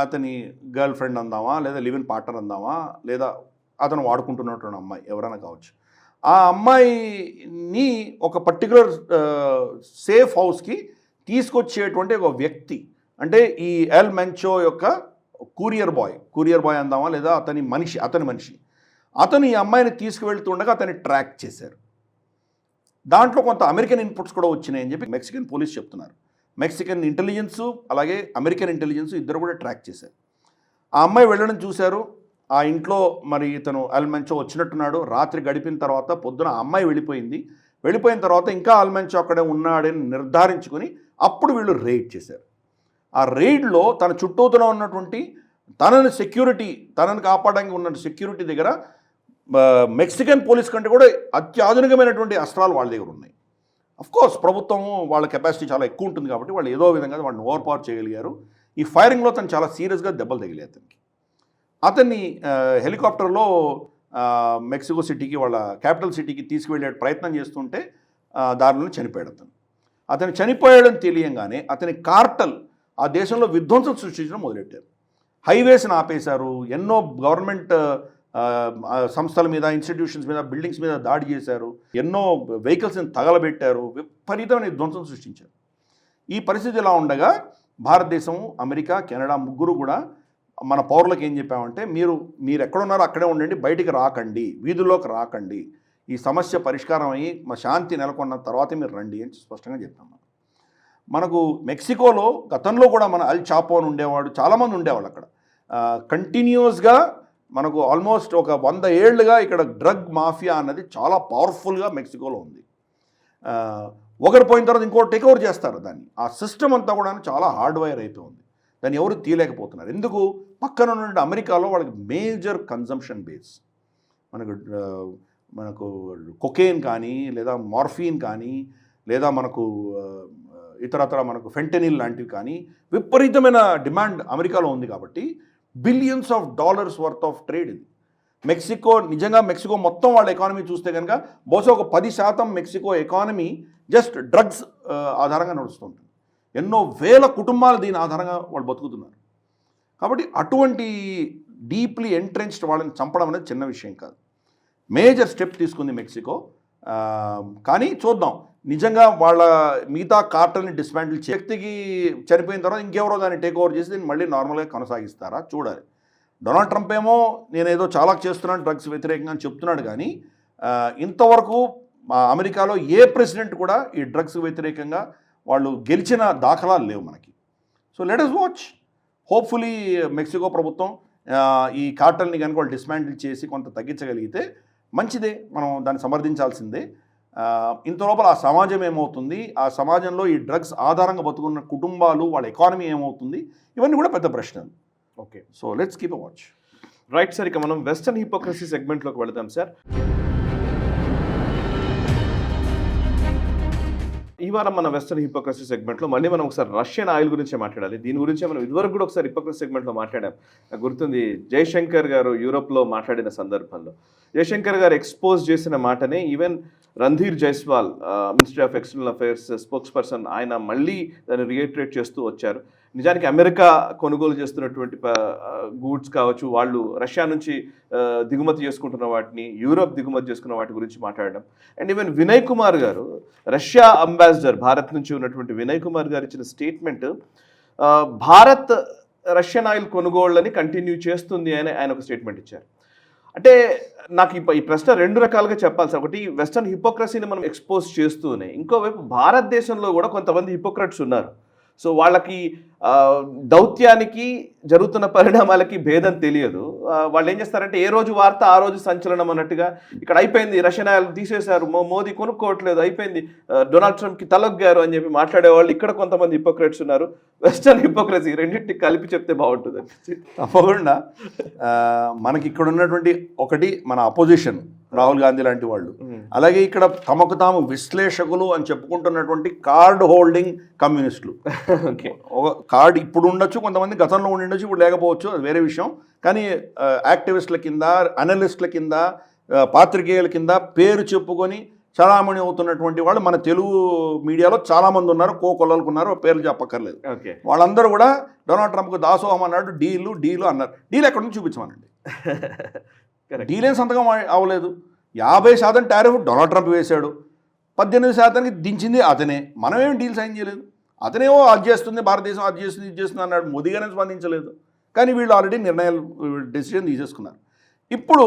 అతని గర్ల్ ఫ్రెండ్ అందామా, లేదా లివ్ ఇన్ పార్ట్నర్ అందామా, లేదా అతను వాడుకుంటున్నటువంటి అమ్మాయి ఎవరైనా కావచ్చు. ఆ అమ్మాయిని ఒక పర్టికులర్ సేఫ్ హౌస్కి తీసుకొచ్చేటువంటి ఒక వ్యక్తి, అంటే ఈ ఎల్ మెంచో యొక్క కూరియర్ బాయ్ అందామా, లేదా అతని మనిషి అతను ఈ అమ్మాయిని తీసుకువెళ్తుండగా అతన్ని ట్రాక్ చేశారు. దాంట్లో కొంత అమెరికన్ ఇన్పుట్స్ కూడా వచ్చినాయని చెప్పి మెక్సికన్ పోలీస్ చెప్తున్నారు. మెక్సికన్ ఇంటెలిజెన్సు అలాగే అమెరికన్ ఇంటెలిజెన్స్ ఇద్దరు కూడా ట్రాక్ చేశారు. ఆ అమ్మాయి వెళ్ళడం చూశారు. ఆ ఇంట్లో మరి ఇతను ఎల్ మెంచో వచ్చినట్టున్నాడు. రాత్రి గడిపిన తర్వాత పొద్దున ఆ అమ్మాయి వెళ్ళిపోయిన తర్వాత ఇంకా ఎల్ మెంచో అక్కడే ఉన్నాడని నిర్ధారించుకొని అప్పుడు వీళ్ళు రైడ్ చేశారు. ఆ రైడ్లో తన చుట్టూతలో ఉన్నటువంటి తనను కాపాడడానికి ఉన్న సెక్యూరిటీ దగ్గర మెక్సికన్ పోలీస్ కంటే కూడా అత్యాధునికమైనటువంటి అస్త్రాలు వాళ్ళ దగ్గర ఉన్నాయి. అఫ్కోర్స్ ప్రభుత్వం వాళ్ళ కెపాసిటీ చాలా ఎక్కువ ఉంటుంది కాబట్టి వాళ్ళు ఏదో విధంగా వాళ్ళని ఓవర్ పవర్ చేయగలిగారు. ఈ ఫైరింగ్లో తను చాలా సీరియస్గా దెబ్బలు తగిలాయి అతన్ని హెలికాప్టర్లో మెక్సికో సిటీకి, వాళ్ళ క్యాపిటల్ సిటీకి తీసుకువెళ్ళే ప్రయత్నం చేస్తుంటే దారిలో చనిపోయాడు. అతను చనిపోయాడని తెలియంగానే అతని కార్టల్ ఆ దేశంలో విధ్వంసం సృష్టించడం మొదలెట్టారు. హైవేస్ని ఆపేశారు. ఎన్నో గవర్నమెంట్ సంస్థల మీద, ఇన్స్టిట్యూషన్స్ మీద, బిల్డింగ్స్ మీద దాడి చేశారు. ఎన్నో వెహికల్స్ని తగలబెట్టారు. విపరీతమైన విధ్వంసం సృష్టించారు. ఈ పరిస్థితి ఇలా ఉండగా భారతదేశం, అమెరికా, కెనడా ముగ్గురు కూడా మన పౌరులకు ఏం చెప్పామంటే, మీరు ఎక్కడున్నారో అక్కడే ఉండండి, బయటికి రాకండి, వీధుల్లోకి రాకండి, ఈ సమస్య పరిష్కారం అయ్యి మా శాంతి నెలకొన్న తర్వాతే మీరు రండి అని స్పష్టంగా చెప్తాం. మనకు మెక్సికోలో గతంలో కూడా మన అల్ చాపో అని ఉండేవాడు, చాలామంది ఉండేవాళ్ళు అక్కడ. కంటిన్యూస్గా మనకు ఆల్మోస్ట్ ఒక 100 ఏళ్ళుగా ఇక్కడ డ్రగ్ మాఫియా అన్నది చాలా పవర్ఫుల్గా మెక్సికోలో ఉంది. ఒకరు పోయిన తర్వాత ఇంకోటి టేక్ ఓవర్ చేస్తారు దాన్ని. ఆ సిస్టమ్ అంతా కూడా చాలా హార్డ్వైర్ అయిపోయింది. దాన్ని ఎవరు తీయలేకపోతున్నారు. ఎందుకు? పక్కన ఉన్న అమెరికాలో వాళ్ళకి మేజర్ కన్జంప్షన్ బేస్. మనకు కొకేన్ కానీ, లేదా మార్ఫిన్ కానీ, లేదా మనకు ఇతరత్ర మనకు ఫెంటనిల్ లాంటివి కానీ విపరీతమైన డిమాండ్ అమెరికాలో ఉంది. కాబట్టి billions of dollars worth of trade ఇది. మెక్సికో మొత్తం వాళ్ళ ఎకానమీ చూస్తే కనుక బహుశా ఒక 10% మెక్సికో ఎకానమీ జస్ట్ డ్రగ్స్ ఆధారంగా నడుస్తుంటుంది. ఎన్నో వేల కుటుంబాలు దీని ఆధారంగా వాళ్ళు బతుకుతున్నారు. కాబట్టి అటువంటి డీప్లీ ఎంట్రెన్చ్డ్ వాళ్ళని చంపడం అనేది చిన్న విషయం కాదు. మేజర్ స్టెప్ తీసుకుంది మెక్సికో. కానీ చూద్దాం, నిజంగా వాళ్ళ మిగతా కార్టల్ని డిస్మాంటిల్ వ్యక్తికి చనిపోయిన తర్వాత ఇంకెవరో దాన్ని టేక్ ఓవర్ చేసి దీన్ని మళ్ళీ నార్మల్గా కొనసాగిస్తారా చూడాలి. డొనాల్డ్ ట్రంప్ ఏమో నేనేదో చాలా చేస్తున్నాను డ్రగ్స్ వ్యతిరేకంగా అని చెప్తున్నాడు. కానీ ఇంతవరకు అమెరికాలో ఏ ప్రెసిడెంట్ కూడా ఈ డ్రగ్స్ వ్యతిరేకంగా వాళ్ళు గెలిచిన దాఖలాలు లేవు మనకి. So let us watch. Hopefully Mexico ప్రభుత్వం ఈ కార్టల్ని కనుక వాళ్ళు డిస్మాంటిల్ చేసి కొంత తగ్గించగలిగితే మంచిదే, మనం దాన్ని సమర్థించాల్సిందే. ఇంత లోపల ఆ సమాజం ఏమవుతుంది, ఆ సమాజంలో ఈ డ్రగ్స్ ఆధారంగా బతుకున్న కుటుంబాలు, వాళ్ళ ఎకానమీ ఏమవుతుంది, ఇవన్నీ కూడా పెద్ద ప్రశ్నలు. Okay, so let's keep a watch. Right sir, ఇక మనం వెస్టర్న్ హిపోక్రసీ సెగ్మెంట్లోకి వెళదాం సార్. ఈ వారం మన వెస్టర్న్ హిపోక్రసీ సెగ్మెంట్లో మళ్ళీ మనం ఒకసారి రష్యన్ ఆయిల్ గురించే మాట్లాడాలి. దీని గురించే మనం ఇదివరకు కూడా ఒకసారి హిపోక్రసీ సెగ్మెంట్లో మాట్లాడాం. నాకు గుర్తుంది, జయశంకర్ గారు యూరోప్లో మాట్లాడిన సందర్భంలో జయశంకర్ గారు ఎక్స్పోజ్ చేసిన మాటనే even Randhir Jaiswal, ministry of external affairs spokes person, ఆయన మళ్ళీ దాన్ని రియేటరేట్ చేస్తూ వచ్చారు. నిజానికి అమెరికా కొనుగోలు చేస్తున్నటువంటి గూడ్స్ కావచ్చు, వాళ్ళు రష్యా నుంచి దిగుమతి చేసుకుంటున్న వాటిని, యూరోప్ దిగుమతి చేసుకున్న వాటి గురించి మాట్లాడడం. అండ్ ఈవెన్ వినయ్ కుమార్ గారు, రష్యా అంబాసిడర్ భారత్ నుంచి ఉన్నటువంటి వినయ్ కుమార్ గారు ఇచ్చిన స్టేట్మెంట్, భారత్ రష్యన్ ఆయిల్ కొనుగోళ్ళని కంటిన్యూ చేస్తుంది అని ఆయన ఒక స్టేట్మెంట్ ఇచ్చారు. అంటే నాకు ఈ ప్రశ్న రెండు రకాలుగా చెప్పాలి సార్. ఒకటి, వెస్టర్న్ హిపోక్రసీని మనం ఎక్స్పోజ్ చేస్తూనే, ఇంకోవైపు భారతదేశంలో కూడా కొంతమంది హిపోక్రట్స్ ఉన్నారు. సో వాళ్ళకి దౌత్యానికి జరుగుతున్న పరిణామాలకి భేదం తెలియదు. వాళ్ళు ఏం చేస్తారంటే ఏ రోజు వార్త ఆ రోజు సంచలనం అన్నట్టుగా, ఇక్కడ అయిపోయింది, రష్యన్ ఆయిల్ తీసేశారు, మోదీ కొనుక్కోవట్లేదు, అయిపోయింది, డొనాల్డ్ ట్రంప్కి తలొగ్గారు అని చెప్పి మాట్లాడేవాళ్ళు ఇక్కడ కొంతమంది హిపోక్రెట్స్ ఉన్నారు. వెస్టర్న్ హిపోక్రసీ రెండింటికి కలిపి చెప్తే బాగుంటుంది. తప్పకుండా మనకి ఇక్కడ ఉన్నటువంటి ఒకటి మన అపోజిషన్ రాహుల్ గాంధీ లాంటి వాళ్ళు, అలాగే ఇక్కడ తమకు తాము విశ్లేషకులు అని చెప్పుకుంటున్నటువంటి కార్డ్ హోల్డింగ్ కమ్యూనిస్టులు. ఒక కార్డ్ ఇప్పుడు ఉండొచ్చు, కొంతమంది గతంలో ఉండి ఉండొచ్చు, ఇప్పుడు లేకపోవచ్చు, అది వేరే విషయం. కానీ యాక్టివిస్టుల కింద, అనలిస్టుల కింద, పాత్రికేయుల కింద పేరు చెప్పుకొని చలామణి అవుతున్నటువంటి వాళ్ళు మన తెలుగు మీడియాలో చాలామంది ఉన్నారు, కోకొల్లలకు ఉన్నారు, పేర్లు చెప్పక్కర్లేదు. ఓకే. వాళ్ళందరూ కూడా డొనాల్డ్ ట్రంప్కు దాసోహం అన్నాడు, డీలు అన్నారు. డీల్ ఎక్కడి నుంచి చూపించమనండి. డీల్ ఏం సంతకం అవ్వలేదు. 50% టారిఫ్ డొనాల్డ్ ట్రంప్ వేశాడు, 18% దించింది అతనే. మనమేం డీల్ సైన్ చేయలేదు. అతనేమో అది చేస్తుంది, భారతదేశం అది చేస్తుంది, ఇది చేస్తుంది అన్నాడు. మోదీ గానే స్పందించలేదు. కానీ వీళ్ళు ఆల్రెడీ డెసిషన్ తీసేసుకున్నారు. ఇప్పుడు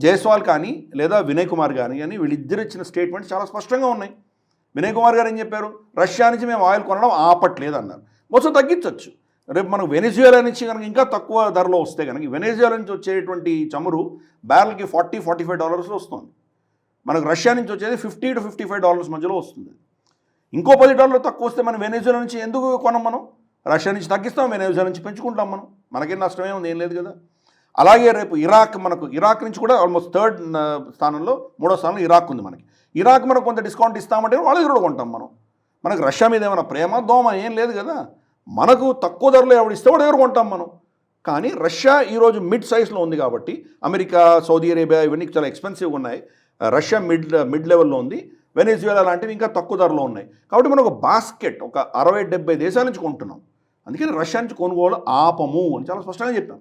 జైస్వాల్ కానీ లేదా వినయ్ కుమార్ కానీ వీళ్ళిద్దరు ఇచ్చిన స్టేట్మెంట్స్ చాలా స్పష్టంగా ఉన్నాయి. వినయ్ కుమార్ గారు ఏం చెప్పారు? రష్యా నుంచి మేము ఆయిల్ కొనడం ఆపట్లేదు అన్నారు. మొత్తం తగ్గించవచ్చు. రేపు మనకు వెనిజుయేలా నుంచి కనుక ఇంకా తక్కువ ధరలో వస్తే కనుక వెనిజుయేలా నుంచి వచ్చేటువంటి చమురు బ్యారెల్కి $40-45 వస్తుంది. మనకు రష్యా నుంచి వచ్చేది $50 to $55 మధ్యలో వస్తుంది. ఇంకో $10 తక్కువ వస్తే మనం వెనిజుయేలా నుంచి ఎందుకు కొనం? మనం రష్యా నుంచి తగ్గిస్తాం, వెనిజుయేలా నుంచి పెంచుకుంటాం. మనకేం నష్టమే ఉంది, ఏం లేదు కదా. అలాగే రేపు ఇరాక్ నుంచి కూడా ఆల్మోస్ట్ థర్డ్ స్థానంలో, 3వ స్థానంలో ఇరాక్ ఉంది. ఇరాక్ మనకు కొంత డిస్కౌంట్ ఇస్తామంటే వాళ్ళ దగ్గర కొంటాం. మనకు రష్యా మీద ఏమైనా ప్రేమ దోమ ఏం లేదు కదా. మనకు తక్కువ ధరలో ఎవడు ఇస్తే వాడు దగ్గర కొంటాం మనం. కానీ రష్యా ఈరోజు మిడ్ సైజ్లో ఉంది కాబట్టి, అమెరికా, సౌదీ అరేబియా ఇవన్నీ చాలా ఎక్స్పెన్సివ్గా ఉన్నాయి. రష్యా మిడ్ లెవెల్లో ఉంది. వెనిజుయేలా లాంటివి ఇంకా తక్కువ ధరలో ఉన్నాయి. కాబట్టి మనం ఒక బాస్కెట్ ఒక 60-70 దేశాల నుంచి కొంటున్నాం. అందుకని రష్యా నుంచి కొనుగోలు ఆపము అని చాలా స్పష్టంగా చెప్పాం.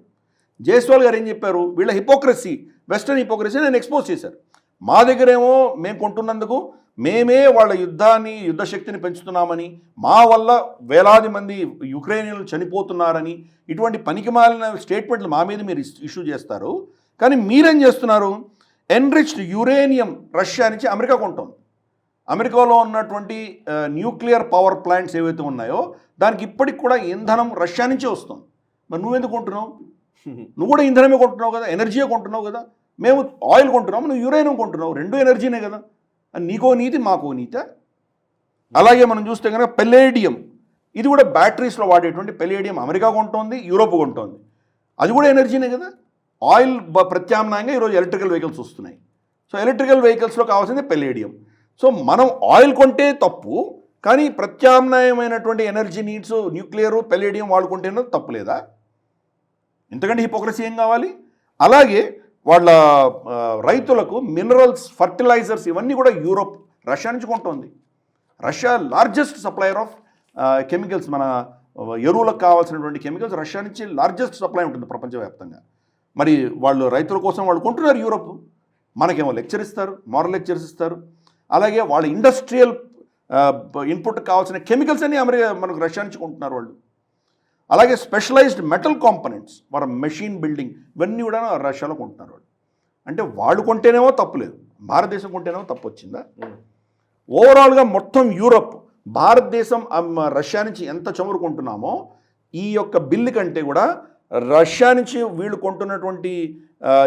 జైస్వాల్ గారు ఏం చెప్పారు? వీళ్ళ హిపోక్రసీ, వెస్టర్న్ హిపోక్రసీ నేను ఎక్స్పోజ్ చేశారు. మా దగ్గరేమో మేము కొంటున్నందుకు మేమే వాళ్ళ యుద్ధ శక్తిని పెంచుతున్నామని, మా వల్ల వేలాది మంది యుక్రెయినియన్లు చనిపోతున్నారని, ఇటువంటి పనికిమాలిన స్టేట్మెంట్లు మా మీద మీరు ఇష్యూ చేస్తారు. కానీ మీరేం చేస్తున్నారు? ఎన్రిచ్డ్ యురేనియం రష్యా నుంచి అమెరికా కొంటుంది. అమెరికాలో ఉన్నటువంటి న్యూక్లియర్ పవర్ ప్లాంట్స్ ఏవైతే ఉన్నాయో దానికి ఇప్పటికి కూడా ఇంధనం రష్యా నుంచే వస్తుంది. మరి నువ్వెందుకు కొంటున్నావు? నువ్వు కూడా ఇంధనమే కొంటున్నావు కదా, ఎనర్జీయే కొంటున్నావు కదా. మేము ఆయిల్ కొంటున్నాము, నువ్వు యురేనియం కొంటున్నావు, రెండు ఎనర్జీనే కదా. నీకో నీతి మాకో నీతి. అలాగే మనం చూస్తే కనుక పెల్లేడియం, ఇది కూడా బ్యాటరీస్లో వాడేటువంటి పెల్లేడియం అమెరికా కొంటోంది, యూరోప్ కొంటోంది. అది కూడా ఎనర్జీనే కదా. ఆయిల్ ప్రత్యామ్నాయంగా ఈరోజు ఎలక్ట్రికల్ వెహికల్స్ వస్తున్నాయి. సో ఎలక్ట్రికల్ వెహికల్స్లో కావాల్సింది పెల్లేడియం. సో మనం ఆయిల్ కొంటే తప్పు, కానీ ప్రత్యామ్నాయమైనటువంటి ఎనర్జీ నీడ్స్ న్యూక్లియర్ పెల్లేడియం వాడుకుంటేనే తప్పు లేదా? ఇంతకంటే హిపోక్రసీ ఏం కావాలి? అలాగే వాళ్ళ రైతులకు మినరల్స్, ఫర్టిలైజర్స్ ఇవన్నీ కూడా యూరోప్ రష్యా నుంచి కొంటుంది. Russia largest supplier of chemicals, మన ఎరువులకు కావాల్సినటువంటి కెమికల్స్ రష్యా నుంచి లార్జెస్ట్ సప్లై ఉంటుంది ప్రపంచవ్యాప్తంగా. మరి వాళ్ళు రైతుల కోసం వాళ్ళు కొంటున్నారు యూరోప్. మనకేమో లెక్చర్ ఇస్తారు, మారల్ లెక్చర్స్ ఇస్తారు. అలాగే వాళ్ళ ఇండస్ట్రియల్ ఇన్పుట్ కావాల్సిన కెమికల్స్ అన్నీ మనకు రష్యా నుంచి కొంటున్నారు వాళ్ళు. అలాగే స్పెషలైజ్డ్ మెటల్ కాంపనెంట్స్, మన మెషిన్ బిల్డింగ్ ఇవన్నీ కూడా రష్యాలో కొంటున్నారు వాళ్ళు. అంటే వాళ్ళు కొంటేనేమో తప్పులేదు, భారతదేశం కొంటేనేమో తప్పు వచ్చిందా? ఓవరాల్గా మొత్తం యూరోప్, భారతదేశం రష్యా నుంచి ఎంత చమురు కొంటున్నామో ఈ యొక్క బిల్లు కంటే కూడా రష్యా నుంచి వీళ్ళు కొంటున్నటువంటి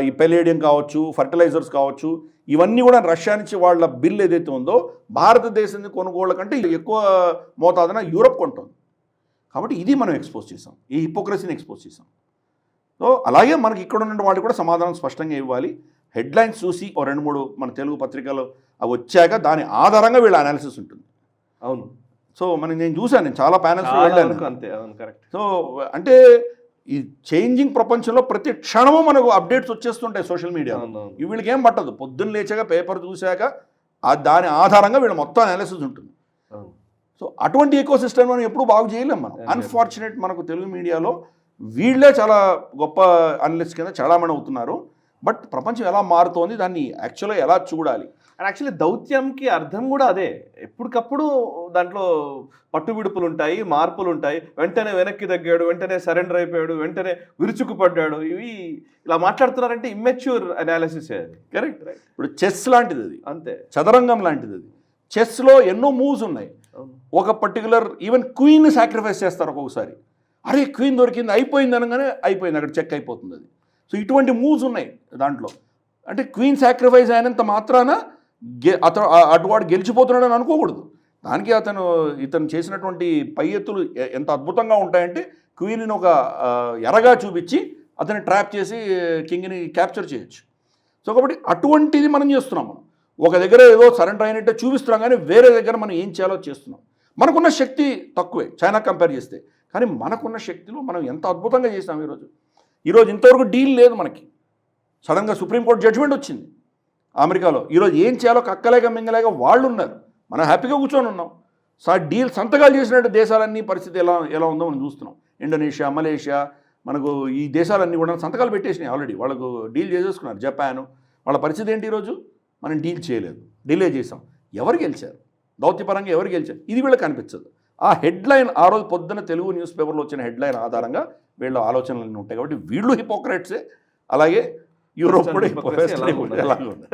ఈ పెల్లేడియం కావచ్చు, ఫర్టిలైజర్స్ కావచ్చు, ఇవన్నీ కూడా రష్యా నుంచి వాళ్ళ బిల్ ఏదైతే ఉందో భారతదేశం కొనుగోళ్ళ కంటే ఎక్కువ మోతాదున యూరోప్ కొంటుంది. కాబట్టి ఇది మనం ఎక్స్పోజ్ చేసాం, ఈ హిపోక్రసీని ఎక్స్పోజ్ చేసాం. సో అలాగే మనకి ఇక్కడ ఉన్న వాళ్ళు కూడా సమాధానం స్పష్టంగా ఇవ్వాలి. హెడ్లైన్స్ చూసి 2-3 మన తెలుగు పత్రికలు అవి వచ్చాక దాని ఆధారంగా వీళ్ళ అనాలిసిస్ ఉంటుంది. అవును. సో నేను చూశాను, నేను చాలా ప్యానల్స్ వెళ్ళాను. అంతే, అవును, కరెక్ట్. సో అంటే ఈ చేంజింగ్ ప్రపంచంలో ప్రతి క్షణము మనకు అప్డేట్స్ వచ్చేస్తుంటాయి సోషల్ మీడియా. వీళ్ళకి ఏం పట్టదు, పొద్దున్న లేచాక పేపర్ చూశాక దాని ఆధారంగా వీళ్ళ మొత్తం అనాలిసిస్ ఉంటుంది. సో అటువంటి ఎకో సిస్టమ్ మనం ఎప్పుడు బాగు చేయలేము మనం. అన్ఫార్చునేట్ మనకు తెలుగు మీడియాలో వీళ్ళే చాలా గొప్ప అనలిస్ట్ కింద చాలామంది అవుతున్నారు. బట్ ప్రపంచం ఎలా మారుతోంది, దాన్ని యాక్చువల్గా ఎలా చూడాలి, అండ్ యాక్చువల్లీ దౌత్యంకి అర్థం కూడా అదే. ఎప్పటికప్పుడు దాంట్లో పట్టువిడుపులు ఉంటాయి, మార్పులు ఉంటాయి. వెంటనే వెనక్కి తగ్గాడు, వెంటనే సరెండర్ అయిపోయాడు, వెంటనే విరుచుకుపడ్డాడు. ఇవి ఇలా మాట్లాడుతున్నారంటే ఇమ్మెచ్యూర్ అనాలిసిస్ అది. కరెక్ట్. ఇప్పుడు చెస్ లాంటిది అది, అంతే, చదరంగం లాంటిది అది. చెస్లో ఎన్నో మూవ్స్ ఉన్నాయి. ఒక పర్టికులర్ ఈవెన్ క్వీన్ సాక్రిఫైస్ చేస్తారు ఒక్కొక్కసారి. అరే క్వీన్ దొరికింది, అయిపోయింది అనగానే అయిపోయింది, అక్కడ చెక్ అయిపోతుంది అది. సో ఇటువంటి మూవ్స్ ఉన్నాయి దాంట్లో. అంటే క్వీన్ సాక్రిఫైస్ అయినంత మాత్రాన అటువాడు గెలిచిపోతున్నాడు అని అనుకోకూడదు. దానికి ఇతను చేసినటువంటి పై ఎత్తులు ఎంత అద్భుతంగా ఉంటాయంటే క్వీన్ని ఒక ఎరగా చూపించి అతన్ని ట్రాప్ చేసి కింగ్ని క్యాప్చర్ చేయొచ్చు. సో కాబట్టి అటువంటిది మనం చేస్తున్నాం. మనం ఒక దగ్గర ఏదో సరెండర్ అయినట్టే చూపిస్తున్నాం, కానీ వేరే దగ్గర మనం ఏం చేయాలో చేస్తున్నాం. మనకున్న శక్తి తక్కువే చైనా కంపేర్ చేస్తే, కానీ మనకున్న శక్తిలో మనం ఎంత అద్భుతంగా చేసాం ఈరోజు ఇంతవరకు డీల్ లేదు మనకి. సడన్గా సుప్రీంకోర్టు జడ్జిమెంట్ వచ్చింది, అమెరికాలో. ఈరోజు ఏం చేయాలో కక్కలేక మింగలేక వాళ్ళు ఉన్నారు. మనం హ్యాపీగా కూర్చొని ఉన్నాం. డీల్ సంతకాలు చేసినట్టు దేశాలన్నీ పరిస్థితి ఎలా ఉందో మనం చూస్తున్నాం. ఇండోనేషియా, మలేషియా, మనకు ఈ దేశాలన్నీ కూడా సంతకాలు పెట్టేసినాయి ఆల్రెడీ. వాళ్ళకు డీల్ చేసేసుకున్నారు. జపాను, వాళ్ళ పరిస్థితి ఏంటి ఈరోజు? మనం డీల్ చేయలేదు, డిలే చేసాం. ఎవరు గెలిచారు? దౌత్యపరంగా ఎవరు గెలిచారు? ఇది వీళ్ళకి కనిపించదు. ఆ హెడ్లైన్ ఆ రోజు పొద్దున తెలుగు న్యూస్ పేపర్లో వచ్చిన హెడ్లైన్ ఆధారంగా వీళ్ళ ఆలోచనలన్నీ ఉంటాయి. కాబట్టి వీళ్ళు హిపోక్రెట్సే, అలాగే యూరోప్ కూడా ఎలాగ ఉంది.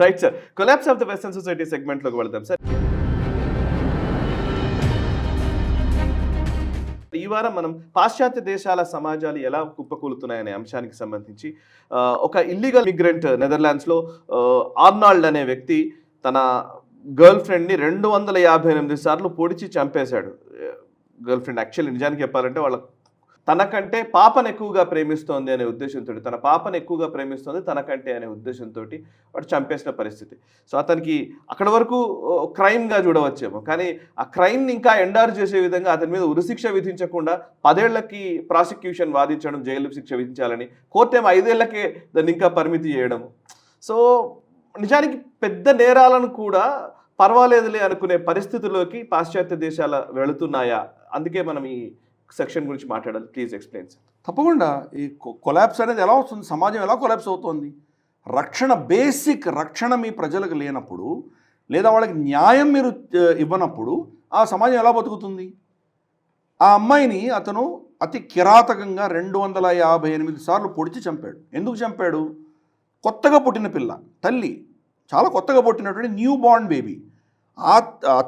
Right sir, collapse of the western society సెగ్మెంట్లోకి వెళ్దాం సార్. ఈ వారం మనం పాశ్చాత్య దేశాల సమాజాలు ఎలా కుప్పకూలుతున్నాయనే అంశానికి సంబంధించి ఒక ఇల్లీగల్ మిగ్రెంట్ నెదర్లాండ్స్లో ఆర్నాల్డ్ అనే వ్యక్తి తన గర్ల్ ఫ్రెండ్ని 258 సార్లు పొడిచి చంపేశాడు. గర్ల్ ఫ్రెండ్ యాక్చువల్లీ నిజానికి చెప్పాలంటే తనకంటే పాపను ఎక్కువగా ప్రేమిస్తోంది అనే ఉద్దేశంతో, తన పాపను ఎక్కువగా ప్రేమిస్తోంది తనకంటే అనే ఉద్దేశంతో వాడు చంపేసిన పరిస్థితి. సో అతనికి అక్కడ వరకు క్రైమ్గా చూడవచ్చేమో, కానీ ఆ క్రైమ్ని ఇంకా ఎండార్ చేసే విధంగా అతని మీద ఉరిశిక్ష విధించకుండా 10 ఏళ్లకి ప్రాసిక్యూషన్ వాదించడం, జైలు శిక్ష విధించాలని, కోర్టు ఏమో 5 ఏళ్లకే దాన్ని ఇంకా పరిమితి చేయడం. సో నిజానికి పెద్ద నేరాలను కూడా పర్వాలేదులే అనుకునే పరిస్థితుల్లోకి పాశ్చాత్య దేశాలు వెళుతున్నాయా? అందుకే మనం ఈ సెక్షన్ గురించి మాట్లాడాలి. Please explain sir. తప్పకుండా. ఈ కొలాప్స్ అనేది ఎలా వస్తుంది? సమాజం ఎలా కొలాప్స్ అవుతుంది? బేసిక్ రక్షణ మీ ప్రజలకు లేనప్పుడు, లేదా వాళ్ళకి న్యాయం మీరు ఇవ్వనప్పుడు ఆ సమాజం ఎలా బతుకుతుంది? ఆ అమ్మాయిని అతను అతి కిరాతకంగా 258 సార్లు పొడిచి చంపాడు. ఎందుకు చంపాడు? కొత్తగా పుట్టిన పిల్ల, తల్లి చాలా కొత్తగా పుట్టినటువంటి న్యూ బార్న్ బేబీ. ఆ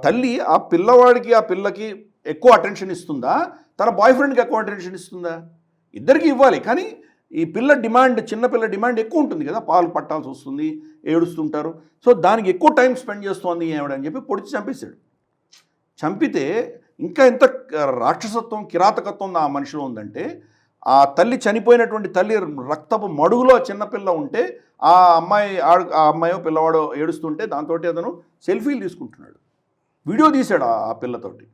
తల్లి ఆ పిల్లవాడికి, ఆ పిల్లకి ఎక్కువ అటెన్షన్ ఇస్తుందా, తన బాయ్ ఫ్రెండ్కి ఎక్కువ అటెన్షన్ ఇస్తుందా? ఇద్దరికి ఇవ్వాలి, కానీ ఈ పిల్ల డిమాండ్, చిన్నపిల్ల డిమాండ్ ఎక్కువ ఉంటుంది కదా, పాలు పట్టాల్సి వస్తుంది, ఏడుస్తుంటారు. సో దానికి ఎక్కువ టైం స్పెండ్ చేస్తోంది ఏమిడని చెప్పి పొడిచి చంపేశాడు. చంపితే ఇంకా ఎంత రాక్షసత్వం, కిరాతకత్వం ఆ మనిషిలో ఉందంటే, ఆ తల్లి చనిపోయినటువంటి తల్లి రక్తపు మడుగులో చిన్నపిల్ల ఉంటే ఆ అమ్మాయో పిల్లవాడో ఏడుస్తుంటే దాంతో అతను సెల్ఫీలు తీసుకుంటున్నాడు, వీడియో తీశాడు ఆ పిల్లతోటి.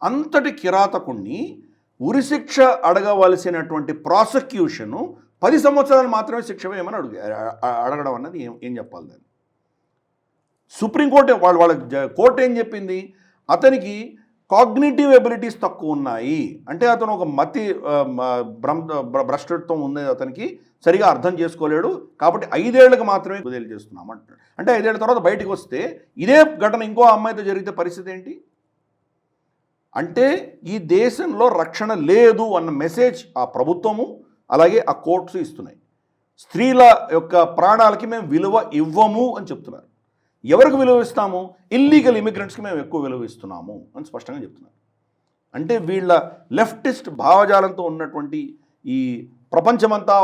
అంతటి కిరాతకుణ్ణి ఉరిశిక్ష అడగవలసినటువంటి ప్రాసిక్యూషను 10 సంవత్సరాలు మాత్రమే శిక్ష వేయమని అడగడం అన్నది ఏం చెప్పాలి దాన్ని? సుప్రీంకోర్టు వాళ్ళ కోర్టు ఏం చెప్పింది? అతనికి కాగ్నిటివ్ ఎబిలిటీస్ తక్కువ ఉన్నాయి, అంటే అతను ఒక భ్రష్టత్వం ఉంది, అతనికి సరిగా అర్థం చేసుకోలేడు, కాబట్టి 5 ఏళ్ళకి మాత్రమే వదిలి చేస్తున్నాం అంటాడు. అంటే 5 ఏళ్ళ తర్వాత బయటకు వస్తే ఇదే ఘటన ఇంకో అమ్మాయితో జరిగితే పరిస్థితి ఏంటి? అంటే ఈ దేశంలో రక్షణ లేదు అన్న మెసేజ్ ఆ ప్రభుత్వము అలాగే ఆ కోర్ట్స్ ఇస్తున్నాయి. స్త్రీల యొక్క ప్రాణాలకి మేము విలువ ఇవ్వము అని చెప్తున్నారు. ఎవరికి విలువ ఇస్తాము? ఇల్లీగల్ ఇమిగ్రెంట్స్కి మేము ఎక్కువ విలువ ఇస్తున్నాము అని స్పష్టంగా చెప్తున్నారు. అంటే వీళ్ళ లెఫ్టిస్ట్ భావజాలంతో ఉన్నటువంటి ఈ ప్రపంచమంతా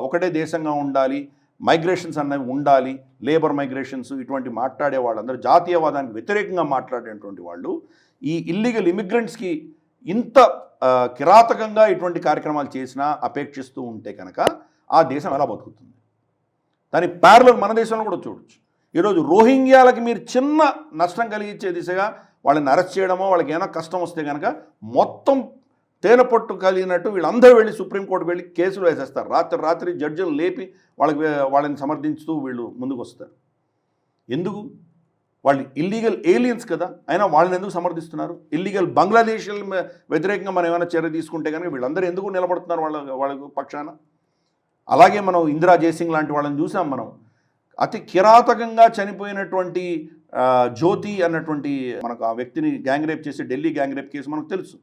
ఒకటే దేశంగా ఉండాలి, మైగ్రేషన్స్ అన్నవి ఉండాలి, లేబర్ మైగ్రేషన్స్ ఇటువంటి మాట్లాడే వాళ్ళందరూ, జాతీయవాదానికి వ్యతిరేకంగా మాట్లాడేటువంటి వాళ్ళు ఈ ఇల్లీగల్ ఇమిగ్రెంట్స్కి ఇంత కిరాతకంగా ఇటువంటి కార్యక్రమాలు చేసినా అపేక్షిస్తూ ఉంటే కనుక ఆ దేశం ఎలా బతుకుతుంది? దాని ప్యారలల్ మన దేశంలో కూడా చూడొచ్చు. ఈరోజు రోహింగ్యాలకి మీరు చిన్న నష్టం కలిగించే దిశగా వాళ్ళని అరెస్ట్ చేయడమో, వాళ్ళకి ఏమైనా కష్టం వస్తే కనుక మొత్తం తేనెపట్టు కలిగినట్టు వీళ్ళందరూ వెళ్ళి సుప్రీంకోర్టుకు వెళ్ళి కేసులు వేసేస్తారు. రాత్రి జడ్జిలు లేపి వాళ్ళని సమర్థించుతూ వీళ్ళు ముందుకు వస్తారు. ఎందుకు? వాళ్ళు ఇల్లీగల్ ఏలియన్స్ కదా, అయినా వాళ్ళని ఎందుకు సమర్థిస్తున్నారు? ఇల్లీగల్ బంగ్లాదేశీల వ్యతిరేకంగా మనం ఏమైనా చర్య తీసుకుంటే కనుక వీళ్ళందరూ ఎందుకు నిలబడుతున్నారు వాళ్ళ పక్షాన? అలాగే మనం ఇందిరా జయసింగ్ లాంటి వాళ్ళని చూసాం. మనం అతి కిరాతకంగా చనిపోయినటువంటి జ్యోతి అన్నటువంటి మనకు ఆ వ్యక్తిని గ్యాంగ్ రేప్ చేసి ఢిల్లీ గ్యాంగ్ రేప్ కేసు మనకు తెలుసు.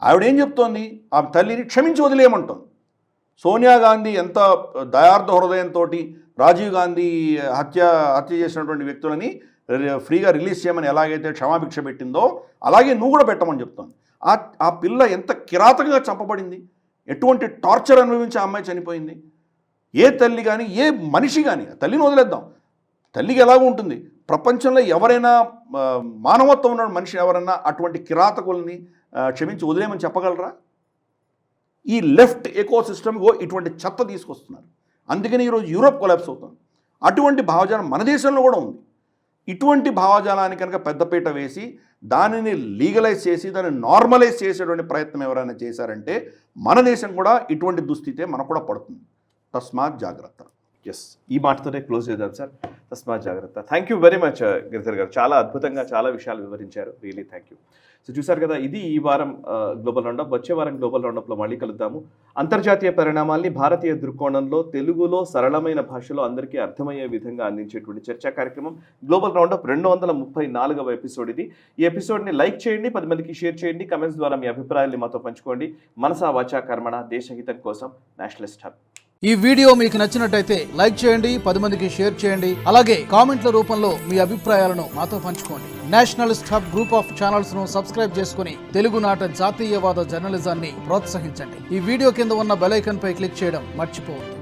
ఆవిడేం చెప్తోంది? ఆ తల్లిని క్షమించి వదిలేయమంటోంది. సోనియా గాంధీ ఎంత దయార్థ హృదయంతో రాజీవ్ గాంధీ హత్య చేసినటువంటి వ్యక్తులని ఫ్రీగా రిలీజ్ చేయమని ఎలాగైతే క్షమాభిక్ష పెట్టిందో అలాగే నువ్వు కూడా పెట్టమని చెప్తోంది. ఆ పిల్ల ఎంత కిరాతకంగా చంపబడింది, ఎటువంటి టార్చర్ అనుభవించి ఆ అమ్మాయి చనిపోయింది. ఏ తల్లి కానీ, ఏ మనిషి కానీ, తల్లిని వదిలేద్దాం, తల్లికి ఎలాగ ఉంటుంది? ప్రపంచంలో ఎవరైనా మానవత్వం ఉన్న మనిషి ఎవరైనా అటువంటి కిరాతకుల్ని క్షమించి వదిలేమని చెప్పగలరా? ఈ లెఫ్ట్ ఎకో సిస్టమ్కి ఇటువంటి చెత్త తీసుకొస్తున్నారు. అందుకని ఈరోజు యూరోప్ కొలాప్స్ అవుతుంది. అటువంటి భావజాలం మన దేశంలో కూడా ఉంది. ఇటువంటి భావజాలానికి కనుక పెద్దపీట వేసి దానిని లీగలైజ్ చేసి దాన్ని నార్మలైజ్ చేసేటువంటి ప్రయత్నం ఎవరైనా చేశారంటే మన దేశం కూడా ఇటువంటి దుస్థితే మనకు కూడా పడుతుంది. తస్మాత్ జాగ్రత్త. ఎస్, ఈ మాటతోనే క్లోజ్ చేద్దాం సార్. తస్మాత్ జాగ్రత్త. Thank you very much Giridhar గారు, చాలా అద్భుతంగా చాలా విషయాలు వివరించారు. Really thank you. సో చూసారు కదా, ఇది ఈ వారం గ్లోబల్ రౌండప్. వచ్చే వారం గ్లోబల్ రౌండప్లో మళ్ళీ కలుద్దాము. అంతర్జాతీయ పరిణామాల్ని భారతీయ దృక్కోణంలో తెలుగులో సరళమైన భాషలో అందరికీ అర్థమయ్యే విధంగా అందించేటువంటి చర్చా కార్యక్రమం గ్లోబల్ రౌండప్ 234వ ఎపిసోడ్ ఇది. ఈ ఎపిసోడ్ని లైక్ చేయండి, 10 మందికి షేర్ చేయండి, కమెంట్స్ ద్వారా మీ అభిప్రాయాల్ని మాతో పంచుకోండి. మనసా వాచా కర్మణ, దేశహితం కోసం, నేషనలిస్ట్ హబ్. ఈ వీడియో మీకు నచ్చినట్టయితే లైక్ చేయండి, 10 మందికి షేర్ చేయండి. అలాగే కామెంట్ల రూపంలో మీ అభిప్రాయాలను మాతో పంచుకోండి. Nationalist hub group of channels ను సబ్స్క్రైబ్ చేసుకుని తెలుగునాట జాతీయవాద జర్నలిజాన్ని ప్రోత్సహించండి. ఈ వీడియో కింద ఉన్న బెల్ ఐకాన్ పై క్లిక్ చేయడం మర్చిపోవద్దు.